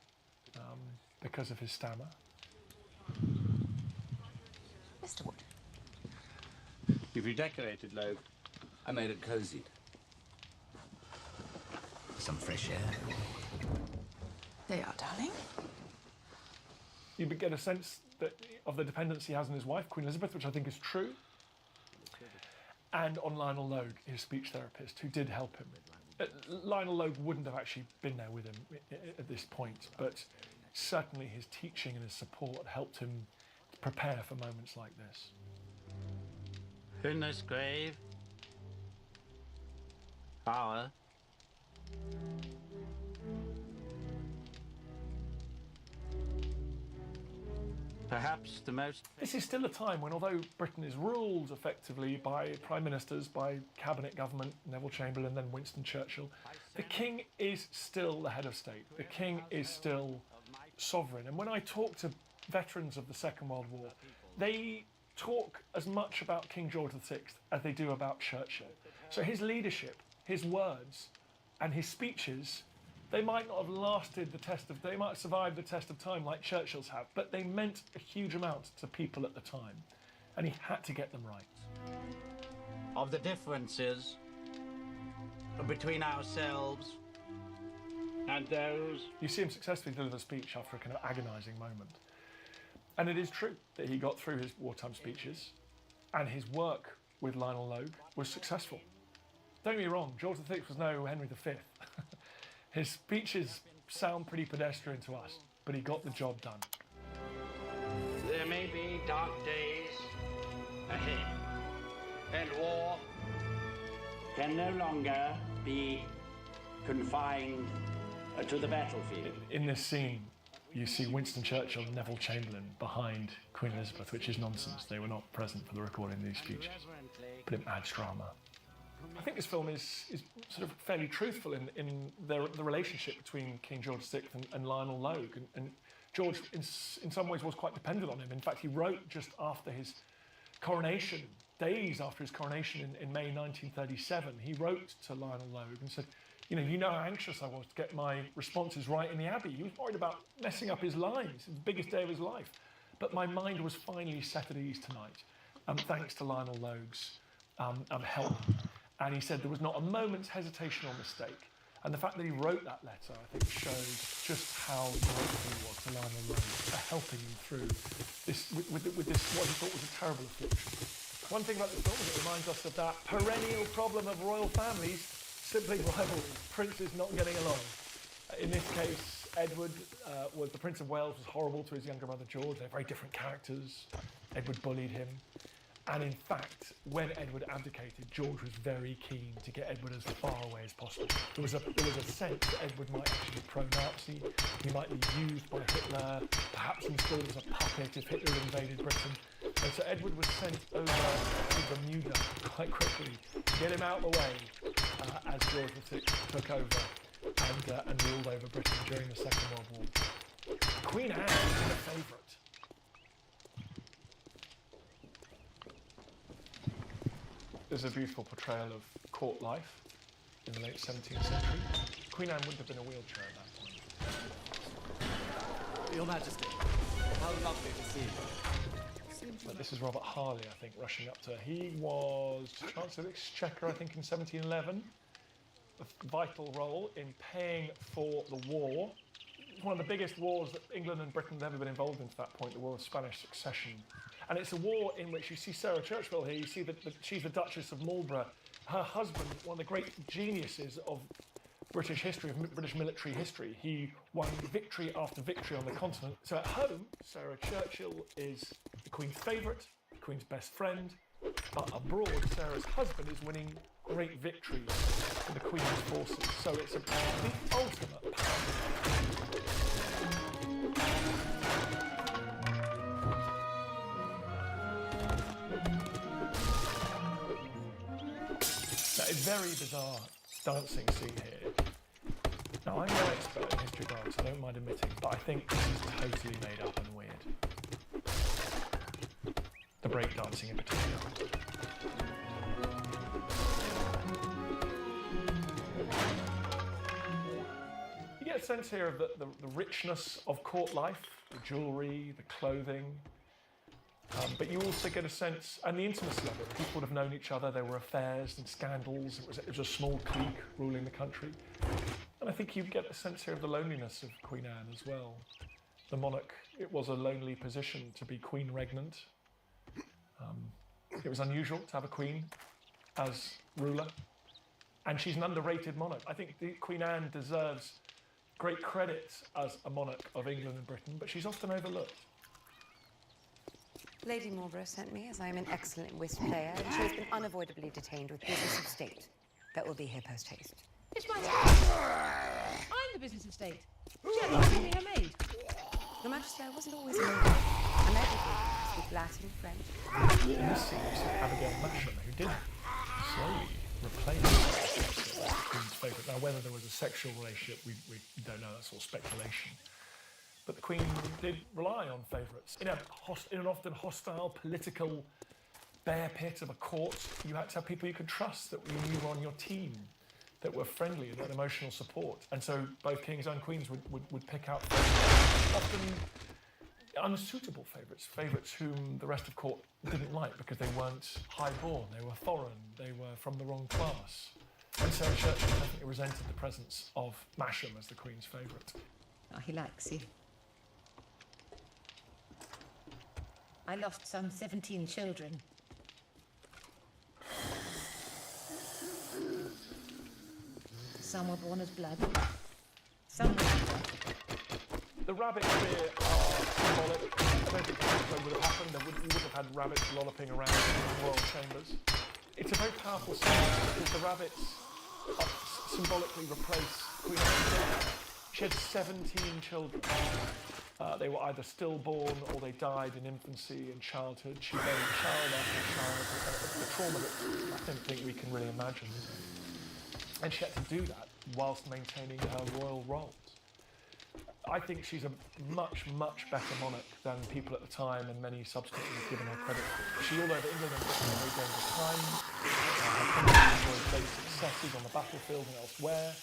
because of his stammer. Mr. Wood. You've redecorated, Loeb. I made it cozy. Some fresh air. They are, darling. You get a sense of the dependence he has on his wife, Queen Elizabeth, which I think is true, and on Lionel Logue, his speech therapist, who did help him. Lionel Logue wouldn't have actually been there with him at this point, but certainly his teaching and his support helped him prepare for moments like this. In this grave, power. Perhaps the most... This is still a time when, although Britain is ruled effectively by prime ministers, by cabinet government, Neville Chamberlain, then Winston Churchill, the king is still the head of state. The king is still sovereign. And when I talk to veterans of the Second World War, they talk as much about King George VI as they do about Churchill. So his leadership, his words, and his speeches, they might not have lasted the test of, they might have survived the test of time like Churchill's have, but they meant a huge amount to people at the time, and he had to get them right. Of the differences between ourselves and those... You see him successfully deliver a speech after a kind of agonising moment. And it is true that he got through his wartime speeches, and his work with Lionel Logue was successful. Don't get me wrong, George VI was no Henry V. His speeches sound pretty pedestrian to us, but he got the job done. There may be dark days ahead, and war can no longer be confined to the battlefield. In this scene, you see Winston Churchill and Neville Chamberlain behind Queen Elizabeth, which is nonsense. They were not present for the recording of these speeches, but it adds drama. I think this film is sort of fairly truthful in the relationship between King George VI and Lionel Logue. And George, in some ways, was quite dependent on him. In fact, he wrote just after his coronation, days after his coronation in May 1937, he wrote to Lionel Logue and said, you know how anxious I was to get my responses right in the Abbey. He was worried about messing up his lines, the biggest day of his life. But my mind was finally set at ease tonight, thanks to Lionel Logue's help. And he said there was not a moment's hesitation or mistake. And the fact that he wrote that letter, I think, shows just how grateful he was to Lionel Logue for helping him through this, with this, what he thought was a terrible affliction. One thing about this film is it reminds us of that perennial problem of royal families, simply rivalry, princes not getting along. In this case, Edward was the Prince of Wales, was horrible to his younger brother George. They're very different characters. Edward bullied him. And in fact, when Edward abdicated, George was very keen to get Edward as far away as possible. There was a sense that Edward might actually be pro-Nazi, he might be used by Hitler, perhaps installed as a puppet if Hitler invaded Britain. And so Edward was sent over to Bermuda quite quickly to get him out of the way as George VI took over and ruled over Britain during the Second World War. Queen Anne was a favourite. There's a beautiful portrayal of court life in the late 17th century. Queen Anne wouldn't have been in a wheelchair at that point. Your Majesty, how lovely to see you. But this is Robert Harley, I think, rushing up to her. He was Chancellor of the Exchequer, I think, in 1711. A vital role in paying for the war. One of the biggest wars that England and Britain had ever been involved in to that point, the War of Spanish Succession. And it's a war in which you see Sarah Churchville here, you see that she's the Duchess of Marlborough. Her husband, one of the great geniuses of British history, of British military history. He won victory after victory on the continent. So at home, Sarah Churchill is the Queen's favourite, the Queen's best friend, but abroad, Sarah's husband is winning great victories for the Queen's forces. So it's the ultimate power. That is very bizarre dancing scene here. Now, I'm no expert in history dance, I don't mind admitting, but I think this is totally made up and weird. The breakdancing in particular. You get a sense here of the richness of court life, the jewellery, the clothing, but you also get a sense, and the intimacy of it. People would have known each other, there were affairs and scandals, it was a small clique ruling the country. And I think you get a sense here of the loneliness of Queen Anne as well. The monarch, it was a lonely position to be queen regnant. It was unusual to have a queen as ruler, and she's an underrated monarch. I think Queen Anne deserves great credit as a monarch of England and Britain, but she's often overlooked. Lady Marlborough sent me, as I am an excellent whist player, and she has been unavoidably detained with business of state. That will be here post-haste. It's my turn. I'm the business of state. She hasn't seen me her maid. Your Majesty, I wasn't always a maid. I speak Latin, French. In this scene, we see Abigail Masham, who did slowly replace the Queen's favourite. Now, whether there was a sexual relationship, we don't know. That's all speculation. But the Queen did rely on favourites. In an often hostile political bear pit of a court, you had to have people you could trust, that you knew were on your team, that were friendly and had emotional support. And so both kings and queens would pick out often unsuitable favourites whom the rest of court didn't like because they weren't high-born, they were foreign, they were from the wrong class. And Sarah Churchill definitely resented the presence of Masham as the Queen's favourite. Oh, he likes you. I lost some 17 children. Some were born as blood. Some were The rabbits here are symbolic. I don't think that would have happened. We wouldn't have had rabbits lolloping around in the royal chambers. It's a very powerful symbol because the rabbits symbolically replace Queen Elizabeth. She had 17 children. They were either stillborn or they died in infancy and childhood. She buried child after child. The trauma that I don't think we can really imagine. And she had to do that whilst maintaining her royal roles. I think she's a much, much better monarch than people at the time and many subsequently have given her credit for. She ruled over England and Britain in a very dangerous time. Her country enjoyed great successes on the battlefield and elsewhere.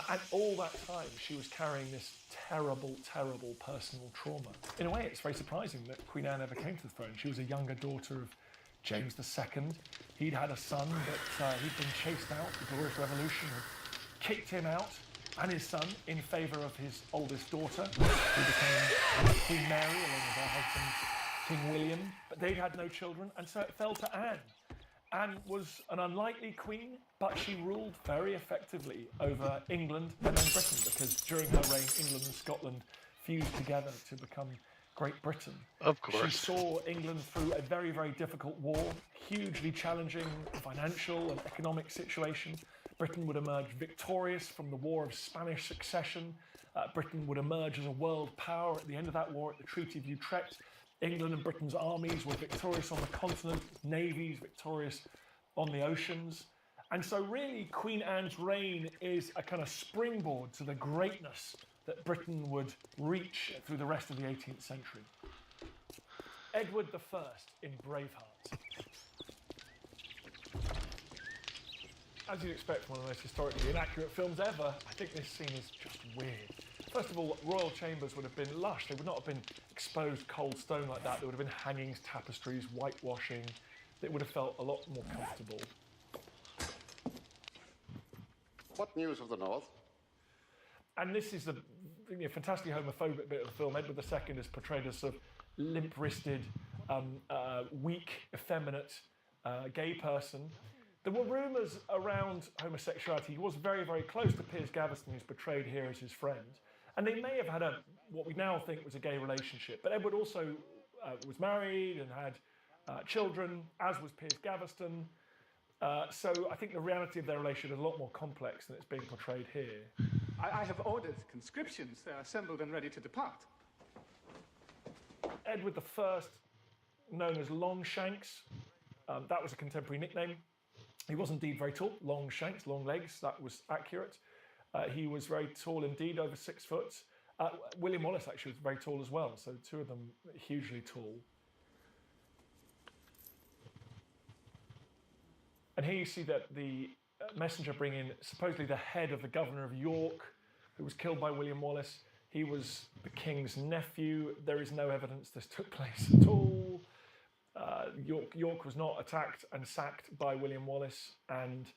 And all that time, she was carrying this terrible, terrible personal trauma. In a way, it's very surprising that Queen Anne ever came to the throne. She was a younger daughter of James II. He'd had a son, but he'd been chased out. The Glorious Revolution had kicked him out and his son in favour of his oldest daughter, who became Queen Mary along with her husband, King William. But they'd had no children, and so it fell to Anne. Anne was an unlikely queen, but she ruled very effectively over England and then Britain, because during her reign, England and Scotland fused together to become Great Britain. Of course. She saw England through a very, very difficult war, hugely challenging financial and economic situation. Britain would emerge victorious from the War of Spanish Succession. Britain would emerge as a world power at the end of that war at the Treaty of Utrecht. England and Britain's armies were victorious on the continent, navies victorious on the oceans. And so really, Queen Anne's reign is a kind of springboard to the greatness that Britain would reach through the rest of the 18th century. Edward I in Braveheart. As you'd expect from one of the most historically inaccurate films ever, I think this scene is just weird. First of all, royal chambers would have been lush. They would not have been exposed cold stone like that. There would have been hangings, tapestries, whitewashing. It would have felt a lot more comfortable. What news of the North? And this is the fantastically homophobic bit of the film. Edward II is portrayed as sort of limp-wristed, weak, effeminate, gay person. There were rumours around homosexuality. He was very, very close to Piers Gaveston, who's portrayed here as his friend. And they may have had what we now think was a gay relationship. But Edward also was married and had children, as was Piers Gaveston. So I think the reality of their relationship is a lot more complex than it's being portrayed here. I have ordered conscriptions. They are assembled and ready to depart. Edward I, known as Longshanks, that was a contemporary nickname. He was indeed very tall, long shanks, long legs, that was accurate. He was very tall indeed, over 6 foot. William Wallace actually was very tall as well, so two of them hugely tall. And here you see that the messenger bring in supposedly the head of the governor of York, who was killed by William Wallace. He was the king's nephew. There is no evidence this took place at all. York was not attacked and sacked by William Wallace, and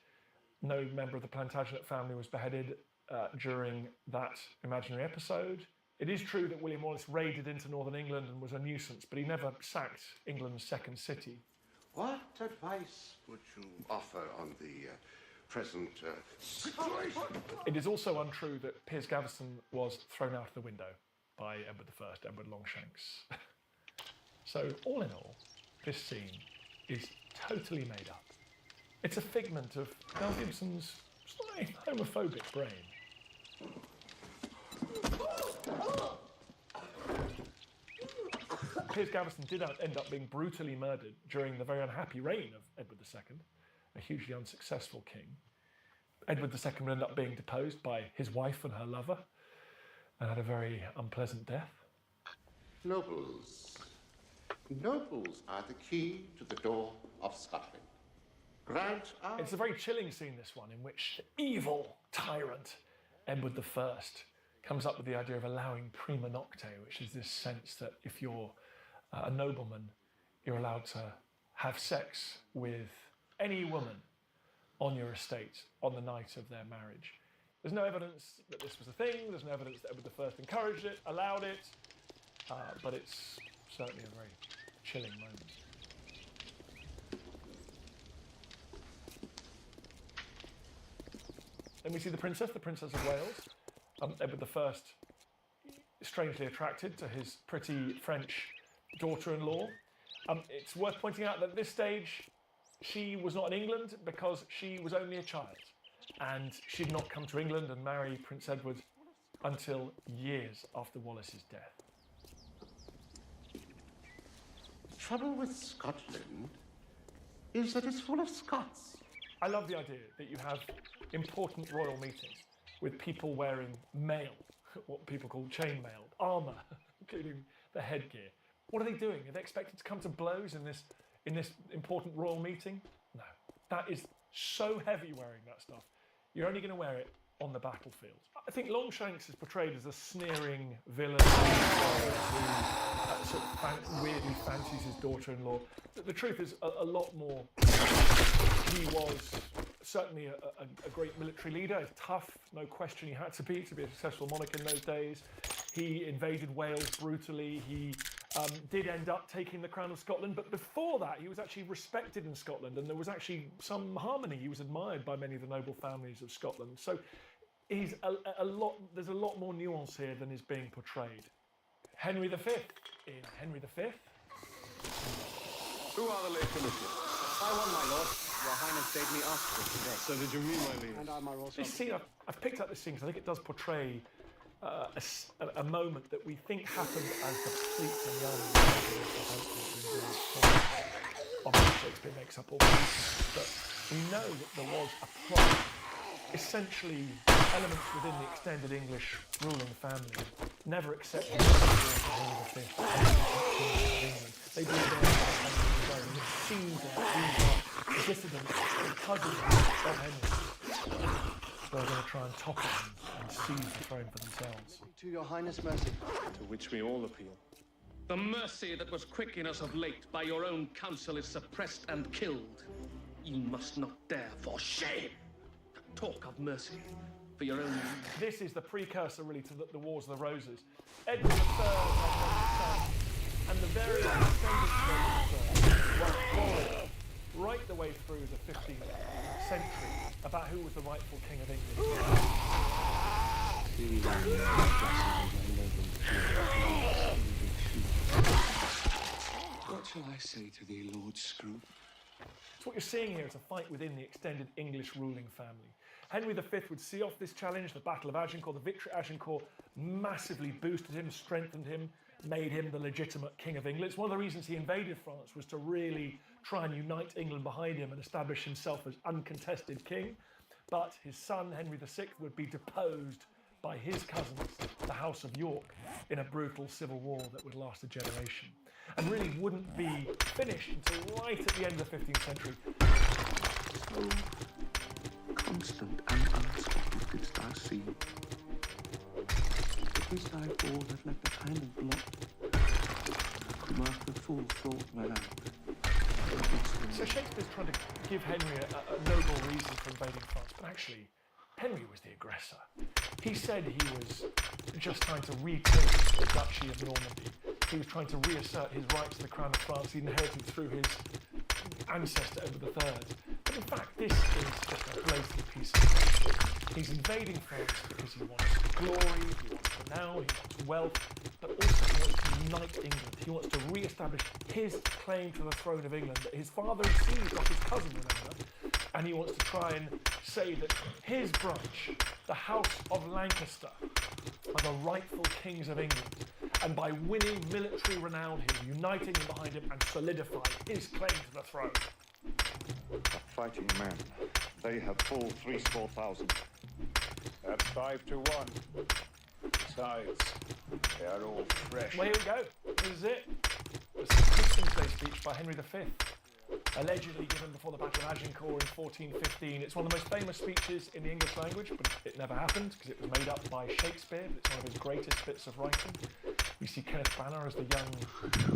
no member of the Plantagenet family was beheaded during that imaginary episode. It is true that William Wallace raided into northern England and was a nuisance, but he never sacked England's second city. What advice would you offer on the present situation? It is also untrue that Piers Gaveston was thrown out of the window by Edward I, Edward Longshanks. So, all in all, this scene is totally made up. It's a figment of Mel Gibson's slightly homophobic brain. Piers Gaveston did end up being brutally murdered during the very unhappy reign of Edward II, a hugely unsuccessful king. Edward II would end up being deposed by his wife and her lover and had a very unpleasant death. Nobles. Nobles are the key to the door of Scotland. Grant our... It's a very chilling scene, this one, in which the evil tyrant Edward I comes up with the idea of allowing prima nocte, which is this sense that if you're a nobleman, you're allowed to have sex with any woman on your estate on the night of their marriage. There's no evidence that this was a thing, there's no evidence that Edward I encouraged it, allowed it, but it's certainly a very chilling moment. Then we see the Princess of Wales. Edward I, strangely attracted to his pretty French daughter-in-law. It's worth pointing out that at this stage, she was not in England because she was only a child. And she did not come to England and marry Prince Edward until years after Wallace's death. The trouble with Scotland is that it's full of Scots. I love the idea that you have important royal meetings with people wearing mail, what people call chainmail, armour, including the headgear. What are they doing? Are they expected to come to blows in this important royal meeting? No. That is so heavy wearing that stuff. You're only going to wear it on the battlefield. I think Longshanks is portrayed as a sneering villain who sort of weirdly fancies his daughter-in-law. The truth is a lot more. He was certainly a great military leader. He's tough, no question he had to be a successful monarch in those days. He invaded Wales brutally. He did end up taking the crown of Scotland, but before that he was actually respected in Scotland, and there was actually some harmony. He was admired by many of the noble families of Scotland. So he's there's a lot more nuance here than is being portrayed. Henry V. In Henry V. Who are the late commissioners? I won, my lord. Your Highness bade me ask for today. So did you mean, my liege? And I, my royal This scene, I've picked up this scene because I think it does portray a moment that we think happened as the fleet and yarn. Obviously, Shakespeare makes up all this, but we know that there was a plot. Essentially, elements within the extended English ruling family never accepted the Henry V. They do their scenes and dissidents and cousins of Henry. So they're going to try and topple him and seize the throne for themselves. To your Highness' mercy. To which we all appeal. The mercy that was quick in us of late by your own counsel is suppressed and killed. You must not dare, for shame, talk of mercy for your own. This is the precursor, really, to the Wars of the Roses. Edward III and the various descendants of Edward III right the way through the 15th century about who was the rightful king of England. What shall I say to thee, Lord Scroop? So what you're seeing here is a fight within the extended English ruling family. Henry V would see off this challenge, the Battle of Agincourt. The victory at Agincourt massively boosted him, strengthened him, made him the legitimate king of England. It's one of the reasons he invaded France, was to really try and unite England behind him and establish himself as uncontested king. But his son, Henry VI, would be deposed by his cousins, the House of York, in a brutal civil war that would last a generation, and really wouldn't be finished until right at the end of the 15th century. So constant and unspoken didst thou see. It was thy fall that left a kind of blot to mark the full fraught man out. So Shakespeare's trying to give Henry a noble reason for invading France, but actually, Henry was the aggressor. He said he was just trying to retake the Duchy of Normandy. He was trying to reassert his right to the crown of France he inherited through his ancestor Edward III. But in fact, this is just a blatant piece of bullshit. He's invading France because he wants glory, he wants renown, he wants wealth, but also he wants to unite England. He wants to re-establish his claim to the throne of England that his father had seized off his cousin, remember? And he wants to try and say that his branch, the House of Lancaster, are the rightful kings of England. and by winning military renown, he was uniting them behind him and solidifying his claim to the throne. The fighting men, they have full 3,000. That's 5 to 1. Besides, they are all fresh. Well, here we go. This is it. The Christmas Day speech by Henry V, allegedly given before the Battle of Agincourt in 1415. It's one of the most famous speeches in the English language, but it never happened because it was made up by Shakespeare. But it's one of his greatest bits of writing. We see Kenneth Branagh as the young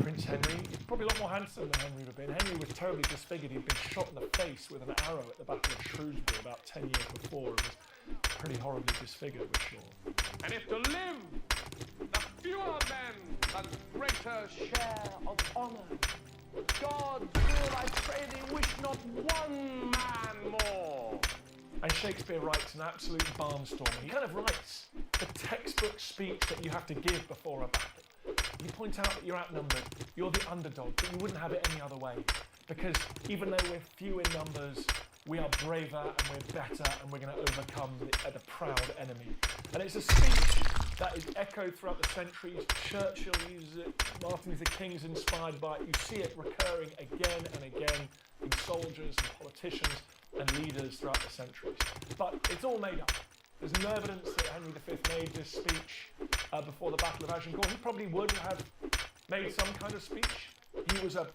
Prince Henry. He's probably a lot more handsome than Henry would have been. Henry was terribly disfigured. He'd been shot in the face with an arrow at the Battle of Shrewsbury about 10 years before and was pretty horribly disfigured, we're sure. And if to live, the fewer men, the greater share of honor. God's will, I pray thee, wish not one man more. And Shakespeare writes an absolute barnstormer. He kind of writes the textbook speech that you have to give before a battle. You point out that you're outnumbered, you're the underdog, but you wouldn't have it any other way. Because even though we're few in numbers, we are braver and we're better and we're going to overcome the proud enemy. And it's a speech that is echoed throughout the centuries. Churchill uses it, Martin Luther King's inspired by it. You see it recurring again and again in soldiers and politicians and leaders throughout the centuries. But it's all made up. There's no evidence that Henry V made this speech before the Battle of Agincourt. He probably would have made some kind of speech. He was a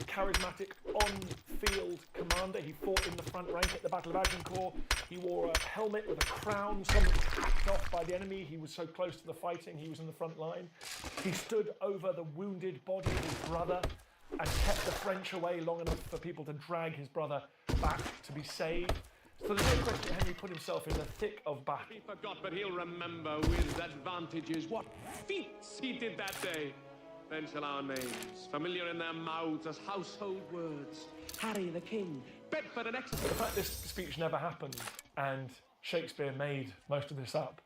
charismatic on-field commander. He fought in the front rank at the Battle of Agincourt. He wore a helmet with a crown. Someone was hacked off by the enemy. He was so close to the fighting, he was in the front line. He stood over the wounded body of his brother and kept the French away long enough for people to drag his brother back to be saved. So there's no question Henry put himself in the thick of battle. He forgot, but he'll remember with advantages what feats he did that day. Then shall our names, familiar in their mouths as household words, Harry the King, Bedford and Exeter. The fact this speech never happened and Shakespeare made most of this up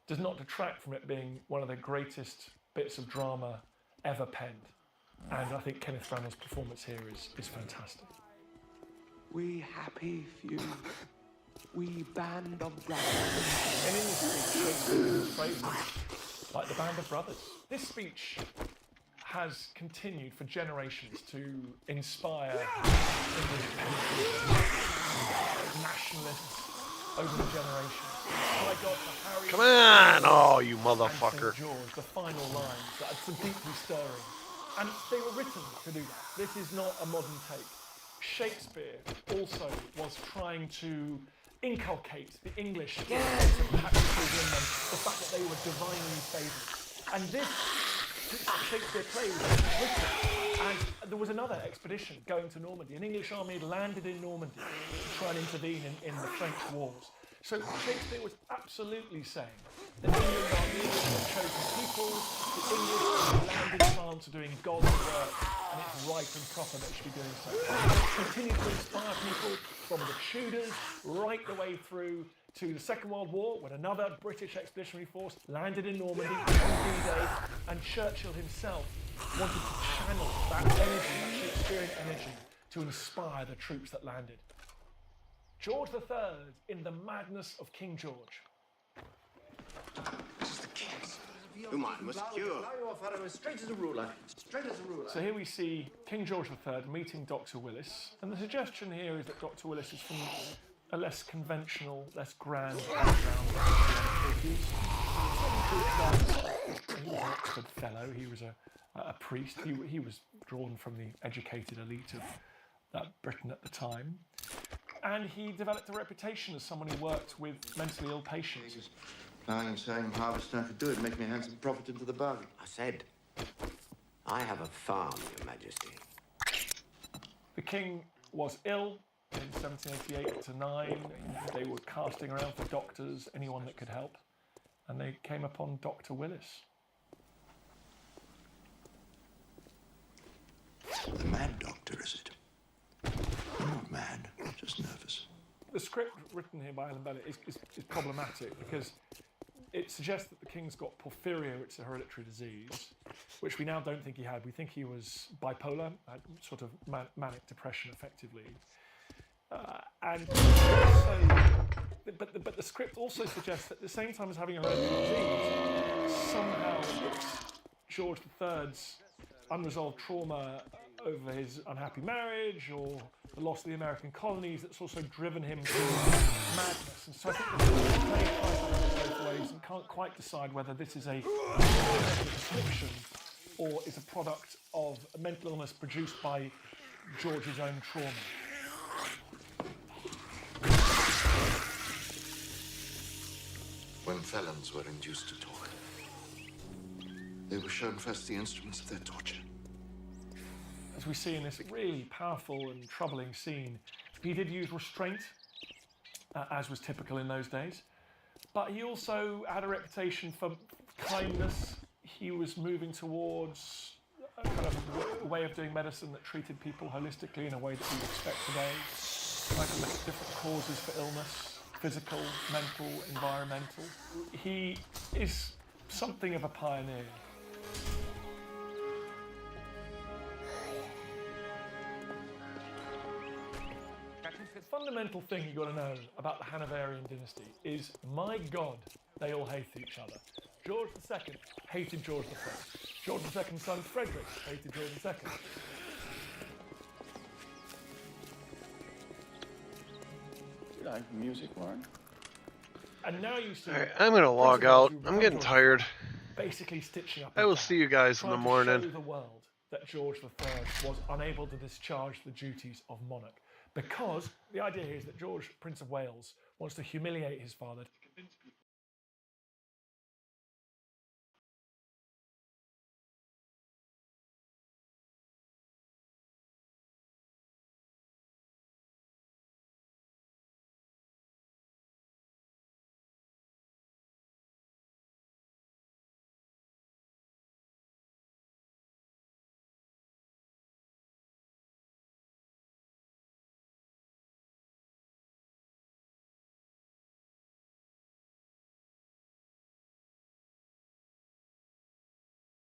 does not detract from it being one of the greatest bits of drama ever penned. And I think Kenneth Branagh's performance here is fantastic. We happy few, we band of brothers. And in this speech, Shakespeare uses phrases like the band of brothers. This speech has continued for generations to inspire English nationalists over the generations. My God, for Harry. Come on! Oh, you motherfucker. St. George, the final lines that are so deeply stirring. And they were written to do that. This is not a modern take. Shakespeare also was trying to inculcate the English patriotism and the fact that they were divinely favoured. And this Shakespeare play was written, and there was another expedition going to Normandy. An English army had landed in Normandy to try and intervene in the French wars. So Shakespeare was absolutely saying that England are the English are chosen people, the English are the land in France are doing God's work, and it's right and proper that they should be doing so. Continue to inspire people from the Tudors right the way through to the Second World War, when another British expeditionary force landed in Normandy on D-Day, and Churchill himself wanted to channel that energy, that Shakespearean energy, to inspire the troops that landed. George III in the madness of King George. Straight as a ruler. Straight as a ruler. So here we see King George III meeting Dr. Willis, and the suggestion here is that Dr. Willis is from a less conventional, less grand background. He was an Oxford fellow, he was a priest, he was drawn from the educated elite of Britain at the time. And he developed a reputation as someone who worked with mentally ill patients. Lying and saying harvest I could do it, make me handsome profit into the bargain. I said, I have a farm, Your Majesty. The king was ill in 1788 to 9. They were casting around for doctors, anyone that could help. And they came upon Dr. Willis. The mad doctor, is it? I'm not mad, just nervous. The script written here by Alan Bennett is problematic because it suggests that the king's got porphyria, it's a hereditary disease, which we now don't think he had. We think he was bipolar, had sort of manic depression, effectively. And also, but the script also suggests that at the same time as having a hereditary disease, somehow it's George III's unresolved trauma over his unhappy marriage or the loss of the American colonies that's also driven him to madness. And so I think the play tries to have it both ways and can't quite decide whether this is a description or is a product of a mental illness produced by George's own trauma. When felons were induced to talk, they were shown first the instruments of their torture. As we see in this really powerful and troubling scene, he did use restraint, as was typical in those days, but he also had a reputation for kindness. He was moving towards a kind of way of doing medicine that treated people holistically in a way that we expect today, trying to look at different causes for illness, physical, mental, environmental. He is something of a pioneer. The fundamental thing you've got to know about the Hanoverian dynasty is, my God, they all hate each other. George II hated George I. George II's son Frederick hated George II. Do you like music, Warren? And now you see. All right, I'm gonna log out. I'm getting tired. Basically stitching up. I will see you guys in the morning. To show the world that George III was unable to discharge the duties of monarch, because the idea here is that George, Prince of Wales, wants to humiliate his father,